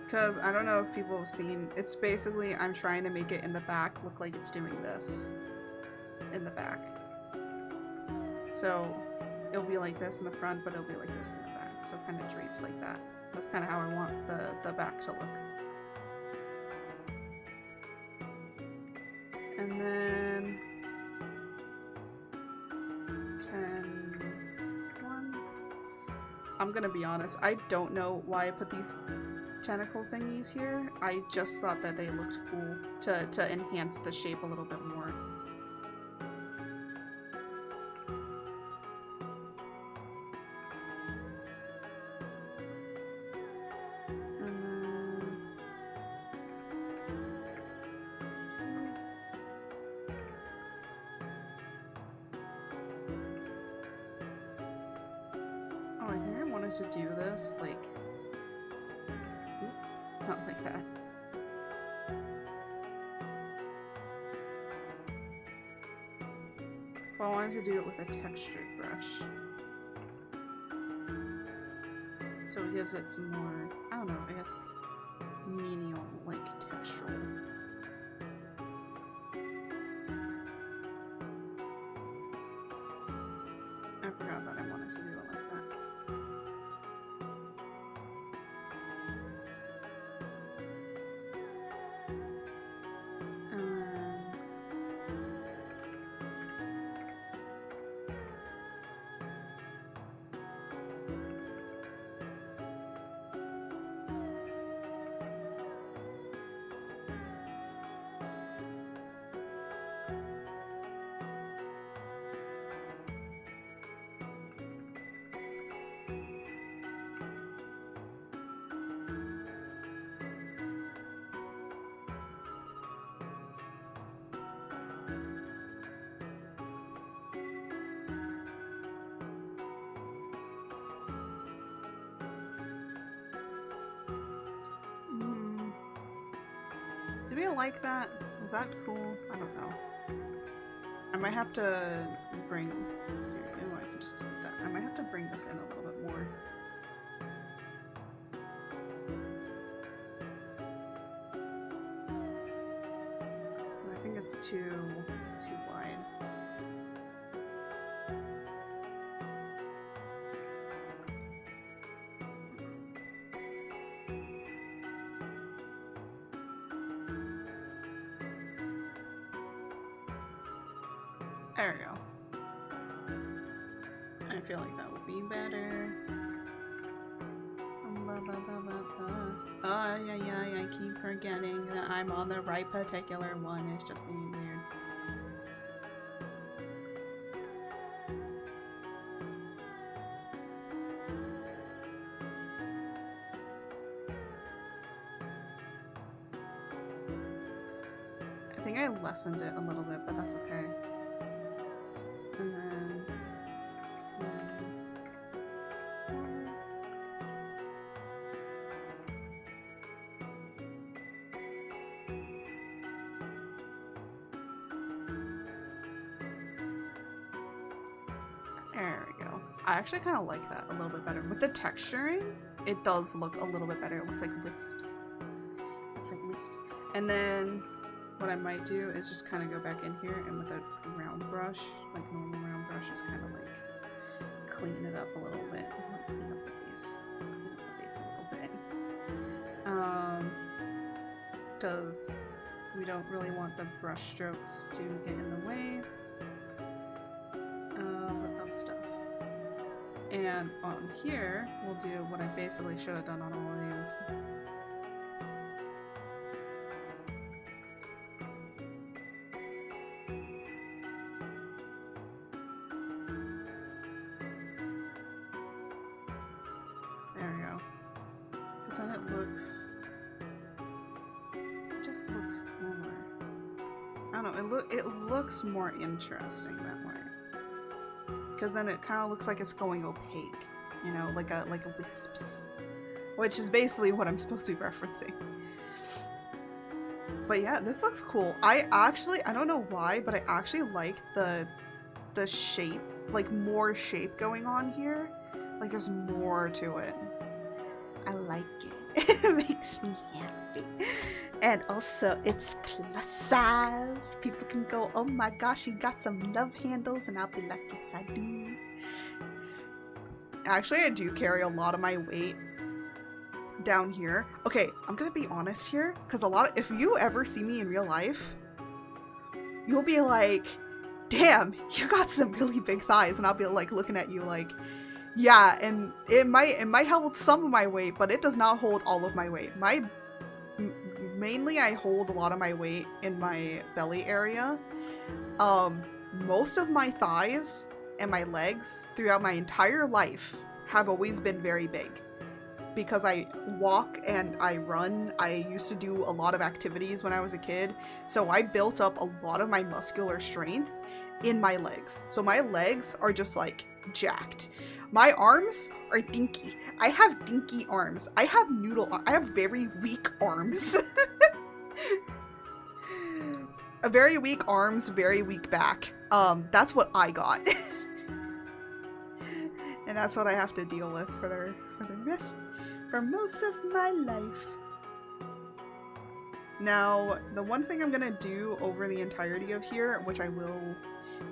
Because I don't know if people have seen, it's basically, I'm trying to make it in the back look like it's doing this in the back. So it'll be like this in the front, but it'll be like this in the back. So it kind of drapes like that. That's kind of how I want the back to look. And then 1. I'm gonna be honest, I don't know why I put these tentacle thingies here. I just thought that they looked cool to enhance the shape a little bit more. To do this, like, not like that. But I wanted to do it with a textured brush. So it gives it some more, I don't know, I guess, menial, like, textural. I forgot that I wanted to do it like that. Do we like that? Is that cool? I don't know. I might have to bring... Here, I can just delete that. I might have to bring this in a little bit more. I think it's too wide. There we go. I feel like that would be better. Yeah. forgetting that I'm on the right particular one. It's just being weird. I think I lessened it a little bit, but that's okay. And then... There we go. I actually kind of like that a little bit better. With the texturing, it does look a little bit better. It looks like wisps. Looks like wisps. And then what I might do is just kind of go back in here and with a round brush, like normal round brush, just kind of like clean it up a little bit. Clean up the base. Clean up the base a little bit. Because we don't really want the brush strokes to get in the way of stuff. And on here, we'll do what I basically should have done on all of these. There we go. Because then it just looks cooler. I don't know, it looks more interesting that way. Because then it kind of looks like it's going opaque, you know, like a wisps, which is basically what I'm supposed to be referencing. But yeah, this looks cool. I don't know why, but I actually like the shape, like more shape going on here. Like there's more to it. I like it. It makes me happy. And also, it's plus size. People can go, oh my gosh, you got some love handles, and I'll be like, yes, I do. Actually, I do carry a lot of my weight down here. Okay, I'm gonna be honest here, because if you ever see me in real life, you'll be like, damn, you got some really big thighs, and I'll be like looking at you like, yeah, and it might hold some of my weight, but it does not hold all of my weight. Mainly I hold a lot of my weight in my belly area. Most of my thighs and my legs throughout my entire life have always been very big. Because I walk and I run, I used to do a lot of activities when I was a kid, so I built up a lot of my muscular strength in my legs. So my legs are just like jacked. My arms are dinky. I have dinky arms. I have I have very weak arms. A very weak arms, very weak back. That's what I got. And that's what I have to deal with for the most of my life. Now, the one thing I'm gonna do over the entirety of here, which I will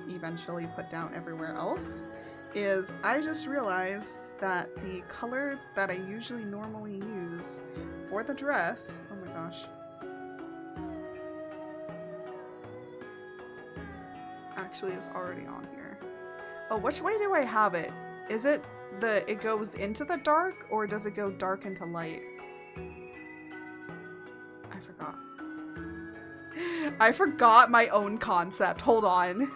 eventually put down everywhere else, is I just realized that the color that I usually normally use for the dress, oh my gosh, actually is already on here. Oh, which way do I have it? Is it it goes into the dark, or does it go dark into light? I forgot. I forgot my own concept. Hold on.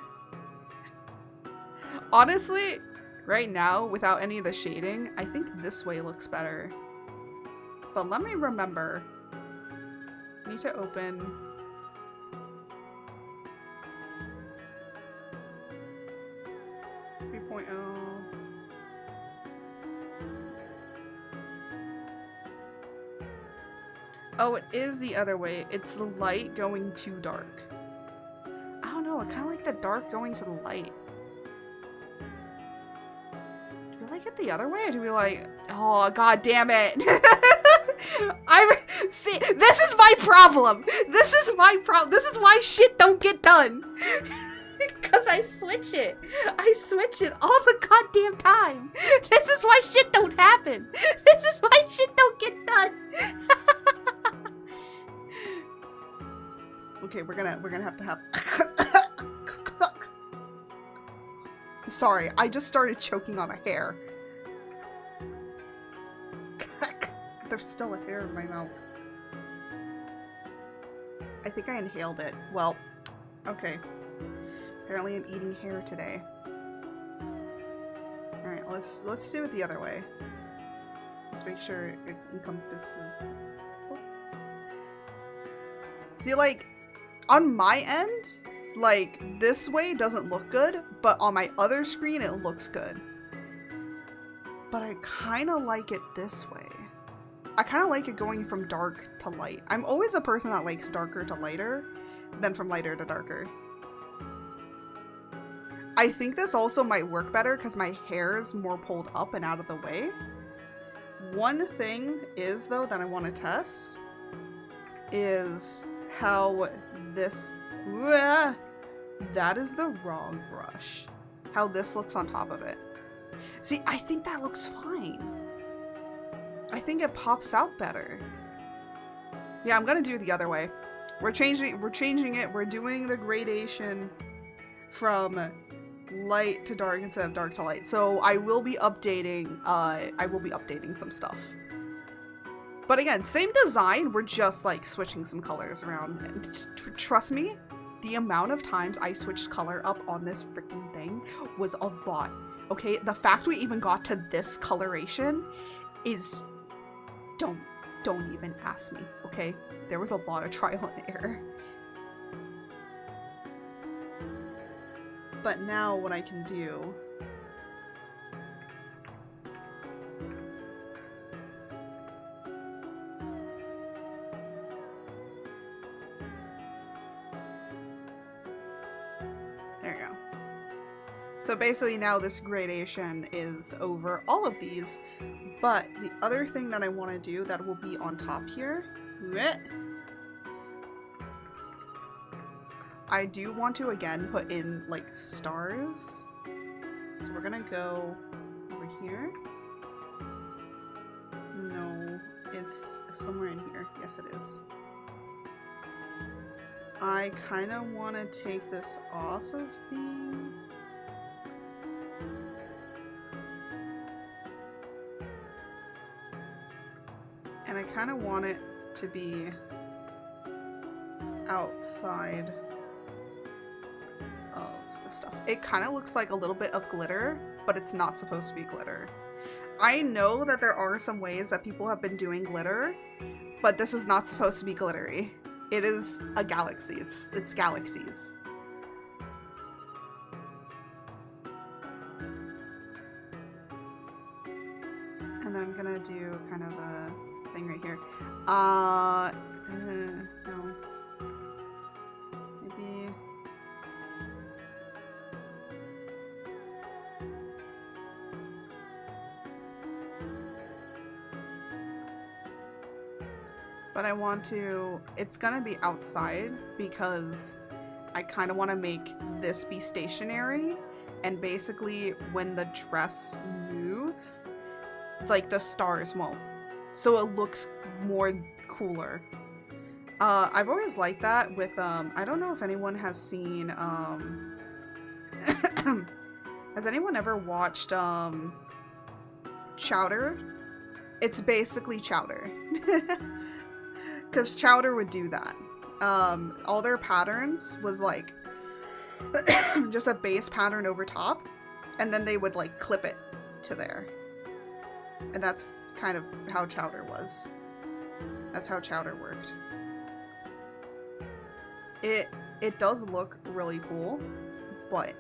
Honestly, right now, without any of the shading, I think this way looks better. But let me remember. I need to open... 3.0. Oh, it is the other way. It's the light going to dark. I don't know, I kind of like the dark going to the light. Do we like it the other way, or do we like... Oh, god damn it. See, this is my problem. This is my problem. This is why shit don't get done. Because I switch it. I switch it all the goddamn time. This is why shit don't happen. This is why shit don't get done. Okay, we're gonna have to have... Sorry, I just started choking on a hair. There's still a hair in my mouth. I think I inhaled it. Well, okay. Apparently I'm eating hair today. Alright, let's do it the other way. Let's make sure it encompasses. See, like, on my end, like, this way doesn't look good, but on my other screen it looks good. But I kind of like it this way. I kind of like it going from dark to light. I'm always a person that likes darker to lighter than from lighter to darker. I think this also might work better because my hair is more pulled up and out of the way. One thing is, though, that I want to test is how this... That is the wrong brush. How this looks on top of it. See, I think that looks fine. I think it pops out better. Yeah, I'm gonna do it the other way. We're changing it. We're doing the gradation from light to dark instead of dark to light. So I will be updating some stuff. But again, same design, we're just like switching some colors around. And trust me, the amount of times I switched color up on this freaking thing was a lot. Okay, the fact we even got to this coloration is, don't even ask me, okay? There was a lot of trial and error. But now what I can do there you go. So basically now this gradation is over all of these, but the other thing that I want to do that will be on top here, I do want to again put in like stars. So we're gonna go over here. No, it's somewhere in here. Yes, it is. I kind of want to take this off of being... And I kind of want it to be outside of the stuff. It kind of looks like a little bit of glitter, but it's not supposed to be glitter. I know that there are some ways that people have been doing glitter, but this is not supposed to be glittery. It is a galaxy. It's galaxies. And then I'm gonna do kind of a thing right here. No. Maybe. But I want to, it's gonna be outside because I kind of want to make this be stationary, and basically when the dress moves, like the stars won't. So it looks more cooler. I've always liked that with, I don't know if anyone has seen, has anyone ever watched, Chowder? It's basically Chowder. Because Chowder would do that. All their patterns was like, just a base pattern over top, and then they would like clip it to there. And that's kind of how Chowder was. That's how Chowder worked. It does look really cool, but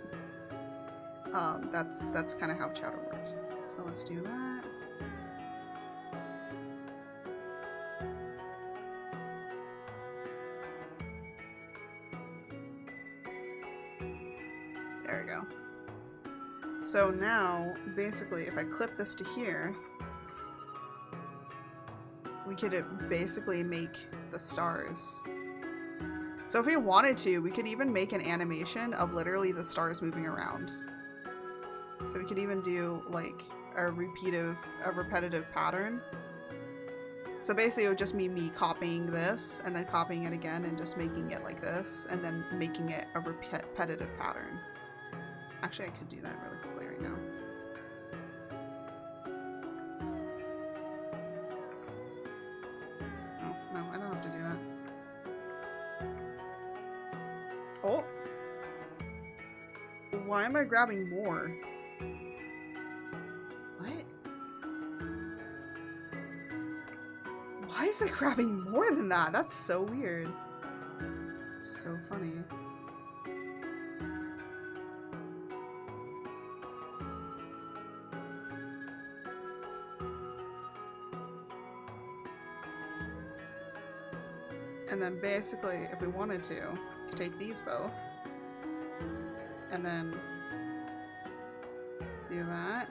that's kind of how Chowder worked. So let's do that. There we go. So now, basically, if I clip this to here, we could basically make the stars. So if we wanted to, we could even make an animation of literally the stars moving around. So we could even do like a repetitive pattern. So basically it would just be me copying this and then copying it again and just making it like this and then making it a repetitive pattern. Actually, I could do that really quickly right now. Oh, no, I don't have to do that. Oh. Why am I grabbing more? What? Why is it grabbing more than that? That's so weird. It's so funny. And then basically, if we wanted to, take these both. And then do that.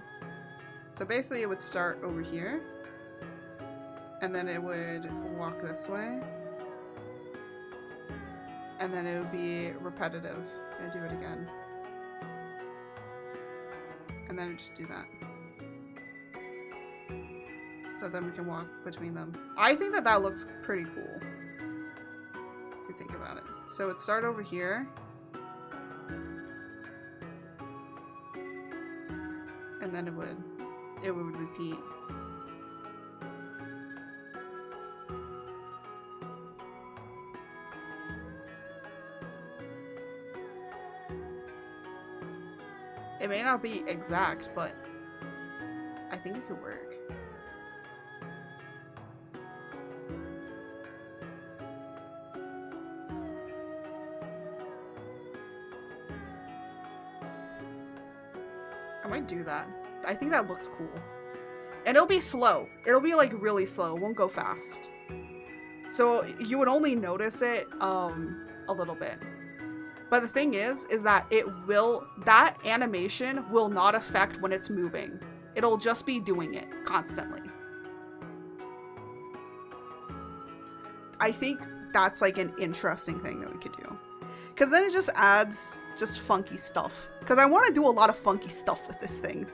So basically it would start over here. And then it would walk this way. And then it would be repetitive. And do it again. And then it would just do that. So then we can walk between them. I think that that looks pretty cool. If you think about it. So it would start over here. And then it would repeat. It may not be exact, but I think it could work. I might do that. I think that looks cool. And it'll be slow. It'll be like really slow. It won't go fast. So you would only notice it a little bit. But the thing is that that animation will not affect when it's moving. It'll just be doing it constantly. I think that's like an interesting thing that we could do. Because then it just adds just funky stuff. Because I want to do a lot of funky stuff with this thing.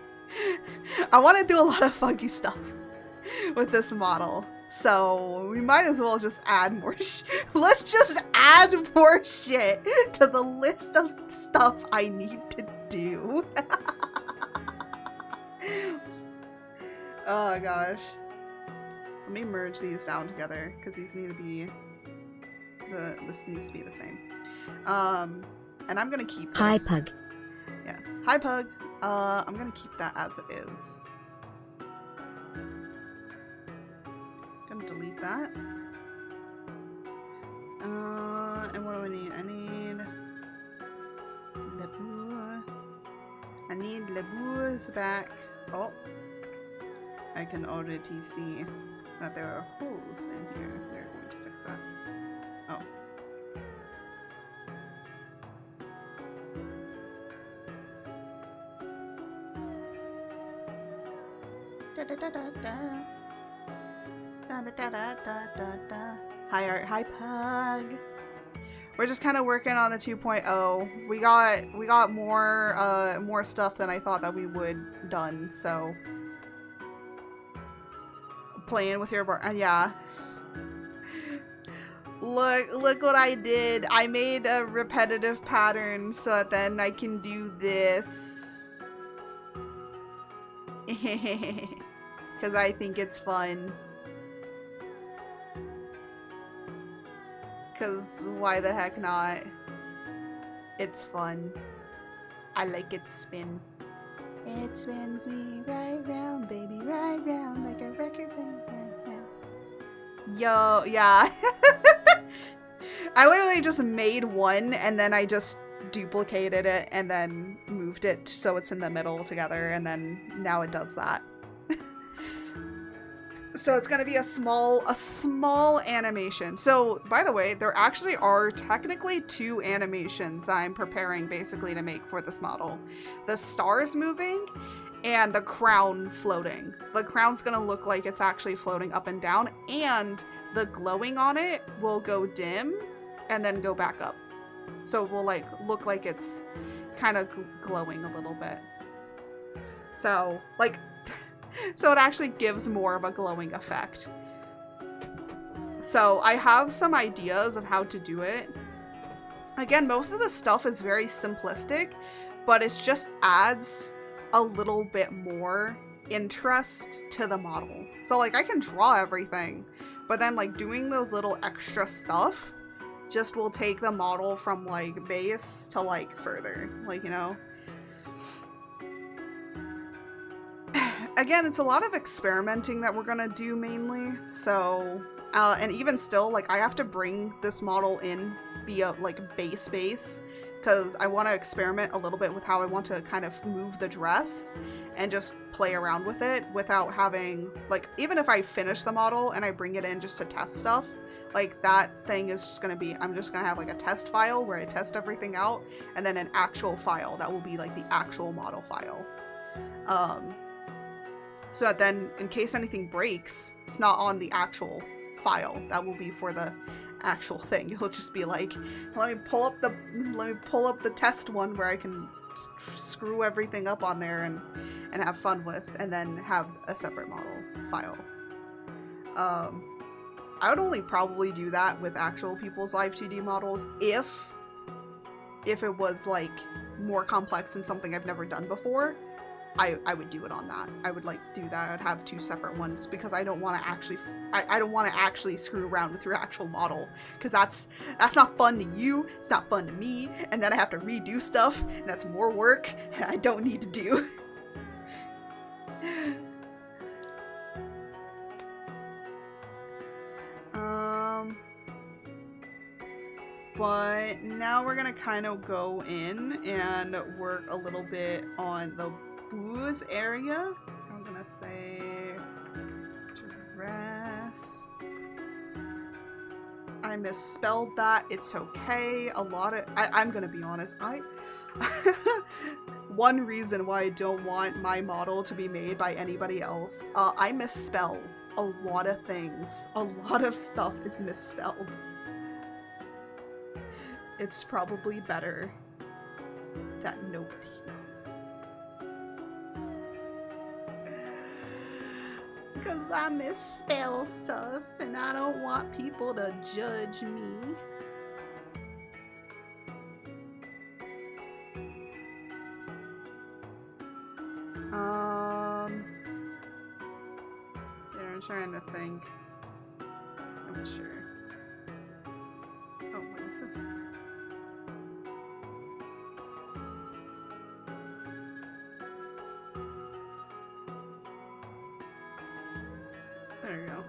I want to do a lot of funky stuff with this model. So we might as well just add more let's just add more shit to the list of stuff I need to do. Oh gosh. Let me merge these down together because these need to be this needs to be the same. And I'm gonna keep this. Hi Pug. Yeah. Hi Pug. I'm gonna keep that as it is. Gonna delete that. And what do I need? I need Levare. I need Levare's back. Oh, I can already see that there are holes in here. We're going to fix that. Oh. Da da da da da. Da da da da da da. Hi Art, hi Pug. We're just kind of working on the 2.0. We got more stuff than I thought that we would done. So playing with your bar, yeah. Look what I did. I made a repetitive pattern so that then I can do this. Because I think it's fun. Because why the heck not? It's fun. I like it spin. It spins me right round, baby, right round, like a record band, right round. Yo, yeah. I literally just made one and then I just duplicated it and then moved it so it's in the middle together, and then now it does that. So it's gonna be a small animation. So, by the way, there actually are technically 2 animations that I'm preparing basically to make for this model. The stars moving and the crown floating. The crown's gonna look like it's actually floating up and down, and the glowing on it will go dim and then go back up. So it will like look like it's kind of glowing a little bit. So, like, so it actually gives more of a glowing effect. So I have some ideas of how to do it. Again, most of the stuff is very simplistic, but it just adds a little bit more interest to the model. So like I can draw everything, but then like doing those little extra stuff just will take the model from like base to like further, like, you know. Again, it's a lot of experimenting that we're gonna do mainly, so and even still, like, I have to bring this model in via like base because I want to experiment a little bit with how I want to kind of move the dress and just play around with it without having, like, even if I finish the model and I bring it in just to test stuff, like, that thing is just going to be, I'm just going to have like a test file where I test everything out, and then an actual file that will be like the actual model file. So that then in case anything breaks, it's not on the actual file. That will be for the actual thing. It'll just be like, let me pull up the test one where I can screw everything up on there and have fun with, and then have a separate model file. I would only probably do that with actual people's live 2D models if it was like more complex and something I've never done before. I would do it on that. I would like do that. I'd have 2 separate ones because I don't want to actually I don't want to actually screw around with your actual model, because that's not fun to you, it's not fun to me, and then I have to redo stuff, and that's more work I don't need to do. But now we're gonna kind of go in and work a little bit on the booze area. I'm gonna say dress. I misspelled that. It's okay. I'm gonna be honest. One reason why I don't want my model to be made by anybody else, I misspell a lot of things. A lot of stuff is misspelled. It's probably better that nobody knows. Because I misspell stuff and I don't want people to judge me. Yeah, I'm trying to think. I'm sure. Oh, what is this? There you go.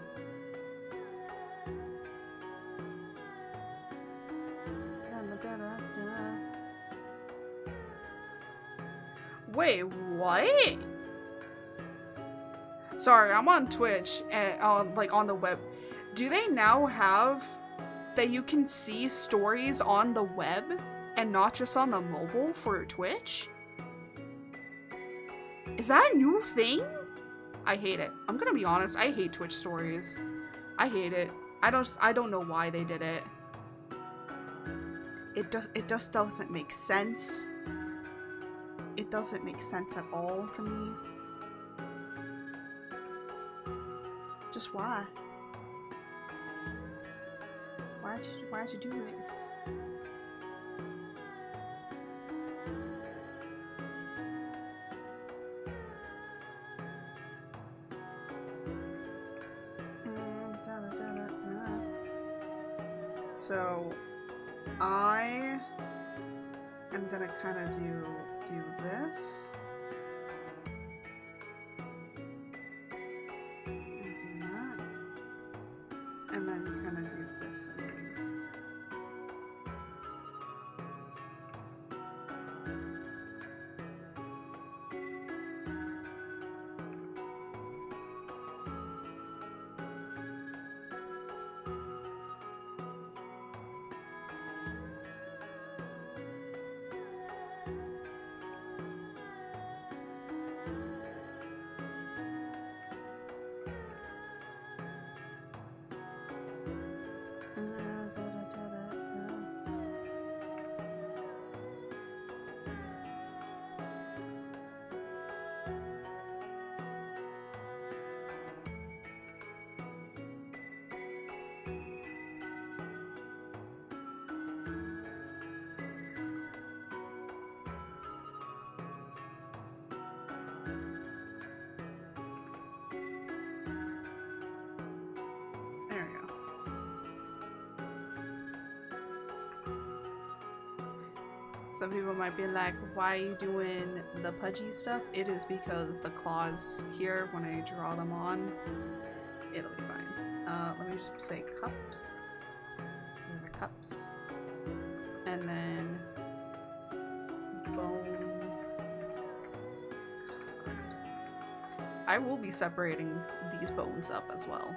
Wait, what? Sorry, I'm on Twitch and like on the web. Do they now have that you can see stories on the web and not just on the mobile for Twitch? Is that a new thing? I hate it. I'm gonna be honest, I hate Twitch stories. I hate it. I don't know why they did it. It just doesn't make sense. It doesn't make sense at all to me. Just why? Why'd you do it? So I am gonna kind of do this. And do that. And then kind of do this again. Some people might be like, why are you doing the pudgy stuff? It is because the claws here, when I draw them on, it'll be fine. Let me just say cups. So they're cups. And then bone cups. I will be separating these bones up as well.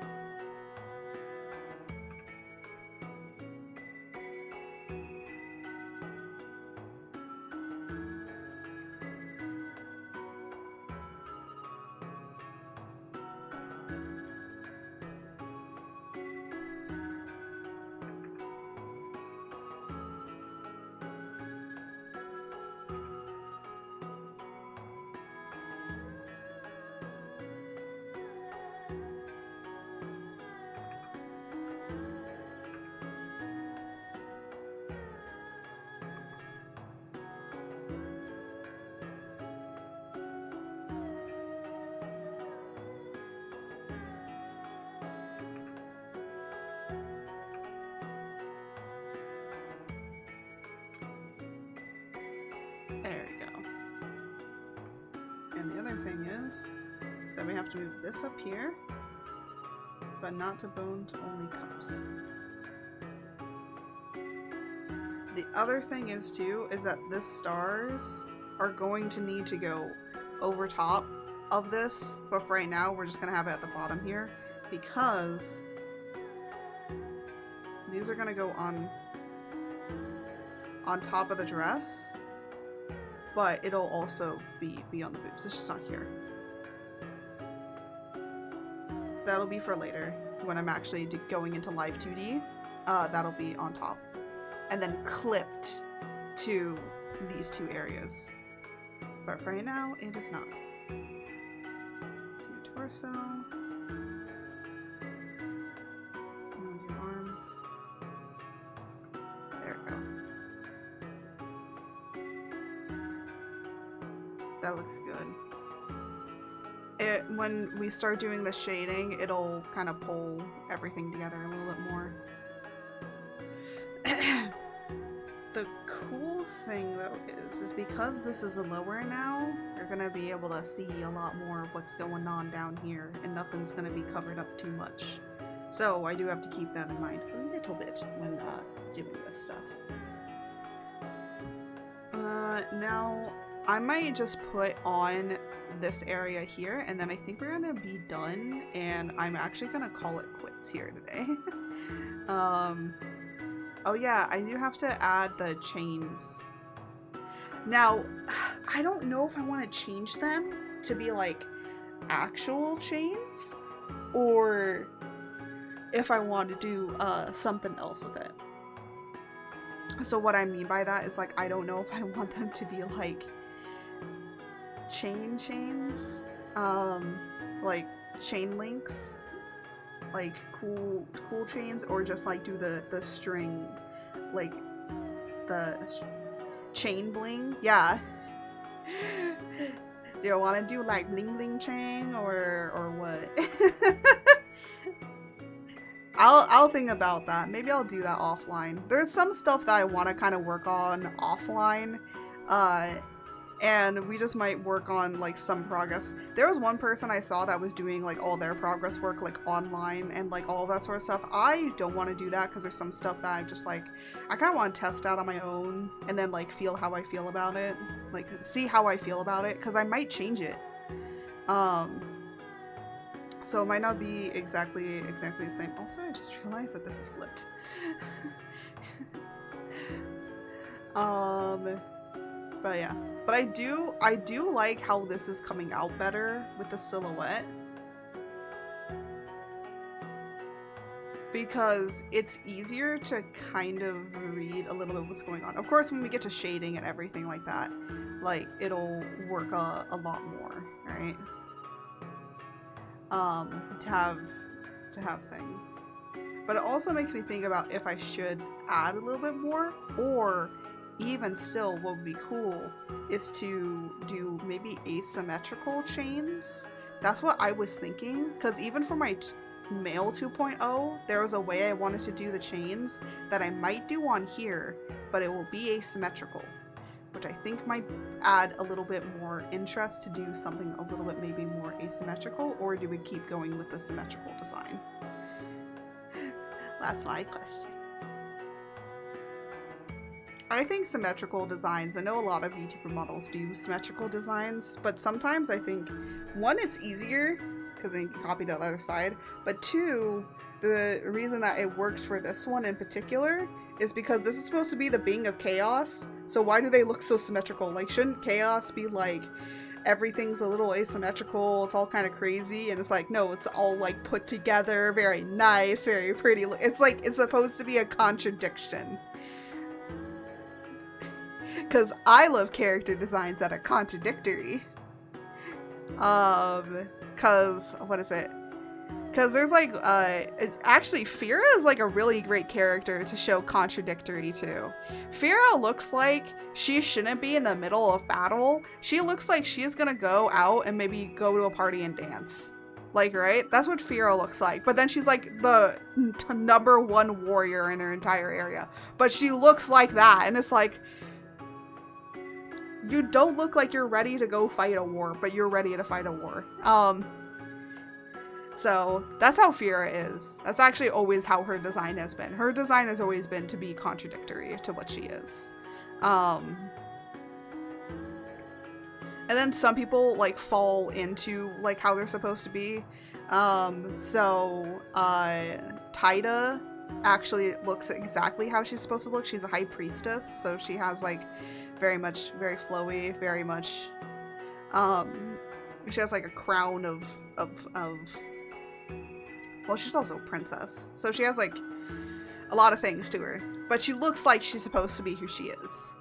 There we go. And the other thing is that we have to move this up here, but not to bone, to only cups. The other thing is too, is that the stars are going to need to go over top of this, but for right now we're just gonna have it at the bottom here, because these are gonna go on top of the dress, but it'll also be on the boobs. It's just not here. That'll be for later, when I'm actually going into live 2D. That'll be on top. And then clipped to these two areas. But for right now, it is not. Do torso. And do arms. There we go. That looks good. When we start doing the shading, it'll kind of pull everything together a little bit more. The cool thing though is because this is a lower now, you're gonna be able to see a lot more of what's going on down here, and nothing's gonna be covered up too much. So I do have to keep that in mind a little bit when doing this stuff. Now I might just put on this area here, and then I think we're gonna be done, and I'm actually gonna call it quits here today. Oh yeah, I do have to add the chains. Now, I don't know if I want to change them to be like actual chains, or if I want to do something else with it. So what I mean by that is like, I don't know if I want them to be like chains, like chain links, like cool chains, or just like do the string, like the chain bling. Yeah. Do you want to do like bling bling chain or what? I'll think about that. Maybe I'll do that offline. There's some stuff that I want to kind of work on offline, and we just might work on like some progress. There was one person I saw that was doing like all their progress work like online and like all of that sort of stuff. I don't want to do that because there's some stuff that I'm just like, I kind of want to test out on my own and then like feel how I feel about it, like see how I feel about it, because I might change it. So it might not be exactly the same. Also, I just realized that this is flipped. But yeah. But I do like how this is coming out better with the silhouette, because it's easier to kind of read a little bit what's going on. Of course, when we get to shading and everything like that, like it'll work a lot more, right? To have things. But it also makes me think about if I should add a little bit more, or even still, what would be cool is to do maybe asymmetrical chains. That's what I was thinking, because even for my male 2.0, there was a way I wanted to do the chains that I might do on here, but it will be asymmetrical. which I think might add a little bit more interest to do something a little bit maybe more asymmetrical, or do we keep going with the symmetrical design? That's my question. I think symmetrical designs, I know a lot of VTuber models do symmetrical designs, but sometimes I think, one, it's easier, because then you can copy to the other side, but two, the reason that it works for this one in particular is because this is supposed to be the being of chaos, so why do they look so symmetrical? Like, shouldn't chaos be like, everything's a little asymmetrical, it's all kind of crazy, and it's like, no, it's all like put together, very nice, very pretty. It's like, it's supposed to be a contradiction. Because I love character designs that are contradictory. Because, what is it? Because there's like, actually, Fira is like a really great character to show contradictory to. Fira looks like she shouldn't be in the middle of battle. She looks like she's gonna go out and maybe go to a party and dance. Like, right? That's what Fira looks like. But then she's like the #1 warrior in her entire area. But she looks like that, and it's like, you don't look like you're ready to go fight a war, but you're ready to fight a war. So that's how Fira is. That's actually always how her design has been. Her design has always been to be contradictory to what she is. And then some people like fall into like how they're supposed to be. Taida actually looks exactly how she's supposed to look. She's a high priestess, so she has like very flowy, very much, she has like a crown of well, she's also a princess, so she has like a lot of things to her, but she looks like she's supposed to be who she is.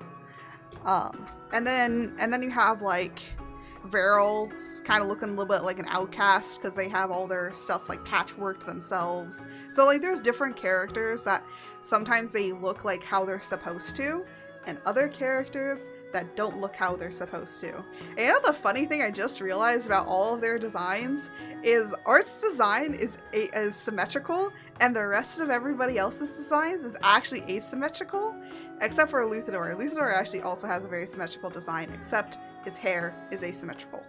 And then you have like Veryl, kind of looking a little bit like an outcast because they have all their stuff like patchworked themselves. So like there's different characters that sometimes they look like how they're supposed to, and other characters that don't look how they're supposed to. And you know the funny thing I just realized about all of their designs is Art's design is symmetrical, and the rest of everybody else's designs is actually asymmetrical, except for Luthador. Luthador actually also has a very symmetrical design, except his hair is asymmetrical.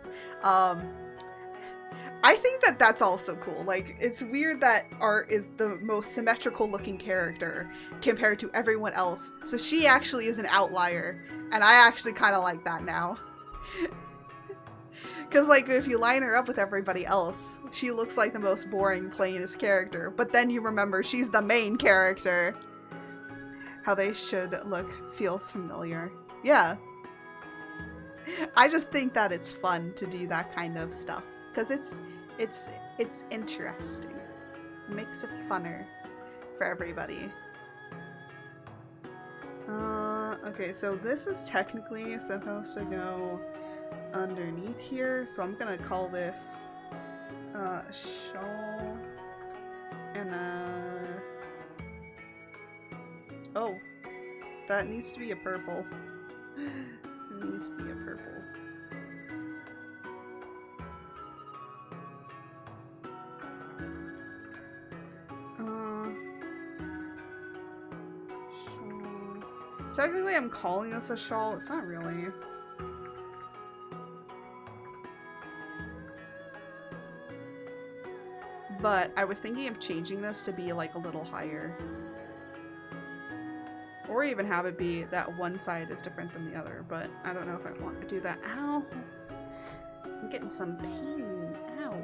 I think that that's also cool. Like, it's weird that Art is the most symmetrical looking character compared to everyone else. So she actually is an outlier. And I actually kind of like that now. Because, like, if you line her up with everybody else, she looks like the most boring, plainest character. But then you remember she's the main character. How they should look feels familiar. Yeah. I just think that it's fun to do that kind of stuff. Because it's interesting. It makes it funner for everybody. Okay, so this is technically supposed to go underneath here, so I'm gonna call this shawl and oh, that needs to be a purple. It needs to be a purple. Technically, I'm calling this a shawl. It's not really. But I was thinking of changing this to be like a little higher. Or even have it be that one side is different than the other. But I don't know if I want to do that. Ow! I'm getting some pain. Ow.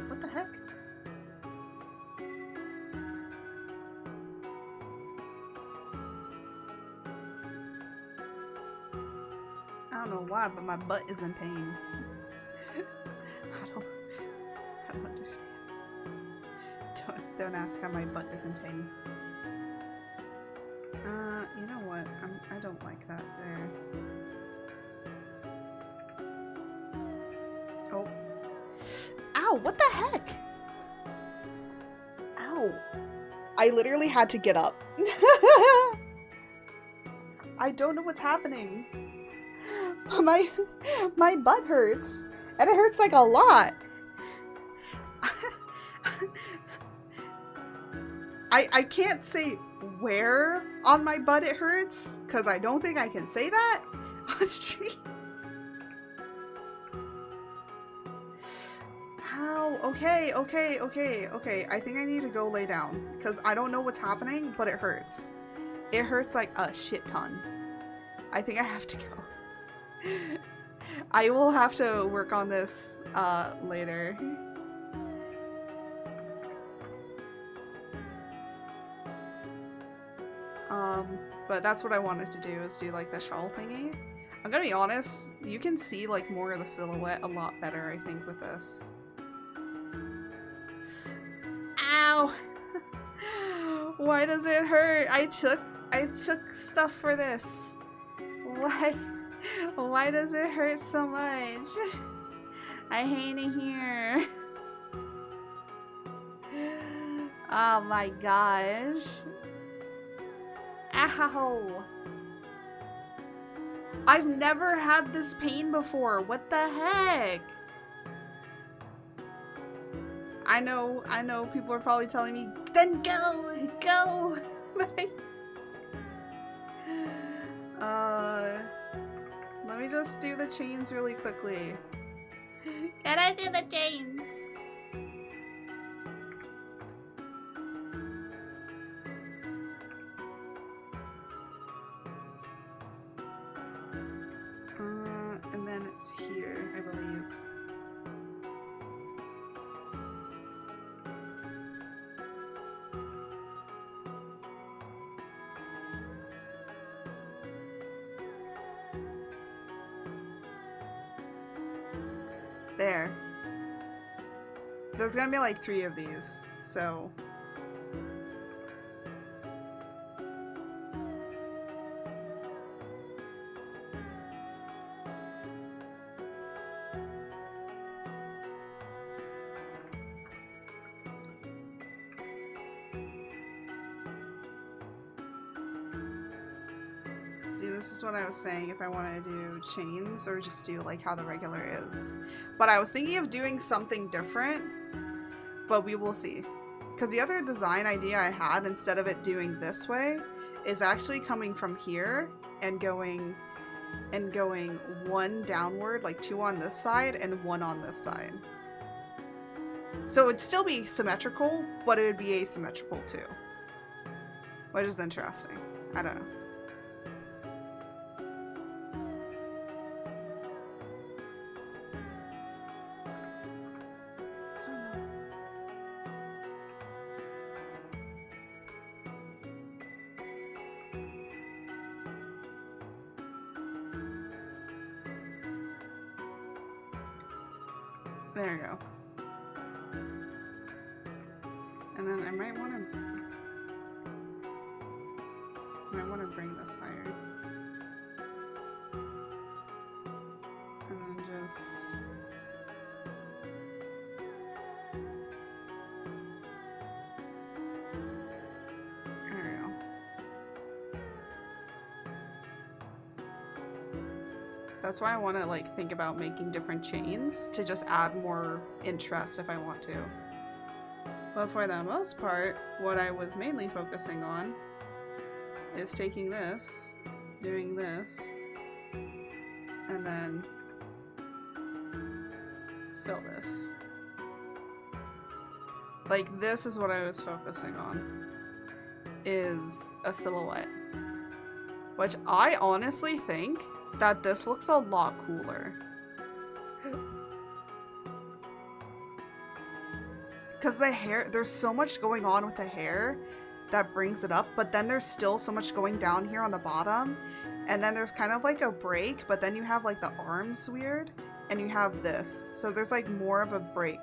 What the heck? I don't know why, but my butt is in pain. I don't understand. Don't ask how my butt is in pain. You know what? I don't like that there. Oh. Ow, what the heck? Ow. I literally had to get up. I don't know what's happening. My butt hurts. And it hurts like a lot. I can't say where on my butt it hurts, because I don't think I can say that on stream. Ow. Okay. I think I need to go lay down, because I don't know what's happening, but it hurts. It hurts like a shit ton. I think I have to go. I will have to work on this later. But that's what I wanted to do, is do like the shawl thingy. I'm gonna be honest, you can see like more of the silhouette a lot better, I think, with this. Ow! Why does it hurt? I took stuff for this. Why does it hurt so much? I hate it here. Oh my gosh. Ow. I've never had this pain before. What the heck? I know people are probably telling me, then go. Let me just do the chains really quickly. Can I do the chains? And then it's here, I believe. There. There's gonna be like 3 of these, so... See, this is what I was saying, if I want to do chains or just do like how the regular is. But I was thinking of doing something different, but we will see. Because the other design idea I had, instead of it doing this way, is actually coming from here and going 1 downward, like 2 on this side and 1 on this side. So it would still be symmetrical, but it would be asymmetrical too. Which is interesting. I don't know. There you go. And then I might want to bring this higher. And then just... There we go. That's why I want to like think about making different chains to just add more interest if I want to. But for the most part, what I was mainly focusing on is taking this, doing this, and then fill this. Like, this is what I was focusing on, is a silhouette. Which I honestly think that this looks a lot cooler. Because the hair, there's so much going on with the hair that brings it up, but then there's still so much going down here on the bottom, and then there's kind of like a break, but then you have like the arms weird, and you have this. So there's like more of a break.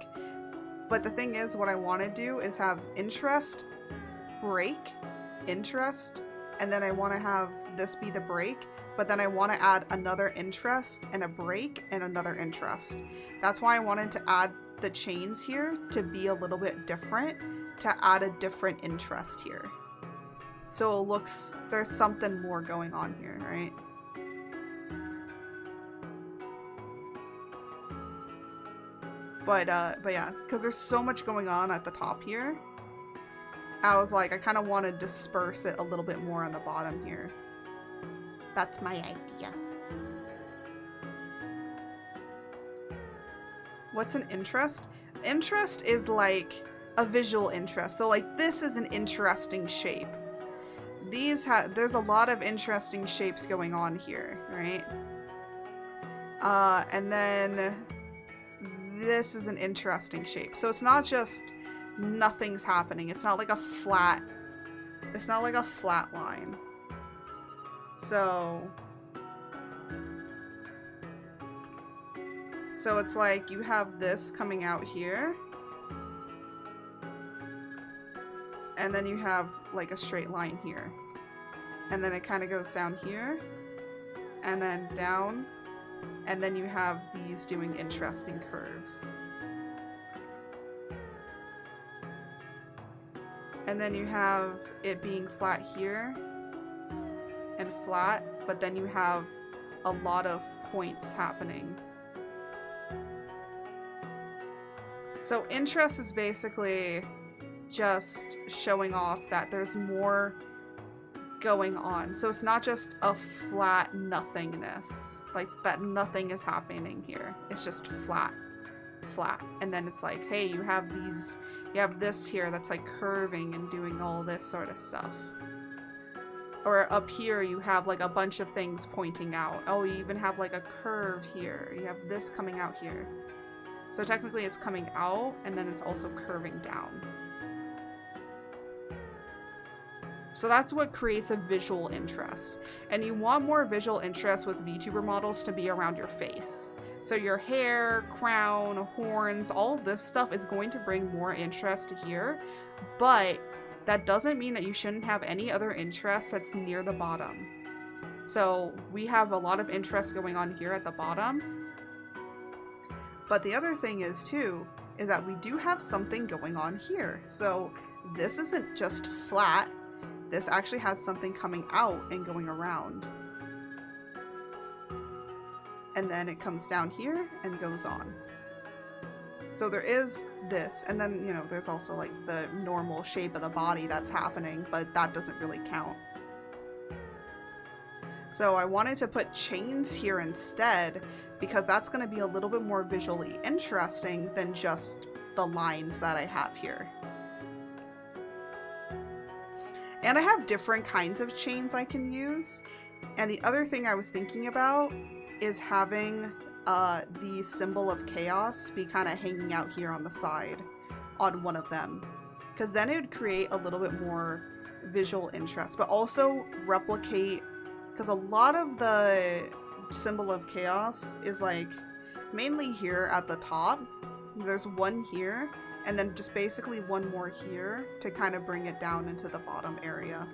But the thing is, what I want to do is have interest, break, interest, and then I want to have this be the break, but then I want to add another interest and a break and another interest. That's why I wanted to add the chains here to be a little bit different, to add a different interest here. So it looks, there's something more going on here, right? But yeah, because there's so much going on at the top here, I was like, I kind of want to disperse it a little bit more on the bottom here. That's my idea. What's an interest? Interest is like a visual interest. So like this is an interesting shape. There's a lot of interesting shapes going on here, right? And then this is an interesting shape. So it's not just nothing's happening. It's not like a flat line. So it's like you have this coming out here, and then you have like a straight line here, and then it kind of goes down here and then down, and then you have these doing interesting curves, and then you have it being flat here and flat, but then you have a lot of points happening. So interest is basically just showing off that there's more going on. So it's not just a flat nothingness, like that nothing is happening here. It's just flat. And then it's like, hey, you have this here that's like curving and doing all this sort of stuff. Or up here you have like a bunch of things pointing out. Oh, you even have like a curve here. You have this coming out here. So technically it's coming out and then it's also curving down. So that's what creates a visual interest. And you want more visual interest with VTuber models to be around your face. So your hair, crown, horns, all of this stuff is going to bring more interest here, but that doesn't mean that you shouldn't have any other interest that's near the bottom. So we have a lot of interest going on here at the bottom. But the other thing is too, is that we do have something going on here. So this isn't just flat. This actually has something coming out and going around. And then it comes down here and goes on. So there is this, and then, you know, there's also like the normal shape of the body that's happening, but that doesn't really count. So I wanted to put chains here instead, because that's going to be a little bit more visually interesting than just the lines that I have here. And I have different kinds of chains I can use. And the other thing I was thinking about is having the symbol of chaos be kind of hanging out here on the side on one of them. Because then it would create a little bit more visual interest, but also replicate, because a lot of the symbol of chaos is like mainly here at the top. There's one here, and then just basically one more here to kind of bring it down into the bottom area.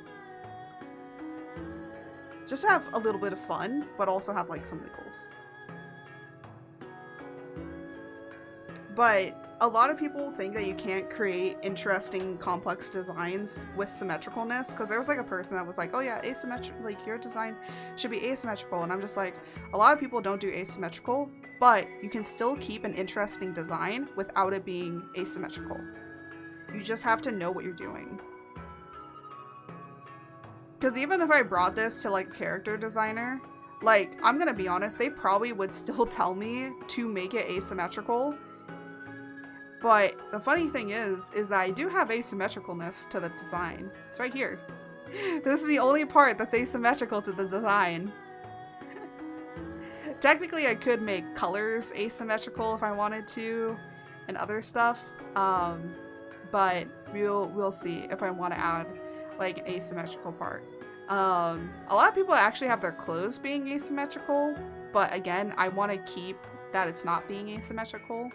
Just have a little bit of fun, but also have like some wiggles. But a lot of people think that you can't create interesting, complex designs with symmetricalness, because there was like a person that was like, oh yeah, asymmetrical, like your design should be asymmetrical. And I'm just like, a lot of people don't do asymmetrical, but you can still keep an interesting design without it being asymmetrical. You just have to know what you're doing. Because even if I brought this to like a character designer, like, I'm gonna be honest, they probably would still tell me to make it asymmetrical. But the funny thing is that I do have asymmetricalness to the design. It's right here. This is the only part that's asymmetrical to the design. Technically, I could make colors asymmetrical if I wanted to, and other stuff. But we'll see if I want to add like an asymmetrical part. A lot of people actually have their clothes being asymmetrical, but again, I want to keep that it's not being asymmetrical.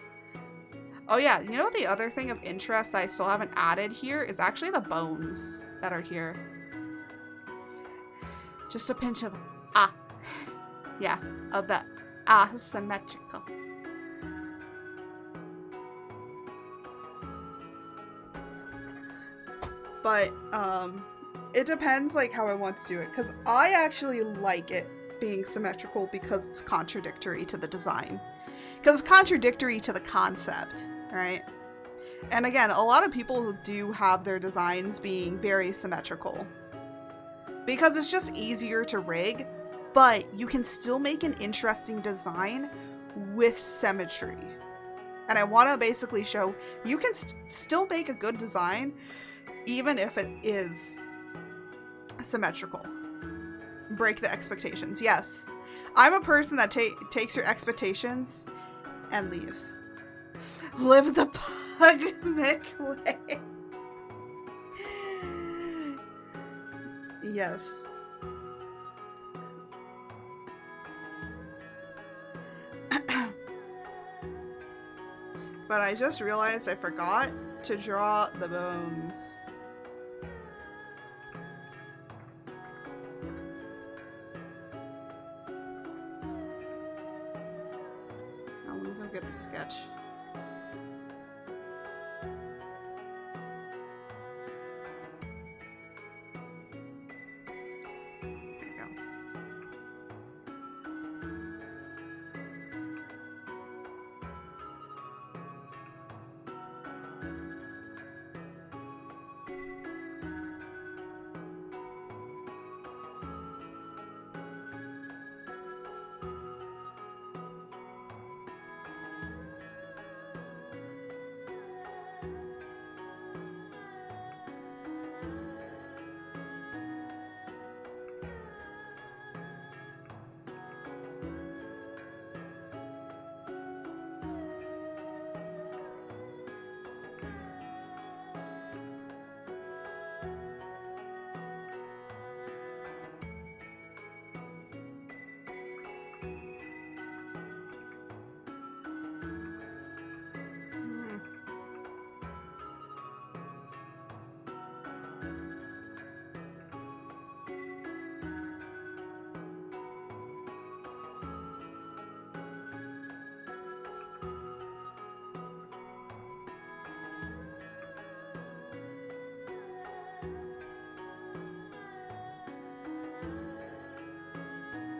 Oh yeah, you know the other thing of interest that I still haven't added here is actually the bones that are here. Just a pinch of yeah, of the asymmetrical. But it depends like how I want to do it, because I actually like it being symmetrical because it's contradictory to the design, because it's contradictory to the concept, right? And again, a lot of people do have their designs being very symmetrical because it's just easier to rig, but you can still make an interesting design with symmetry. And I want to basically show you can still make a good design even if it is symmetrical. Break the expectations. Yes. I'm a person that takes your expectations and leaves. Live the pugmic way. Yes. But I just realized I forgot to draw the bones. I'm gonna go get the sketch. There you go.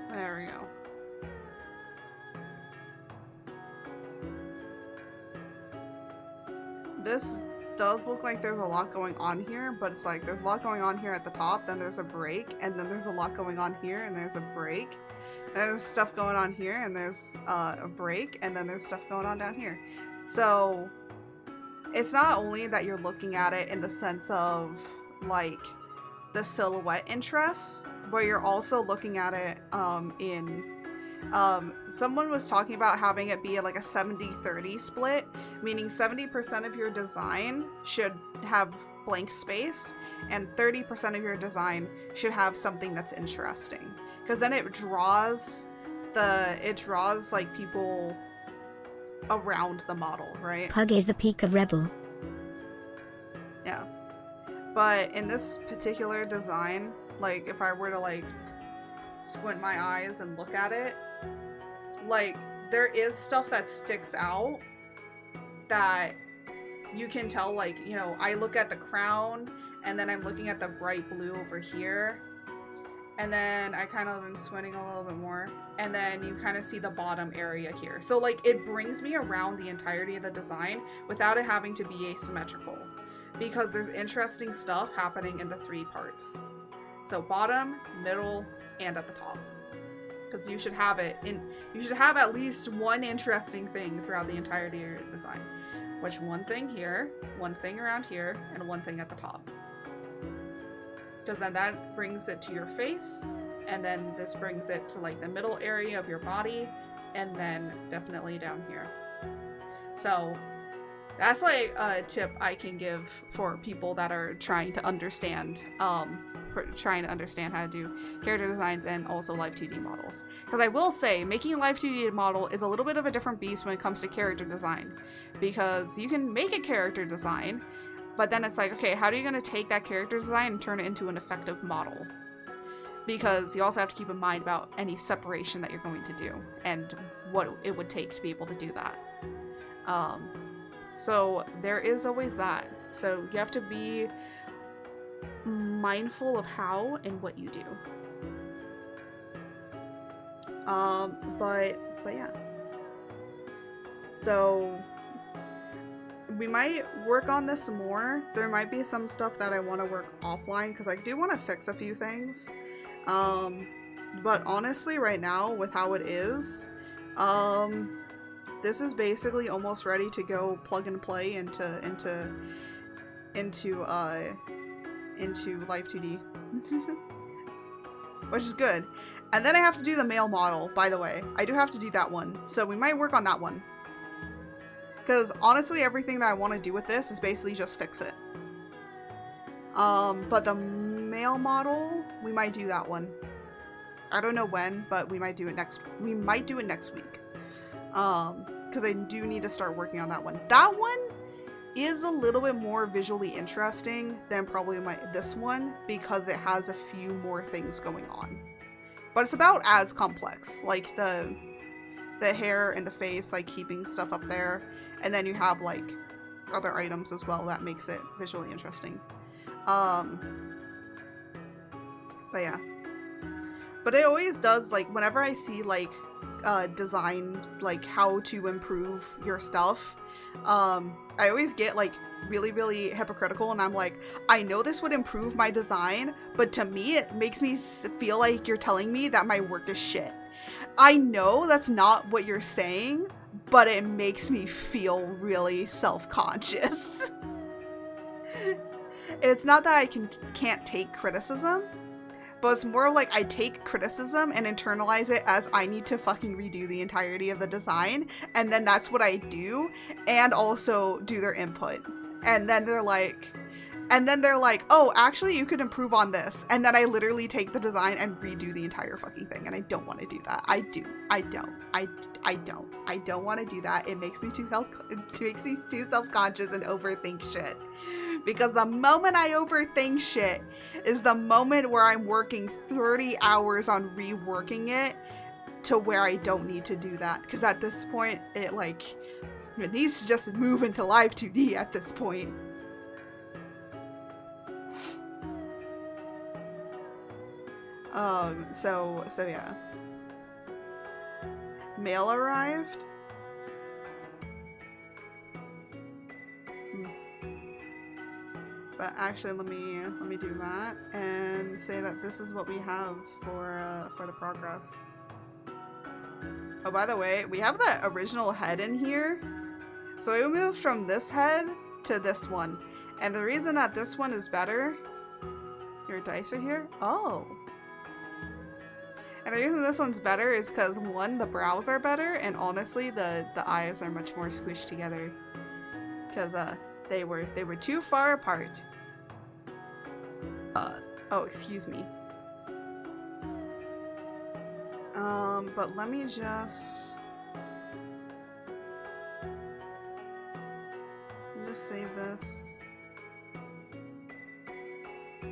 There we go. This does look like there's a lot going on here, but it's like there's a lot going on here at the top, then there's a break, and then there's a lot going on here, and there's a break. There's stuff going on here, and there's a break, and then there's stuff going on down here. So it's not only that you're looking at it in the sense of like the silhouette interests, but you're also looking at it someone was talking about having it be like a 70-30 split, meaning 70% of your design should have blank space and 30% of your design should have something that's interesting, because then it draws like people around the model, right? Pug is the peak of rebel. Yeah. But in this particular design, like if I were to like squint my eyes and look at it, like there is stuff that sticks out that you can tell, like, you know, I look at the crown and then I'm looking at the bright blue over here, and then I kind of am squinting a little bit more, and then you kind of see the bottom area here. So like it brings me around the entirety of the design without it having to be asymmetrical, because there's interesting stuff happening in the three parts. So bottom, middle, and at the top. Because you should have at least one interesting thing throughout the entirety of your design. Which one thing here, one thing around here, and one thing at the top. Because then that brings it to your face, and then this brings it to like the middle area of your body, and then definitely down here. So that's like a tip I can give for people that are trying to understand how to do character designs and also live 2D models. Because I will say, making a live 2D model is a little bit of a different beast when it comes to character design. Because you can make a character design, but then it's like, okay, how are you going to take that character design and turn it into an effective model? Because you also have to keep in mind about any separation that you're going to do and what it would take to be able to do that. So there is always that. So you have to be mindful of how and what you do. But yeah. So we might work on this more. There might be some stuff that I want to work offline because I do want to fix a few things. But honestly, right now with how it is, this is basically almost ready to go plug and play into Live 2D, which is good. And then I have to do the male model, by the way. I do have to do that one, so we might work on that one. Because honestly, everything that I want to do with this is basically just fix it. But the male model, we might do that one. I don't know when, but we might do it next week. Because I do need to start working on that one. That one is a little bit more visually interesting than probably this one because it has a few more things going on. But it's about as complex, like the hair and the face, like keeping stuff up there, and then you have like other items as well that makes it visually interesting. But yeah. But it always does, like, whenever I see, like, design, like, how to improve your stuff, I always get, like, really, really hypocritical, and I'm like, I know this would improve my design, but to me, it makes me feel like you're telling me that my work is shit. I know that's not what you're saying, but it makes me feel really self-conscious. It's not that I can't take criticism, but it's more like I take criticism and internalize it as I need to fucking redo the entirety of the design, and then that's what I do, and also do their input. And then they're like, oh, actually you could improve on this. And then I literally take the design and redo the entire fucking thing, and I don't want to do that. I don't want to do that. It makes me too self-conscious and overthink shit. Because the moment I overthink shit is the moment where I'm working 30 hours on reworking it to where I don't need to do that. Because at this point, it needs to just move into Live 2D at this point. So yeah. Mail arrived. But actually, let me do that and say that this is what we have for the progress. Oh, by the way, we have the original head in here. So we moved from this head to this one. And the reason that this one is better... Your dice are here? Oh. And the reason this one's better is because, one, the brows are better, and honestly, the eyes are much more squished together. Because, they were too far apart. Oh, excuse me. But let me just save this. There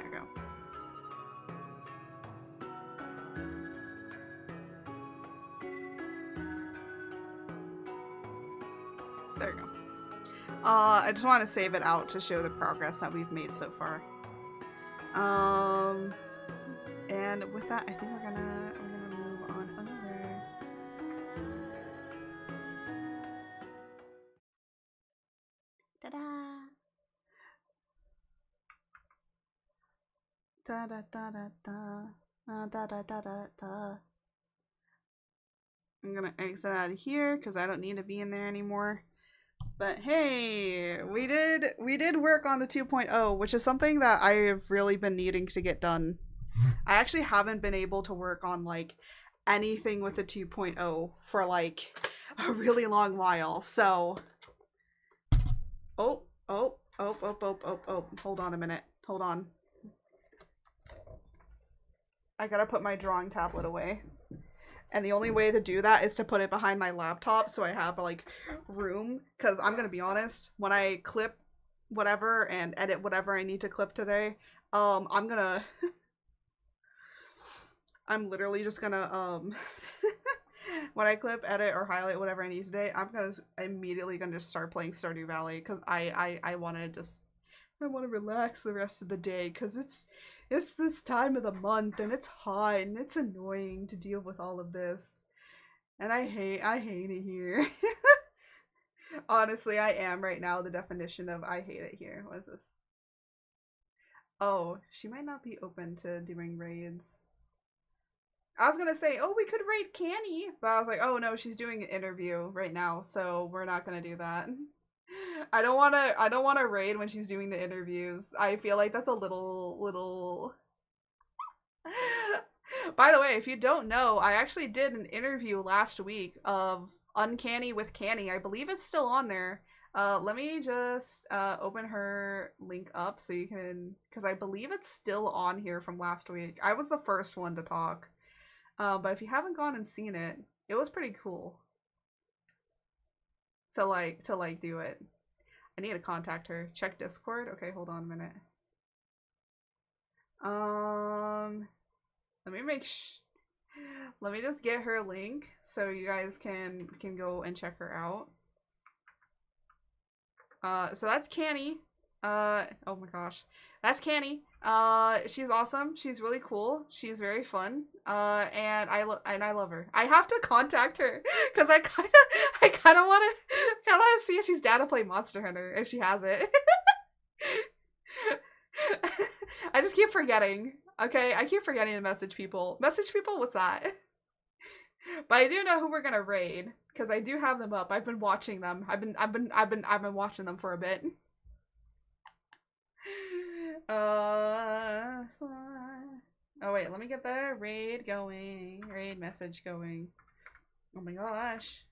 we go. There we go. I just want to save it out to show the progress that we've made so far. And with that, I think we're gonna move on over. Ta-da! Da da da da da da da da da da. I'm gonna exit out of here because I don't need to be in there anymore. But hey, we did work on the 2.0, which is something that I've really been needing to get done. I actually haven't been able to work on like anything with the 2.0 for like a really long while. So oh, hold on a minute. Hold on. I gotta put my drawing tablet away. And the only way to do that is to put it behind my laptop so I have like room. Because I'm going to be honest, when I clip whatever and edit whatever I need to clip today, I'm literally just going to When I clip, edit, or highlight whatever I need today, I'm immediately gonna just start playing Stardew Valley because I want to just I want to relax the rest of the day because it's this time of the month and it's hot and it's annoying to deal with all of this, and I hate it here. Honestly, I am right now the definition of I hate it here. What is this? Oh, she might not be open to doing raids. I was gonna say, oh, we could raid Canny, but I was like, oh no, she's doing an interview right now, so we're not gonna do that. I don't wanna raid when she's doing the interviews. I feel like that's a little By the way, if you don't know, I actually did an interview last week of Uncanny with Canny. I believe it's still on there. Let me just open her link up so you can, because I believe it's still on here from last week. I was the first one to talk. But if you haven't gone and seen it, it was pretty cool to do it. I need to contact her. Check Discord. Okay, hold on a minute. Let me just get her link so you guys can go and check her out. So that's Canny. Oh my gosh. That's Canny. She's awesome. She's really cool. She's very fun. And I love her. I have to contact her because I kind of want to see if she's down to play Monster Hunter if she has it. I just keep forgetting. Okay, I keep forgetting to message people. Message people? What's that? But I do know who we're gonna raid because I do have them up. I've been watching them. I've been watching them for a bit. Oh wait, let me get the raid going. Raid message going. Oh my gosh.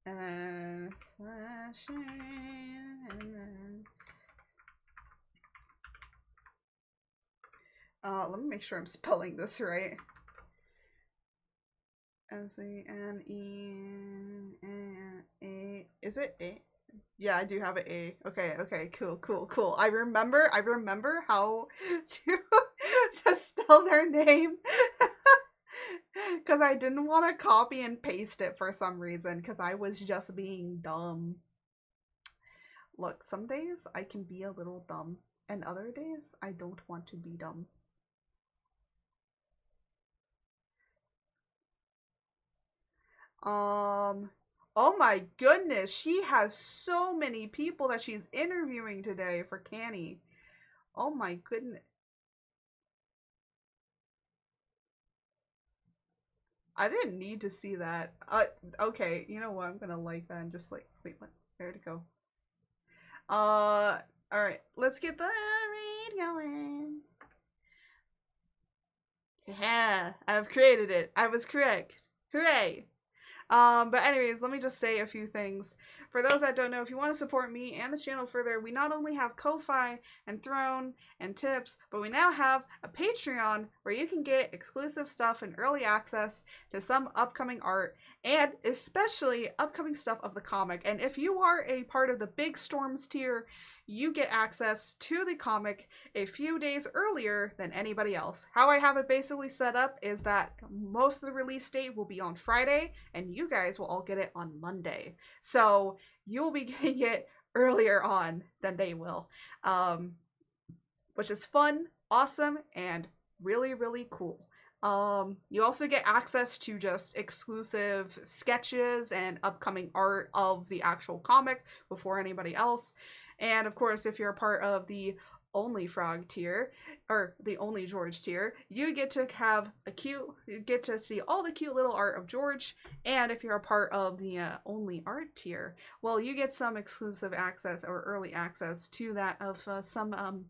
And then slashing and then let me make sure I'm spelling this right. S-A-N-E-A. Is it A? Yeah, I do have an A. Okay, cool. I remember how to spell their name. Because I didn't want to copy and paste it for some reason, because I was just being dumb. Look, some days I can be a little dumb, and other days I don't want to be dumb. Oh my goodness, she has so many people that she's interviewing today for Canny. Oh my goodness. I didn't need to see that. Okay, you know what? I'm gonna like that and just like, wait, what? Where'd it go? Alright, let's get the raid going. Yeah, I've created it. I was correct. Hooray! But anyways, let me just say a few things. For those that don't know, if you want to support me and the channel further, we not only have Ko-Fi and Throne and tips, but we now have a Patreon where you can get exclusive stuff and early access to some upcoming art and especially upcoming stuff of the comic. And if you are a part of the Big Storms tier, you get access to the comic a few days earlier than anybody else. How I have it basically set up is that most of the release date will be on Friday, and you guys will all get it on Monday. So you'll be getting it earlier on than they will, which is fun, awesome, and really, really cool. You also get access to just exclusive sketches and upcoming art of the actual comic before anybody else. And of course, if you're a part of the Only Frog tier, or the Only George tier, you get to see all the cute little art of George. And if you're a part of the Only Art tier, well, you get some exclusive access or early access to that of some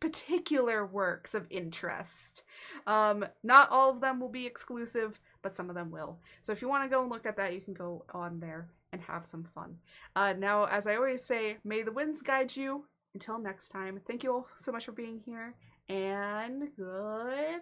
particular works of interest. Not all of them will be exclusive, but some of them will. So if you want to go and look at that, you can go on there and have some fun. Now, as I always say, may the winds guide you. Until next time, thank you all so much for being here, and goodbye.